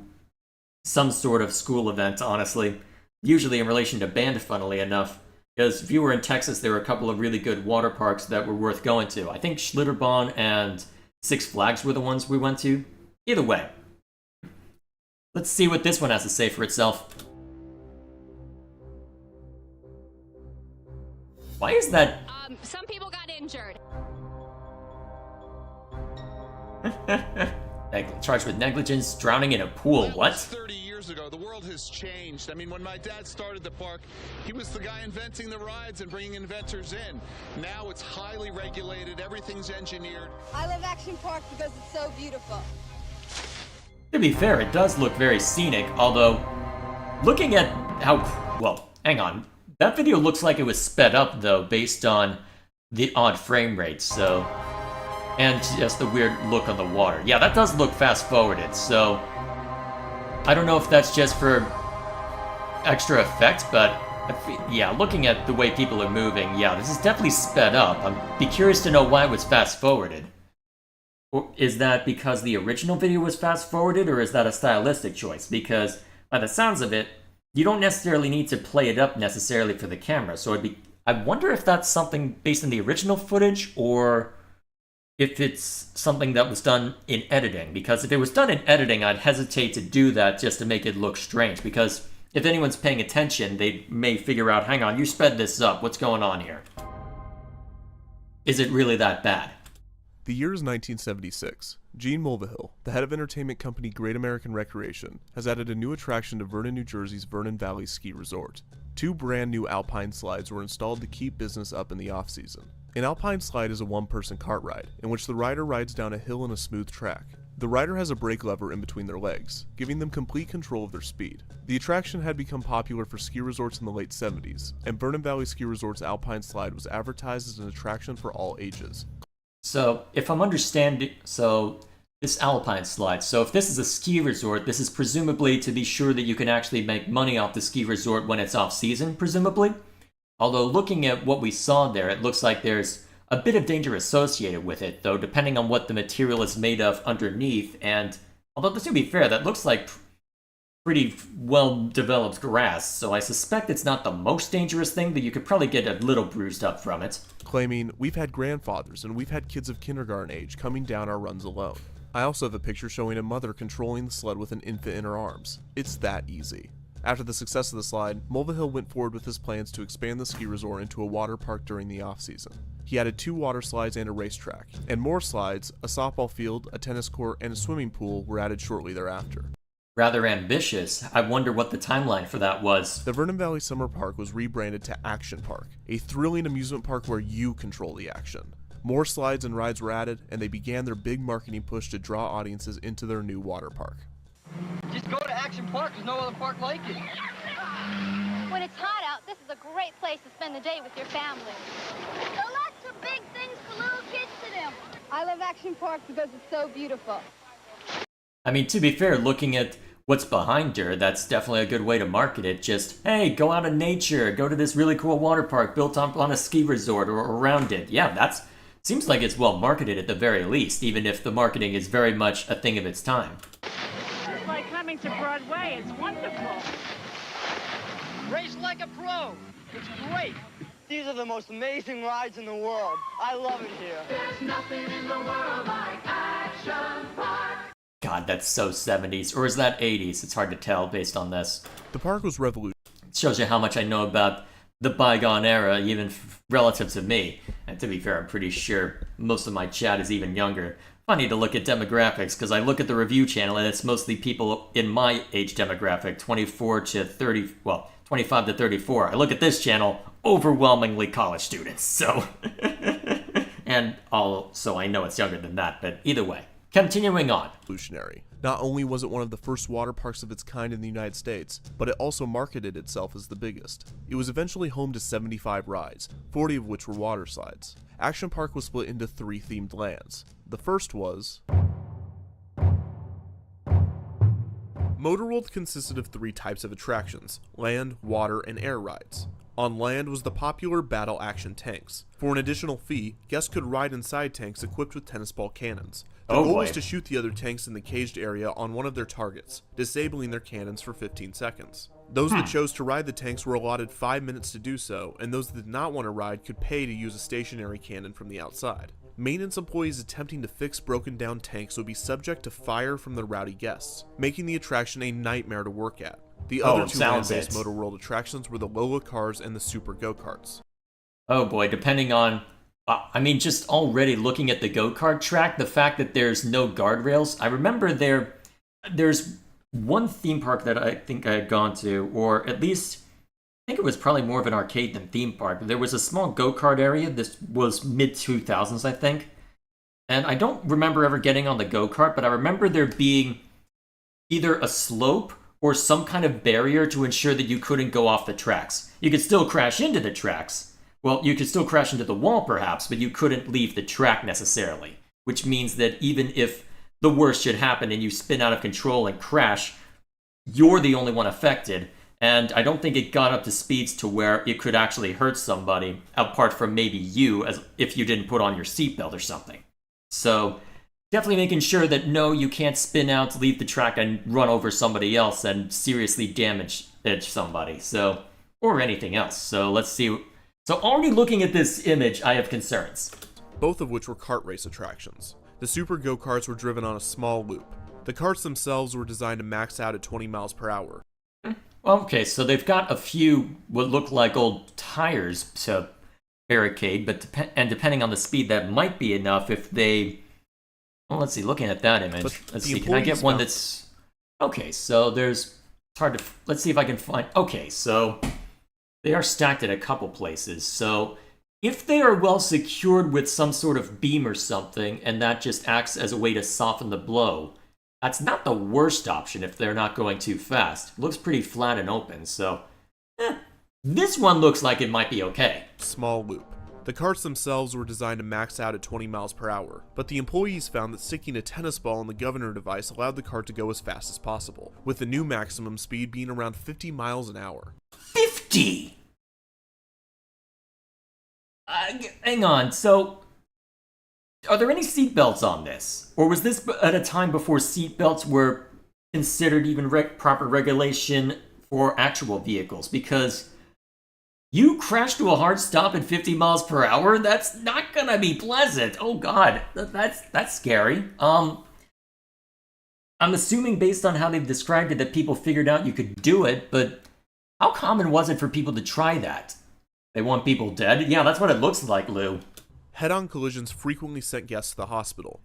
some sort of school event, honestly. Usually in relation to band, funnily enough. Because if you were in Texas, there were a couple of really good water parks that were worth going to. I think Schlitterbahn and Six Flags were the ones we went to. Either way. Let's see what this one has to say for itself. Why is that? Some people got injured. Charged with negligence, drowning in a pool. That What? was 30 years ago. The world has changed. I mean, when my dad started the park, he was the guy inventing the rides and bringing inventors in. Now it's highly regulated. Everything's engineered. I love Action Park because it's so beautiful. To be fair, it does look very scenic, although looking at how... Well, hang on. That video looks like it was sped up, though, based on the odd frame rate, so... And just the weird look on the water. Yeah, that does look fast-forwarded, so... I don't know if that's just for extra effect, but... Yeah, looking at the way people are moving, yeah, this is definitely sped up. I'd be curious to know why it was fast-forwarded. Or is that because the original video was fast-forwarded, or is that a stylistic choice? Because, by the sounds of it, you don't necessarily need to play it up necessarily for the camera, so I wonder if that's something based on the original footage, or if it's something that was done in editing. Because if it was done in editing, I'd hesitate to do that just to make it look strange, because if anyone's paying attention, they may figure out, hang on, you sped this up, what's going on here? Is it really that bad? The year is 1976. Gene Mulvihill, the head of entertainment company Great American Recreation, has added a new attraction to Vernon, New Jersey's Vernon Valley Ski Resort. 2 brand new alpine slides were installed to keep business up in the off-season. An alpine slide is a one-person cart ride, in which the rider rides down a hill on a smooth track. The rider has a brake lever in between their legs, giving them complete control of their speed. The attraction had become popular for ski resorts in the late 70s, and Vernon Valley Ski Resort's alpine slide was advertised as an attraction for all ages. So, if I'm understanding, this alpine slide, so if this is a ski resort, this is presumably to be sure that you can actually make money off the ski resort when it's off-season, presumably? Although, looking at what we saw there, it looks like there's a bit of danger associated with it, though, depending on what the material is made of underneath, and, although to be fair, that looks like pretty well-developed grass, so I suspect it's not the most dangerous thing, but you could probably get a little bruised up from it. Claiming, we've had grandfathers and we've had kids of kindergarten age coming down our runs alone. I also have a picture showing a mother controlling the sled with an infant in her arms. It's that easy. After the success of the slide, Mulvihill went forward with his plans to expand the ski resort into a water park during the off-season. He added 2 water slides and a racetrack, and more slides, a softball field, a tennis court, and a swimming pool were added shortly thereafter. Rather ambitious. I wonder what the timeline for that was. The Vernon Valley Summer Park was rebranded to Action Park, a thrilling amusement park where you control the action. More slides and rides were added, and they began their big marketing push to draw audiences into their new water park. Just just go to Action Park. There's no other park like it. When it's hot out, this is a great place to spend the day with your family. There are lots of big things for little kids to do. I love Action Park because it's so beautiful. I mean, to be fair, looking at what's behind her, that's definitely a good way to market it. Just, hey, go out in nature, go to this really cool water park built on a ski resort or around it. Yeah, that's seems like it's well marketed at the very least, even if the marketing is very much a thing of its time. It's like coming to Broadway. It's wonderful. Race like a pro. It's great. These are the most amazing rides in the world. I love it here. There's nothing in the world like Action Park. God, that's so 70s. Or is that 80s? It's hard to tell based on this. The park was revolutionary. It shows you how much I know about the bygone era, even relative to me. And to be fair, I'm pretty sure most of my chat is even younger. Funny to look at demographics, because I look at the review channel and it's mostly people in my age demographic, 24 to 30, well, 25 to 34. I look at this channel, overwhelmingly college students, so... and also I know it's younger than that, but either way. Continuing on. Revolutionary. Not only was it one of the first water parks of its kind in the United States, but it also marketed itself as the biggest. It was eventually home to 75 rides, 40 of which were water slides. Action Park was split into 3 themed lands. The first was... Motorworld consisted of 3 types of attractions: land, water, and air rides. On land was the popular battle action tanks. For an additional fee, guests could ride inside tanks equipped with tennis ball cannons. The goal was to shoot the other tanks in the caged area on one of their targets, disabling their cannons for 15 seconds. Those that chose to ride the tanks were allotted 5 minutes to do so, and those that did not want to ride could pay to use a stationary cannon from the outside. Maintenance employees attempting to fix broken down tanks would be subject to fire from the rowdy guests, making the attraction a nightmare to work at. The other 2 land-based Motor World attractions were the Lola cars and the Super Go-Karts. Oh boy, depending on... I mean, just already looking at the go-kart track, the fact that there's no guardrails, I remember there's one theme park that I think I had gone to, or at least, I think it was probably more of an arcade than theme park. There was a small go-kart area. This was mid-2000s, I think. And I don't remember ever getting on the go-kart, but I remember there being either a slope or some kind of barrier to ensure that you couldn't go off the tracks. You could still crash into the tracks. Well, you could still crash into the wall, perhaps, but you couldn't leave the track necessarily. Which means that even if the worst should happen and you spin out of control and crash, you're the only one affected. And I don't think it got up to speeds to where it could actually hurt somebody, apart from maybe you, as if you didn't put on your seatbelt or something. So, definitely making sure that no, you can't spin out, leave the track, and run over somebody else and seriously damage somebody. So, or anything else. So let's see. So already looking at this image, I have concerns. Both of which were kart race attractions. The Super Go-Karts were driven on a small loop. The karts themselves were designed to max out at 20 miles per hour. Okay, so they've got a few what look like old tires to barricade, but depending on the speed, that might be enough if they... Well, let's see, looking at that image, let's see, can I get one that's... Okay, so there's... It's hard to... Let's see if I can find... Okay, so... They are stacked at a couple places, so if they are well secured with some sort of beam or something, and that just acts as a way to soften the blow, that's not the worst option if they're not going too fast. It looks pretty flat and open, so... This one looks like it might be okay. Small loop. The karts themselves were designed to max out at 20 miles per hour, but the employees found that sticking a tennis ball in the governor device allowed the kart to go as fast as possible, with the new maximum speed being around 50 miles an hour. 50! Hang on, so... Are there any seatbelts on this? Or was this at a time before seatbelts were considered even proper regulation for actual vehicles? Because you crash to a hard stop at 50 miles per hour? That's not gonna be pleasant. Oh god, that's scary. I'm assuming based on how they've described it that people figured out you could do it, but how common was it for people to try that? They want people dead? Yeah, that's what it looks like, Lou. Head-on collisions frequently sent guests to the hospital.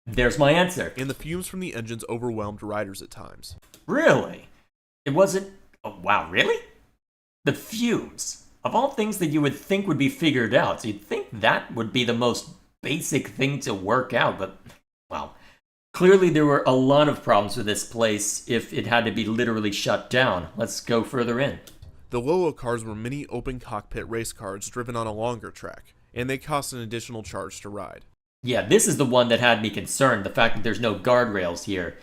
There's my answer. And the fumes from the engines overwhelmed riders at times. Really? It wasn't... Oh, wow, really? The fumes. Of all things that you would think would be figured out, you'd think that would be the most basic thing to work out, but... Well, Clearly, there were a lot of problems with this place if it had to be literally shut down. Let's go further in. The Lolo cars were mini open cockpit race cars driven on a longer track, and they cost an additional charge to ride. Yeah, this is the one that had me concerned, the fact that there's no guardrails here.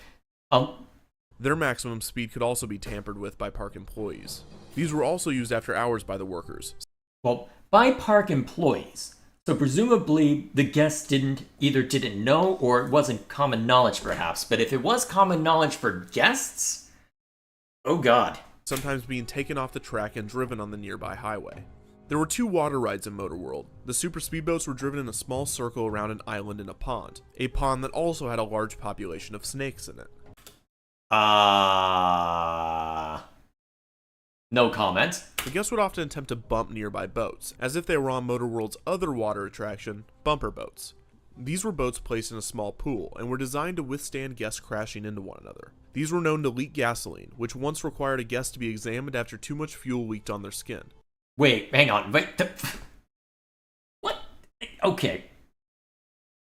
Their maximum speed could also be tampered with by park employees. These were also used after hours by the workers. Well, by park employees. So presumably the guests didn't know, or it wasn't common knowledge perhaps. But if it was common knowledge for guests, oh god. Sometimes being taken off the track and driven on the nearby highway. There were 2 water rides in Motorworld. The super speedboats were driven in a small circle around an island in a pond that also had a large population of snakes in it. No comment. The guests would often attempt to bump nearby boats, as if they were on Motorworld's other water attraction, bumper boats. These were boats placed in a small pool, and were designed to withstand guests crashing into one another. These were known to leak gasoline, which once required a guest to be examined after too much fuel leaked on their skin. Wait, hang on, what? Okay.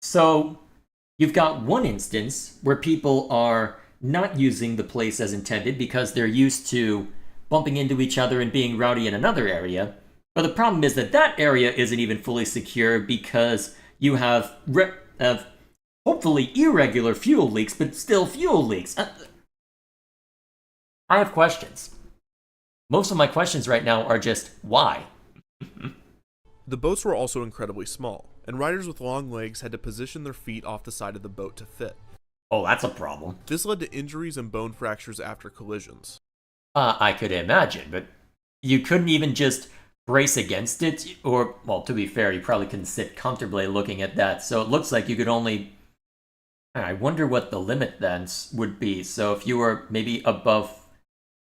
So, you've got one instance where people are not using the place as intended because they're used to bumping into each other and being rowdy in another area. But the problem is that that area isn't even fully secure because you have hopefully irregular fuel leaks, but still fuel leaks. I have questions. Most of my questions right now are just, why? The boats were also incredibly small, and riders with long legs had to position their feet off the side of the boat to fit. Oh, that's a problem. This led to injuries and bone fractures after collisions. I could imagine, but you couldn't even just brace against it, or, well, to be fair, you probably couldn't sit comfortably looking at that, so it looks like you could only... I wonder what the limit then would be. So if you were maybe above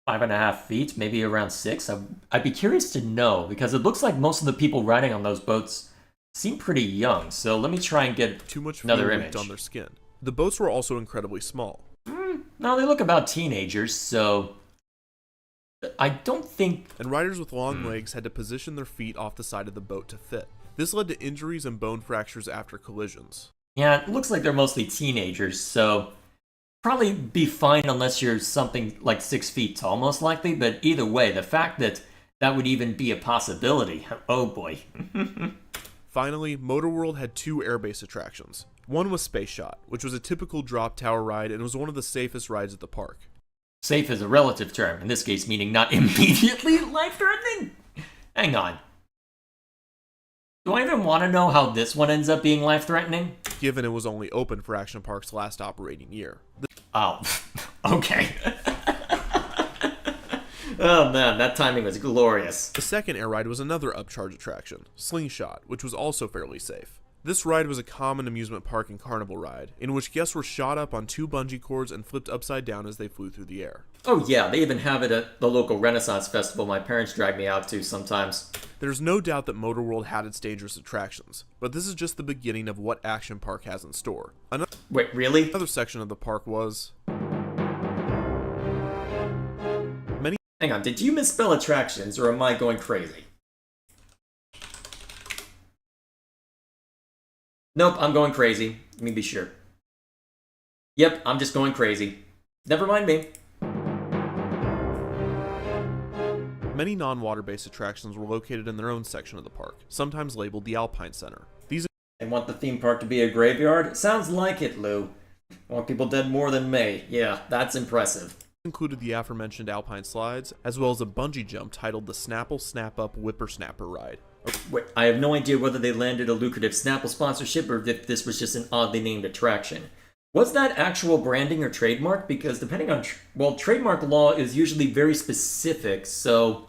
5.5 feet, maybe around 6, I'd be curious to know, because it looks like most of the people riding on those boats seem pretty young, so let me try and get too much another fuel image. On their skin. The boats were also incredibly small. No, they look about teenagers, so... I don't think... And riders with long legs had to position their feet off the side of the boat to fit. This led to injuries and bone fractures after collisions. Yeah, it looks like they're mostly teenagers, so... Probably be fine unless you're something like 6 feet tall, most likely, but either way, the fact that that would even be a possibility, oh boy. Finally, Motorworld had 2 airbase attractions. One was Space Shot, which was a typical drop tower ride and was one of the safest rides at the park. Safe is a relative term, in this case meaning not immediately life-threatening? Hang on. Do I even want to know how this one ends up being life-threatening? Given it was only open for Action Park's last operating year. Oh, okay. Oh man, that timing was glorious. The second air ride was another upcharge attraction, Slingshot, which was also fairly safe. This ride was a common amusement park and carnival ride, in which guests were shot up on 2 bungee cords and flipped upside down as they flew through the air. Oh yeah, they even have it at the local Renaissance Festival my parents drag me out to sometimes. There's no doubt that Motorworld had its dangerous attractions, but this is just the beginning of what Action Park has in store. Wait, really? Another section of the park was... Hang on, did you misspell attractions, or am I going crazy? Nope, I'm going crazy. Let me be sure. Yep, I'm just going crazy. Never mind me. Many non-water-based attractions were located in their own section of the park, sometimes labeled the Alpine Center. These They want the theme park to be a graveyard? Sounds like it, Lou. Want people dead more than me. Yeah, that's impressive. Included the aforementioned Alpine slides, as well as a bungee jump titled the Snapple Snap-Up Whippersnapper Ride. Wait, I have no idea whether they landed a lucrative Snapple sponsorship or if this was just an oddly named attraction. Was that actual branding or trademark? Because depending on... well, trademark law is usually very specific, so...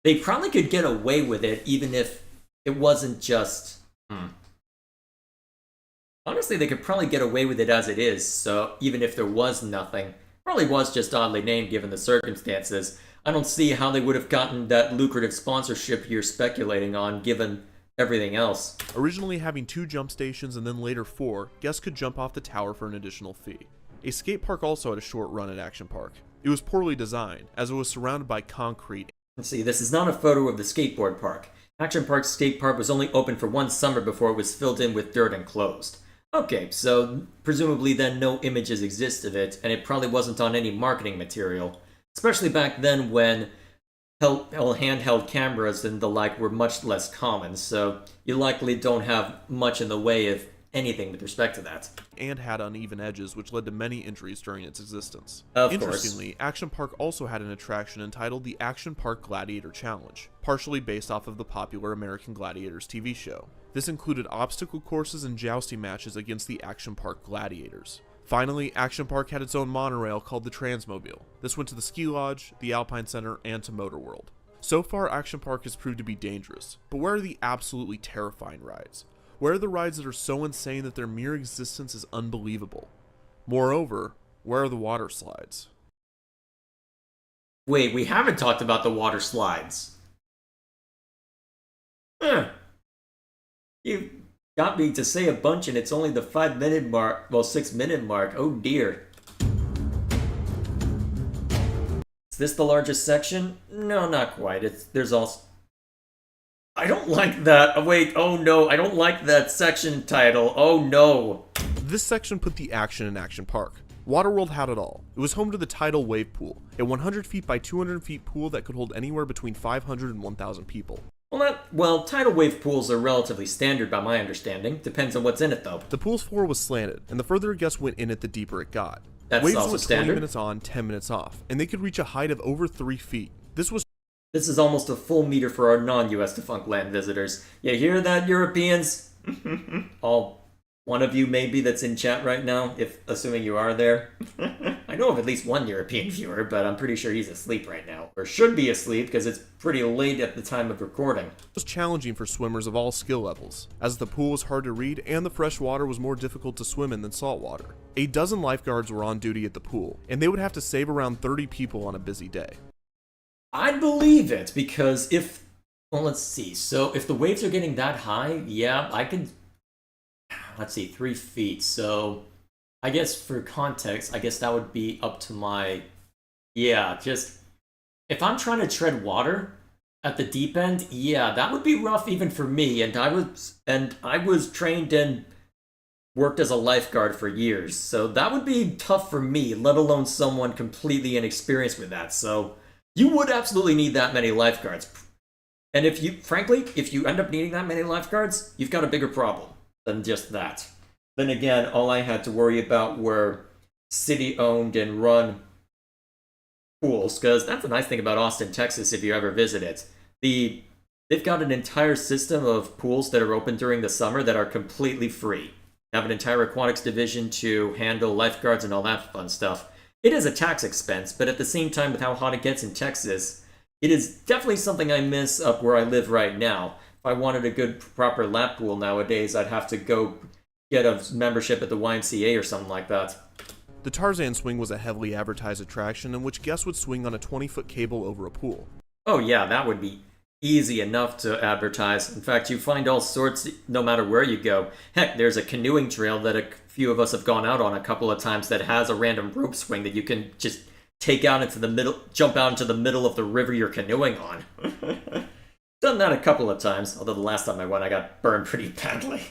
they probably could get away with it even if it wasn't just... Honestly, they could probably get away with it as it is, so even if there was nothing... probably was just oddly named given the circumstances. I don't see how they would have gotten that lucrative sponsorship you're speculating on, given everything else. Originally having 2 jump stations and then later 4, guests could jump off the tower for an additional fee. A skate park also had a short run at Action Park. It was poorly designed, as it was surrounded by concrete. Let's see, this is not a photo of the skateboard park. Action Park's skate park was only open for one summer before it was filled in with dirt and closed. Okay, so presumably then no images exist of it, and it probably wasn't on any marketing material, especially back then when handheld cameras and the like were much less common, so you likely don't have much in the way of anything with respect to that. And had uneven edges, which led to many injuries during its existence. Of Interestingly, Action Park also had an attraction entitled the Action Park Gladiator Challenge, partially based off of the popular American Gladiators TV show. This included obstacle courses and jousting matches against the Action Park Gladiators. Finally, Action Park had its own monorail called the Transmobile. This went to the Ski Lodge, the Alpine Center, and to Motor World. So far, Action Park has proved to be dangerous, but where are the absolutely terrifying rides? Where are the rides that are so insane that their mere existence is unbelievable? Moreover, where are the water slides? Wait, we haven't talked about the water slides. You got me to say a bunch and it's only the 5-minute mark, well, 6-minute mark. Oh dear. Is this the largest section? No, not quite. There's also... I don't like that. Oh, wait, oh no, I don't like that section title. Oh no. This section put the action in Action Park. Waterworld had it all. It was home to the Tidal Wave Pool, a 100 feet by 200 feet pool that could hold anywhere between 500 and 1,000 people. Well, tidal wave pools are relatively standard by my understanding. Depends on what's in it, though. The pool's floor was slanted, and the further a guest went in it, the deeper it got. That's Waves also went standard. 20 minutes on, 10 minutes off, and they could reach a height of over 3 feet. This is almost a full meter for our non-US defunct land visitors. You hear that, Europeans? All one of you maybe that's in chat right now, assuming you are there. I know of at least one European viewer, but I'm pretty sure he's asleep right now. Or should be asleep, because it's pretty late at the time of recording. It was challenging for swimmers of all skill levels, as the pool was hard to read and the fresh water was more difficult to swim in than salt water. A dozen lifeguards were on duty at the pool, and they would have to save around 30 people on a busy day. I'd believe it, because well, let's see. So if the waves are getting that high, yeah, I can... Let's see, 3 feet. So I guess for context, I guess that would be up to my... Yeah, just... If I'm trying to tread water at the deep end, yeah, that would be rough even for me. And I was trained and worked as a lifeguard for years. So that would be tough for me, let alone someone completely inexperienced with that. So... You would absolutely need that many lifeguards. And if you end up needing that many lifeguards, you've got a bigger problem than just that. Then again, all I had to worry about were city-owned and run pools, because that's the nice thing about Austin, Texas, if you ever visit it. They've got an entire system of pools that are open during the summer that are completely free. They have an entire aquatics division to handle lifeguards and all that fun stuff. It is a tax expense, but at the same time, with how hot it gets in Texas, it is definitely something I miss up where I live right now. If I wanted a good, proper lap pool nowadays, I'd have to go get a membership at the YMCA or something like that. The Tarzan swing was a heavily advertised attraction in which guests would swing on a 20-foot cable over a pool. Oh yeah, that would be easy enough to advertise. In fact, you find all sorts no matter where you go. Heck, there's a canoeing trail that a few of us have gone out on a couple of times that has a random rope swing that you can just jump out into the middle of the river you're canoeing on. Done that a couple of times, although the last time I went I got burned pretty badly.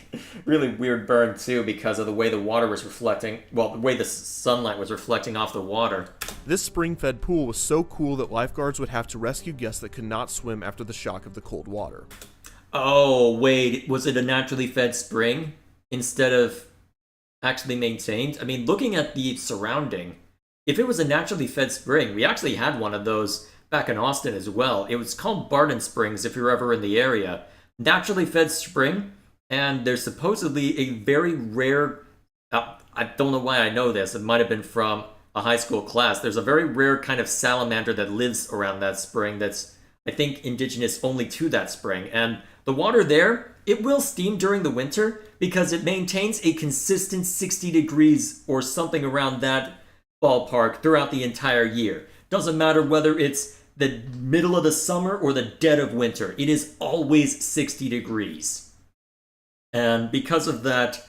Really weird burn too, because of the way the water was reflecting, well, the way the sunlight was reflecting off the water. This spring-fed pool was so cool that lifeguards would have to rescue guests that could not swim after the shock of the cold water. Oh, wait, was it a naturally fed spring instead of actually maintained? I mean, looking at the surrounding, if it was a naturally fed spring, we actually had one of those back in Austin as well. It was called Barton Springs if you're ever in the area. Naturally fed spring, and there's supposedly a very rare, I don't know why I know this, it might have been from a high school class. There's a very rare kind of salamander that lives around that spring that's, I think, indigenous only to that spring. And the water there, it will steam during the winter because it maintains a consistent 60 degrees or something around that ballpark throughout the entire year. Doesn't matter whether it's the middle of the summer or the dead of winter. It is always 60 degrees. And because of that,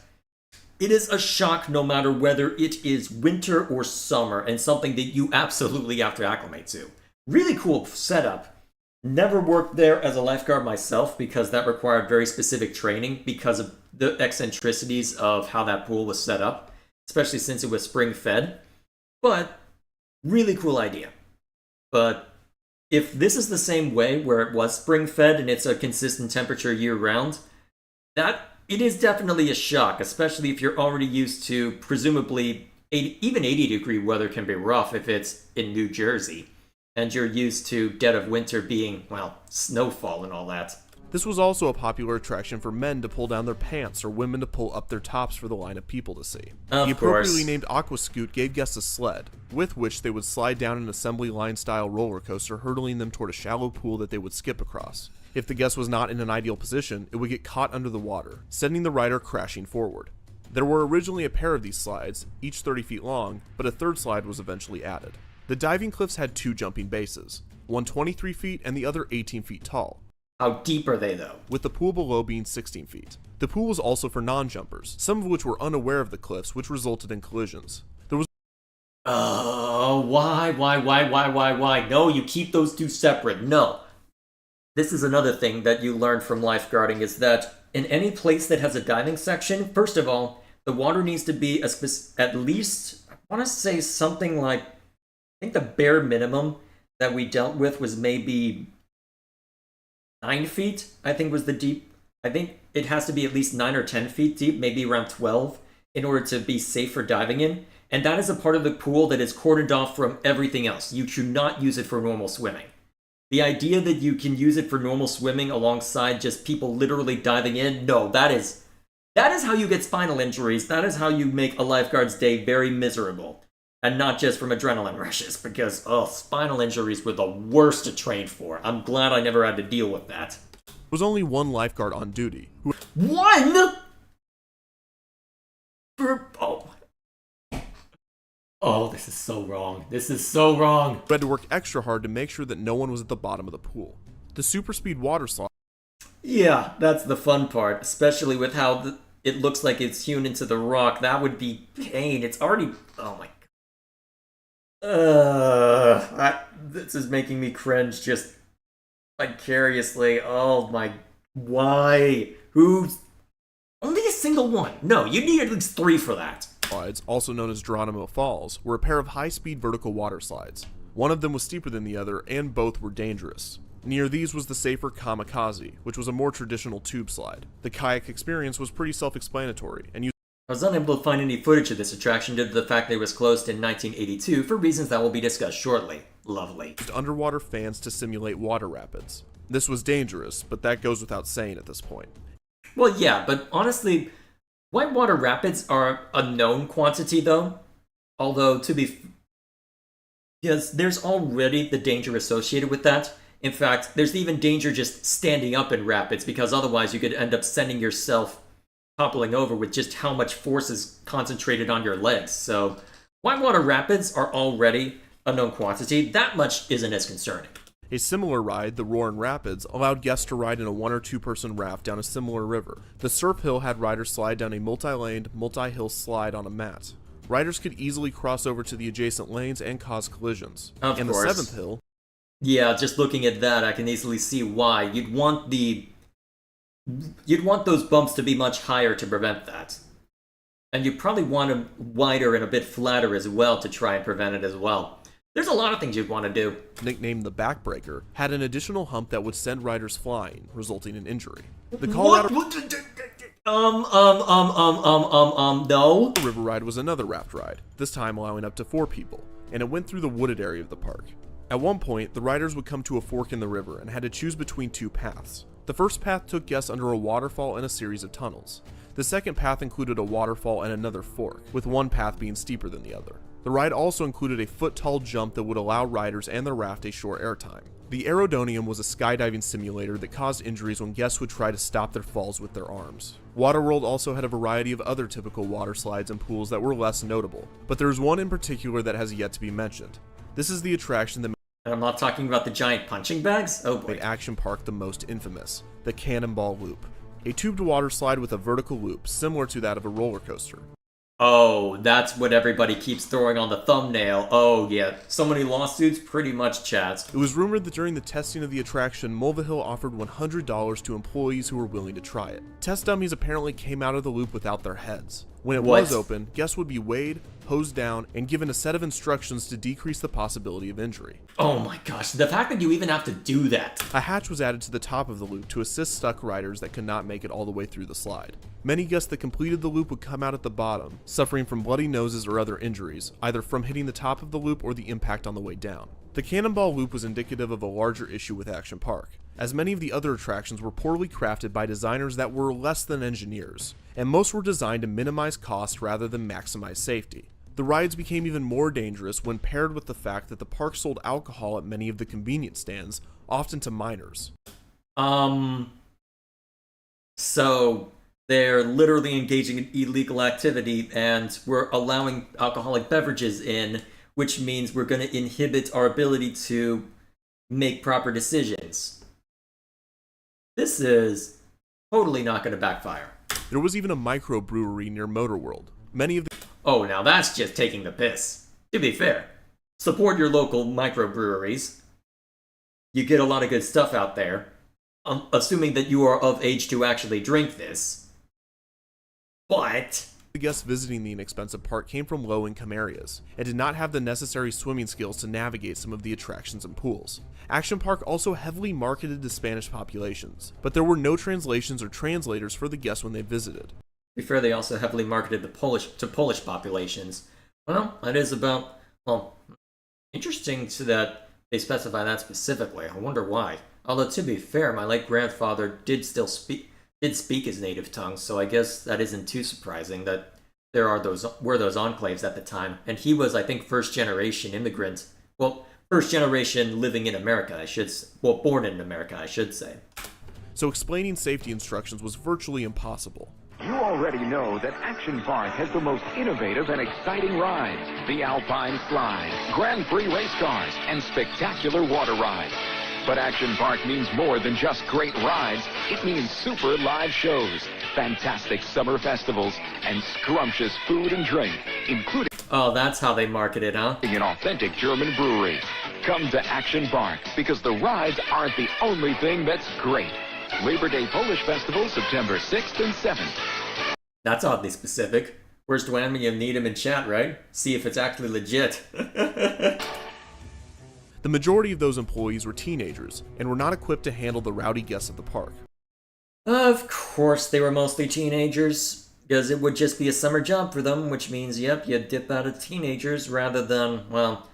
it is a shock no matter whether it is winter or summer, and something that you absolutely have to acclimate to. Really cool setup. Never worked there as a lifeguard myself because that required very specific training because of the eccentricities of how that pool was set up, especially since it was spring fed. But really cool idea. But if this is the same way where it was spring fed and it's a consistent temperature year round, that it is definitely a shock, especially if you're already used to presumably even 80-degree weather can be rough if it's in New Jersey, and you're used to dead of winter being, well, snowfall and all that. This was also a popular attraction for men to pull down their pants or women to pull up their tops for the line of people to see. Of the appropriately course. named Aquascoot gave guests a sled, with which they would slide down an assembly line style roller coaster, hurtling them toward a shallow pool that they would skip across. If the guest was not in an ideal position, it would get caught under the water, sending the rider crashing forward. There were originally a pair of these slides, each 30 feet long, but a third slide was eventually added. The diving cliffs had two jumping bases, one 23 feet and the other 18 feet tall. How deep are they, though? With the pool below being 16 feet. The pool was also for non-jumpers, some of which were unaware of the cliffs, which resulted in collisions. There was why? No, you keep those two separate. No. This is another thing that you learn from lifeguarding is that in any place that has a diving section, first of all, the water needs to be at least, I want to say something like, I think the bare minimum that we dealt with was maybe 9 feet, I think was the deep. I think it has to be at least 9 or 10 feet deep, maybe around 12, in order to be safe for diving in. And that is a part of the pool that is cordoned off from everything else. You should not use it for normal swimming. The idea that you can use it for normal swimming alongside just people literally diving in, no, that is how you get spinal injuries. That is how you make a lifeguard's day very miserable. And not just from adrenaline rushes, because, spinal injuries were the worst to train for. I'm glad I never had to deal with that. There was only one lifeguard on duty. One?! Oh, this is so wrong. This is so wrong. Who had to work extra hard to make sure that no one was at the bottom of the pool. The super speed water slide. Yeah, that's the fun part, especially with how it looks like it's hewn into the rock. That would be pain. It's already... Oh my this is making me cringe just vicariously. Oh my, why? Who's only a single one? No, you need at least 3 for that. Slides, also known as Geronimo Falls, were a pair of high-speed vertical water slides. One of them was steeper than the other, and both were dangerous. Near these was the safer Kamikaze, which was a more traditional tube slide. The kayak experience was pretty self-explanatory, and I was unable to find any footage of this attraction due to the fact that it was closed in 1982 for reasons that will be discussed shortly. Lovely. Used underwater fans to simulate water rapids. This was dangerous, but that goes without saying at this point. Well, yeah, but honestly, whitewater rapids are a known quantity though. Although, because there's already the danger associated with that. In fact, there's even danger just standing up in rapids because otherwise you could end up sending yourself toppling over with just how much force is concentrated on your legs. So whitewater rapids are already a known quantity. That much isn't as concerning. A similar ride, the Roarin' Rapids, allowed guests to ride in a 1 or 2 person raft down a similar river. The Surf Hill had riders slide down a multi-laned, multi-hill slide on a mat. Riders could easily cross over to the adjacent lanes and cause collisions. Of and course. The 7th Hill... Yeah, just looking at that, I can easily see why. You'd want those bumps to be much higher to prevent that. And you probably want them wider and a bit flatter as well to try and prevent it as well. There's a lot of things you'd want to do. Nicknamed the Backbreaker, had an additional hump that would send riders flying, resulting in injury. The Colorado... No. The River Ride was another raft ride, this time allowing up to 4 people, and it went through the wooded area of the park. At one point, the riders would come to a fork in the river and had to choose between 2 paths. The first path took guests under a waterfall and a series of tunnels. The second path included a waterfall and another fork, with one path being steeper than the other. The ride also included a foot-tall jump that would allow riders and their raft a short airtime. The Aerodonium was a skydiving simulator that caused injuries when guests would try to stop their falls with their arms. Waterworld also had a variety of other typical water slides and pools that were less notable, but there is one in particular that has yet to be mentioned. This is the attraction that And I'm not talking about the giant punching bags? Oh boy. made Action Park the most infamous, the Cannonball Loop. A tubed water slide with a vertical loop, similar to that of a roller coaster. Oh, that's what everybody keeps throwing on the thumbnail. Oh, yeah. So many lawsuits, pretty much, chat. It was rumored that during the testing of the attraction, Mulvihill offered $100 to employees who were willing to try it. Test dummies apparently came out of the loop without their heads. When it was open, guests would be weighed, hosed down, and given a set of instructions to decrease the possibility of injury. Oh my gosh, the fact that you even have to do that. A hatch was added to the top of the loop to assist stuck riders that could not make it all the way through the slide. Many guests that completed the loop would come out at the bottom, suffering from bloody noses or other injuries, either from hitting the top of the loop or the impact on the way down. The Cannonball Loop was indicative of a larger issue with Action Park, as many of the other attractions were poorly crafted by designers that were less than engineers, and most were designed to minimize cost rather than maximize safety. The rides became even more dangerous when paired with the fact that the park sold alcohol at many of the convenience stands, often to minors. So they're literally engaging in illegal activity, and we're allowing alcoholic beverages in, which means we're going to inhibit our ability to make proper decisions. This is totally not going to backfire. There was even a microbrewery near Motorworld. Many of the... Oh, now that's just taking the piss. To be fair, support your local microbreweries. You get a lot of good stuff out there, assuming that you are of age to actually drink this. But the guests visiting the inexpensive park came from low-income areas, and did not have the necessary swimming skills to navigate some of the attractions and pools. Action Park also heavily marketed to Spanish populations, but there were no translations or translators for the guests when they visited. To be fair, they also heavily marketed to Polish populations. Well, that is about, well, interesting to that they specify that specifically. I wonder why. Although, to be fair, my late grandfather did speak his native tongue, so I guess that isn't too surprising that there were those enclaves at the time. And he was, I think, first-generation immigrant. Well, first-generation living in America, born in America, I should say. So explaining safety instructions was virtually impossible. You already know that Action Park has the most innovative and exciting rides. The Alpine Slide, Grand Prix race cars, and spectacular water rides. But Action Park means more than just great rides. It means super live shows, fantastic summer festivals, and scrumptious food and drink, including... Oh, that's how they market it, huh? ...an authentic German brewery. Come to Action Park, because the rides aren't the only thing that's great. Labor Day Polish Festival, September 6th and 7th. That's oddly specific. Where's Dwayne when you need him in chat, right? See if it's actually legit. The majority of those employees were teenagers, and were not equipped to handle the rowdy guests at the park. Of course they were mostly teenagers, because it would just be a summer job for them, which means, yep, you dip out of teenagers rather than, well,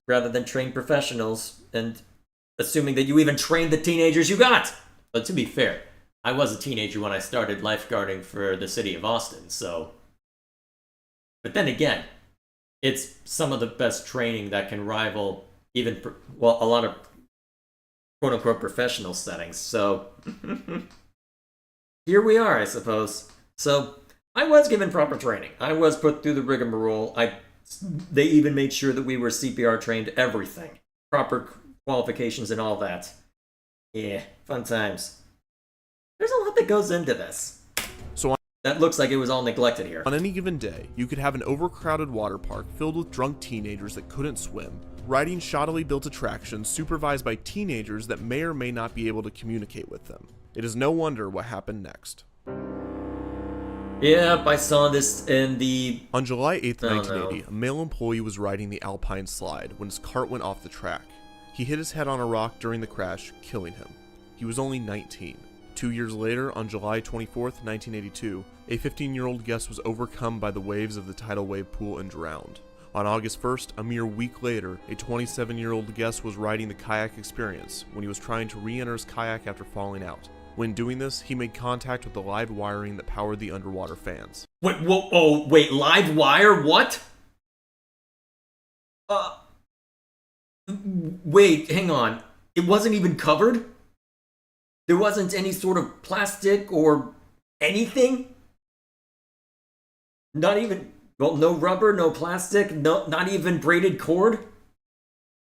rather than trained professionals, and assuming that you even trained the teenagers you got. But to be fair, I was a teenager when I started lifeguarding for the city of Austin, so... But then again, it's some of the best training that can rival even, a lot of quote-unquote professional settings, so... Here we are, I suppose. So, I was given proper training. I was put through the rigmarole. They even made sure that we were CPR trained, everything. Proper qualifications and all that. Yeah, fun times. There's a lot that goes into this. So that looks like it was all neglected here. On any given day, you could have an overcrowded water park filled with drunk teenagers that couldn't swim, riding shoddily built attractions supervised by teenagers that may or may not be able to communicate with them. It is no wonder what happened next. Yep, I saw this in the... On July 8th, 1980, a male employee was riding the Alpine Slide when his cart went off the track. He hit his head on a rock during the crash, killing him. He was only 19. 2 years later, on July 24th, 1982, a 15-year-old guest was overcome by the waves of the tidal wave pool and drowned. On August 1st, a mere week later, a 27-year-old guest was riding the kayak experience when he was trying to re-enter his kayak after falling out. When doing this, he made contact with the live wiring that powered the underwater fans. Wait, wait, live wire? What? Wait, hang on. It wasn't even covered? There wasn't any sort of plastic or anything? Not even, well, no rubber, no plastic, not even braided cord?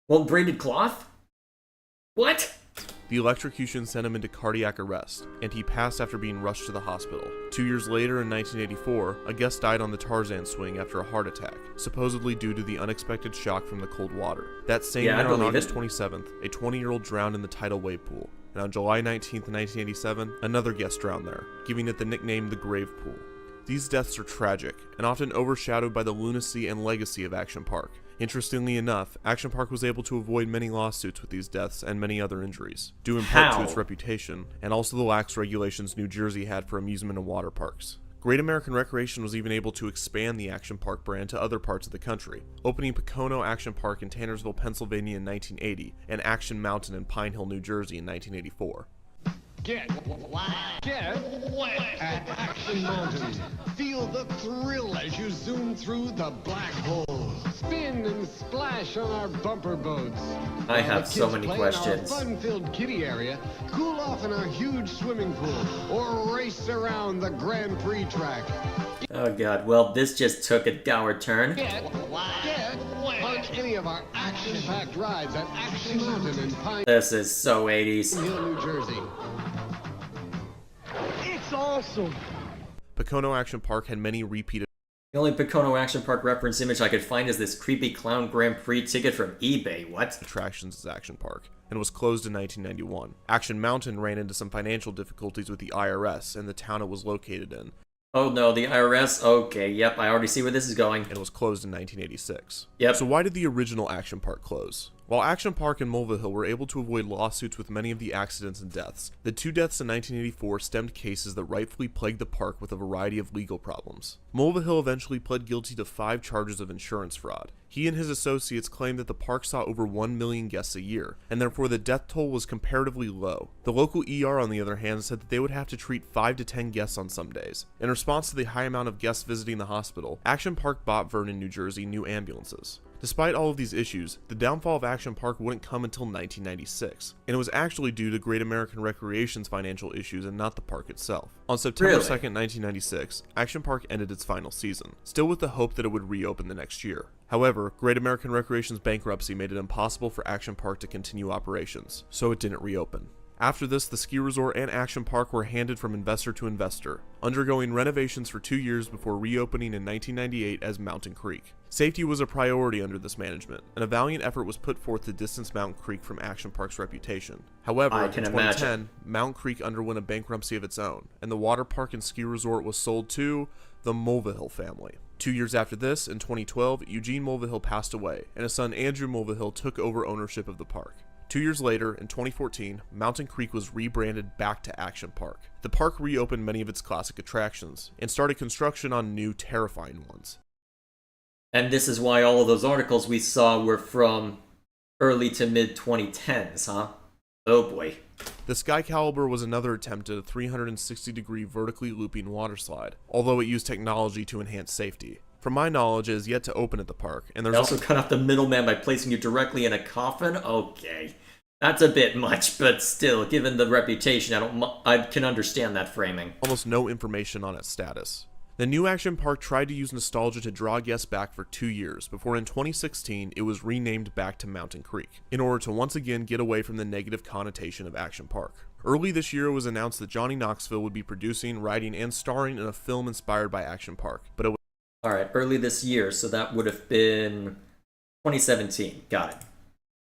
Well, braided cloth? What? The electrocution sent him into cardiac arrest, and he passed after being rushed to the hospital. 2 years later, in 1984, a guest died on the Tarzan swing after a heart attack, supposedly due to the unexpected shock from the cold water. That same year, on August 27th, a 20-year-old drowned in the tidal wave pool, and on July 19th, 1987, another guest drowned there, giving it the nickname the Grave Pool. These deaths are tragic, and often overshadowed by the lunacy and legacy of Action Park. Interestingly enough, Action Park was able to avoid many lawsuits with these deaths and many other injuries, due in part to its reputation, and also the lax regulations New Jersey had for amusement and water parks. Great American Recreation was even able to expand the Action Park brand to other parts of the country, opening Pocono Action Park in Tannersville, Pennsylvania in 1980, and Action Mountain in Pine Hill, New Jersey in 1984. Get wet at Action Mountain. Feel the thrill as you zoom through the black hole. Spin and splash on our bumper boats. I have so many questions. In our fun-filled kiddie area, cool off in our huge swimming pool, or race around the Grand Prix track. Oh god, well this just took a dour turn. Get on any of our action-packed rides at Action Mountain in Pine This is so 80s. Hill, New Jersey. It's awesome. Pocono Action Park had many repeated. The only Pocono Action Park reference image I could find is this creepy clown Grand Prix ticket from eBay. What? Attractions as Action Park, and was closed in 1991. Action Mountain ran into some financial difficulties with the IRS and the town it was located in. Oh no, the IRS? Okay, yep, I already see where this is going. And was closed in 1986. Yep. So why did the original Action Park close? While Action Park and Mulvihill were able to avoid lawsuits with many of the accidents and deaths, the two deaths in 1984 stemmed cases that rightfully plagued the park with a variety of legal problems. Mulvihill eventually pled guilty to 5 charges of insurance fraud. He and his associates claimed that the park saw over 1 million guests a year, and therefore the death toll was comparatively low. The local ER, on the other hand, said that they would have to treat 5 to 10 guests on some days. In response to the high amount of guests visiting the hospital, Action Park bought Vernon, New Jersey new ambulances. Despite all of these issues, the downfall of Action Park wouldn't come until 1996, and it was actually due to Great American Recreation's financial issues and not the park itself. On September 2nd, 1996, Action Park ended its final season, still with the hope that it would reopen the next year. However, Great American Recreation's bankruptcy made it impossible for Action Park to continue operations, so it didn't reopen. After this, the ski resort and Action Park were handed from investor to investor, undergoing renovations for 2 years before reopening in 1998 as Mountain Creek. Safety was a priority under this management, and a valiant effort was put forth to distance Mountain Creek from Action Park's reputation. However, in 2010, Mountain Creek underwent a bankruptcy of its own, and the water park and ski resort was sold to the Mulvihill family. 2 years after this, in 2012, Eugene Mulvihill passed away, and his son Andrew Mulvihill took over ownership of the park. 2 years later, in 2014, Mountain Creek was rebranded back to Action Park. The park reopened many of its classic attractions, and started construction on new, terrifying ones. And this is why all of those articles we saw were from early to mid 2010s, huh? Oh boy. The Sky Caliber was another attempt at a 360-degree vertically looping water slide, although it used technology to enhance safety. From my knowledge, it is yet to open at the park, and there's They also cut out the middleman by placing you directly in a coffin? Okay. That's a bit much, but still, given the reputation, I can understand that framing. Almost no information on its status. The new Action Park tried to use nostalgia to draw guests back for 2 years, before in 2016 it was renamed back to Mountain Creek, in order to once again get away from the negative connotation of Action Park. Early this year it was announced that Johnny Knoxville would be producing, writing, and starring in a film inspired by Action Park, but it was Alright, early this year, so that would have been 2017. Got it.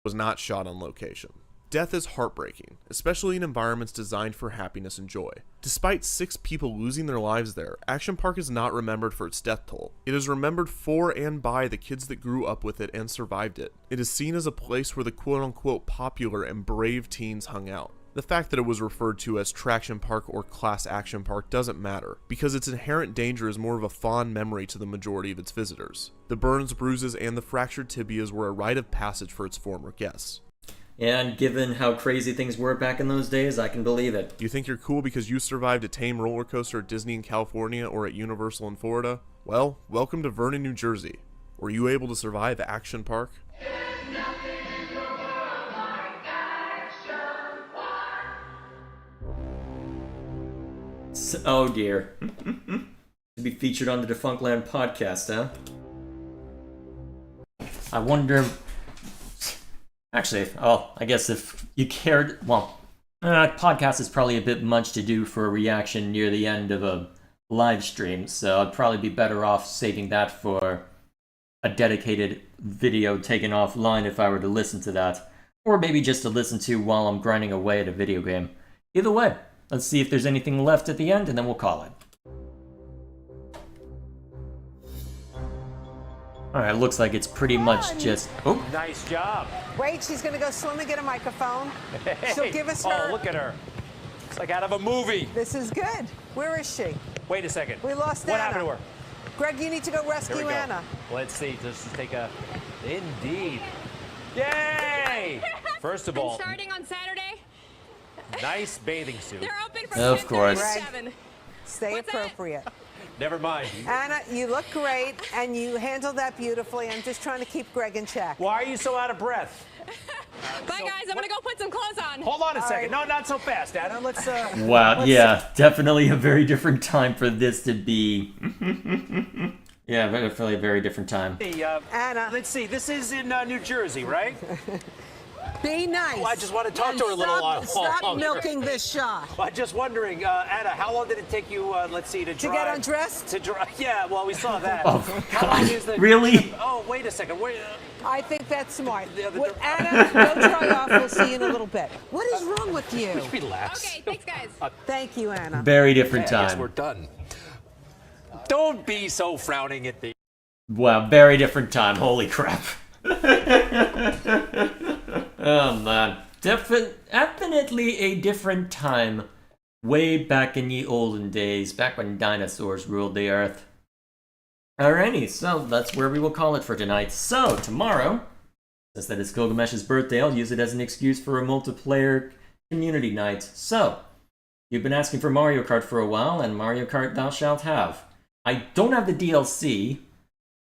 Was not shot on location. Death is heartbreaking, especially in environments designed for happiness and joy. Despite 6 people losing their lives there, Action Park is not remembered for its death toll. It is remembered for and by the kids that grew up with it and survived it. It is seen as a place where the quote-unquote popular and brave teens hung out. The fact that it was referred to as Traction Park or Class Action Park doesn't matter, because its inherent danger is more of a fond memory to the majority of its visitors. The burns, bruises, and the fractured tibias were a rite of passage for its former guests. And given how crazy things were back in those days, I can believe it. You think you're cool because you survived a tame roller coaster at Disney in California or at Universal in Florida? Well, welcome to Vernon, New Jersey. Were you able to survive Action Park? Oh dear. To be featured on the Defunctland podcast, huh? I wonder... Actually, I guess if you cared... Well, Podcast is probably a bit much to do for a reaction near the end of a live stream, so I'd probably be better off saving that for a dedicated video taken offline if I were to listen to that. Or maybe just to listen to while I'm grinding away at a video game. Either way, let's see if there's anything left at the end, and then we'll call it. Alright, looks like it's pretty much just... Oh! Nice job. Wait, she's gonna go swim and get a microphone. Hey. She'll give us her... Oh, look at her. It's like out of a movie. This is good. Where is she? Wait a second. We lost What Anna. happened to her? Greg, you need to go rescue Here we go. Anna. Let's see. Just take a... Indeed. Yay! First of all... Starting on Saturday. Nice bathing suit. They're open from Of course. 7. Stay appropriate. Never mind. Anna, you look great, and you handled that beautifully. I'm just trying to keep Greg in check. Why are you so out of breath? Bye, guys. I'm going to go put some clothes on. Hold on a second. No, not so fast, Anna. Let's, Wow, yeah, definitely a very different time for this to be. Yeah, definitely a very different time. Hey, Anna. Let's see. This is in New Jersey, right? Be nice. Well, I just want to talk to her a little while. Stop milking this shot. I'm just wondering, Anna, how long did it take you, let's see, to drive? To get undressed? To drive, yeah, well, we saw that. Oh, How long is the really? trip? Oh, wait a second. Wait, I think that's smart. Anna, go dry off. We'll see you in a little bit. What is wrong with you? relax. Okay, thanks, guys. Thank you, Anna. Very different I guess time. we're done. Don't be so frowning at the... Wow, very different time. Holy crap. Oh man. Definitely a different time. Way back in the olden days, back when dinosaurs ruled the earth. Alrighty, so that's where we will call it for tonight. So, tomorrow, since that is Gilgamesh's birthday, I'll use it as an excuse for a multiplayer community night. So, you've been asking for Mario Kart for a while, and Mario Kart thou shalt have. I don't have the DLC,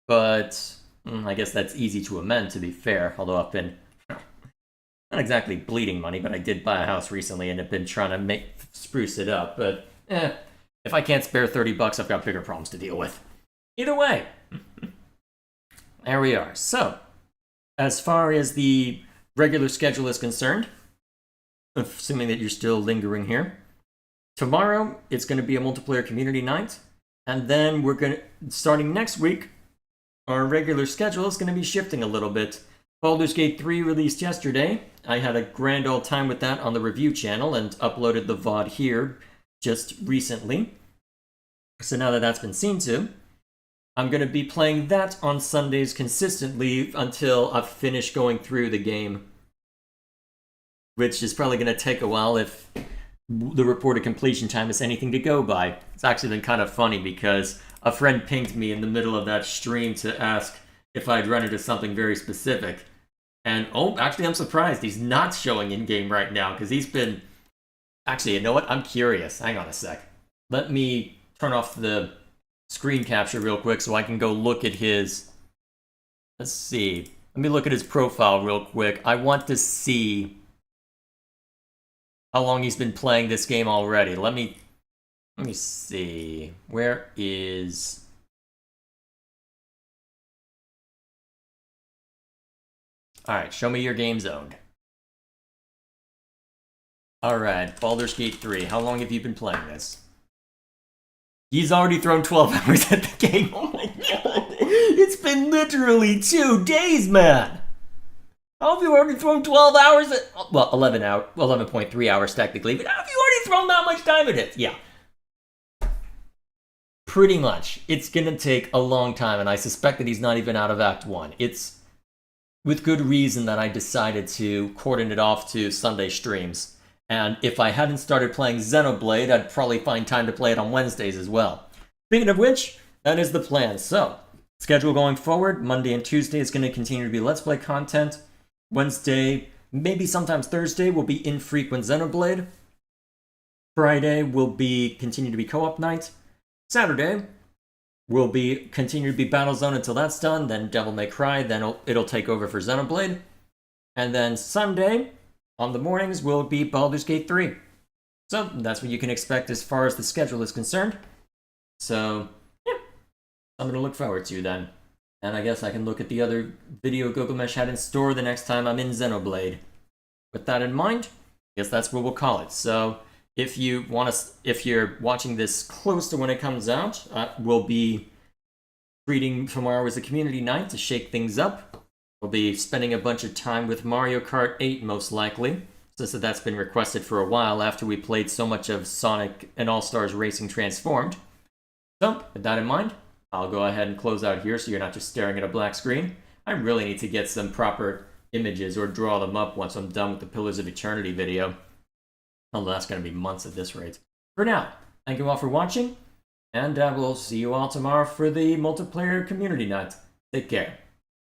but I guess that's easy to amend, to be fair, although I've been not exactly bleeding money, but I did buy a house recently and have been trying to spruce it up, but if I can't spare $30, I've got bigger problems to deal with. Either way, there we are. So, as far as the regular schedule is concerned, assuming that you're still lingering here, tomorrow it's going to be a multiplayer community night, and then starting next week, our regular schedule is going to be shifting a little bit. Baldur's Gate 3 released yesterday. I had a grand old time with that on the review channel and uploaded the VOD here just recently. So now that that's been seen to, I'm going to be playing that on Sundays consistently until I've finished going through the game. Which is probably going to take a while if the reported completion time is anything to go by. It's actually been kind of funny because a friend pinged me in the middle of that stream to ask if I'd run into something very specific. And, actually I'm surprised he's not showing in-game right now, because he's been... Actually, you know what? I'm curious. Hang on a sec. Let me turn off the screen capture real quick so I can go look at his... Let's see. Let me look at his profile real quick. I want to see how long he's been playing this game already. Let me see. Where is... Alright, show me your game zoned. Alright, Baldur's Gate 3. How long have you been playing this? He's already thrown 12 hours at the game. Oh my god. It's been literally 2 days, man. How have you already thrown 12 hours at... Well, 11.3 hours technically, but how have you already thrown that much time at it? Yeah. Pretty much. It's gonna take a long time, and I suspect that he's not even out of Act 1. It's with good reason that I decided to cordon it off to Sunday streams. And if I hadn't started playing Xenoblade, I'd probably find time to play it on Wednesdays as well. Speaking of which, that is the plan. So, schedule going forward, Monday and Tuesday is going to continue to be Let's Play content. Wednesday, maybe sometimes Thursday, will be infrequent Xenoblade. Friday will continue to be co-op night. Saturday will continue to be Battlezone until that's done, then Devil May Cry, then it'll take over for Xenoblade. And then Sunday, on the mornings, will be Baldur's Gate 3. So, that's what you can expect as far as the schedule is concerned. So, yeah, something to look forward to then. And I guess I can look at the other video Gilgamesh had in store the next time I'm in Xenoblade. With that in mind, guess that's what we'll call it. So if you're watching this close to when it comes out, we'll be treating tomorrow as a community night to shake things up. We'll be spending a bunch of time with Mario Kart 8 most likely, since that's been requested for a while after we played so much of Sonic and All-Stars Racing Transformed. So, with that in mind, I'll go ahead and close out here so you're not just staring at a black screen. I really need to get some proper images or draw them up once I'm done with the Pillars of Eternity video. Although that's going to be months at this rate. For now, thank you all for watching, and we'll see you all tomorrow for the multiplayer community night. Take care.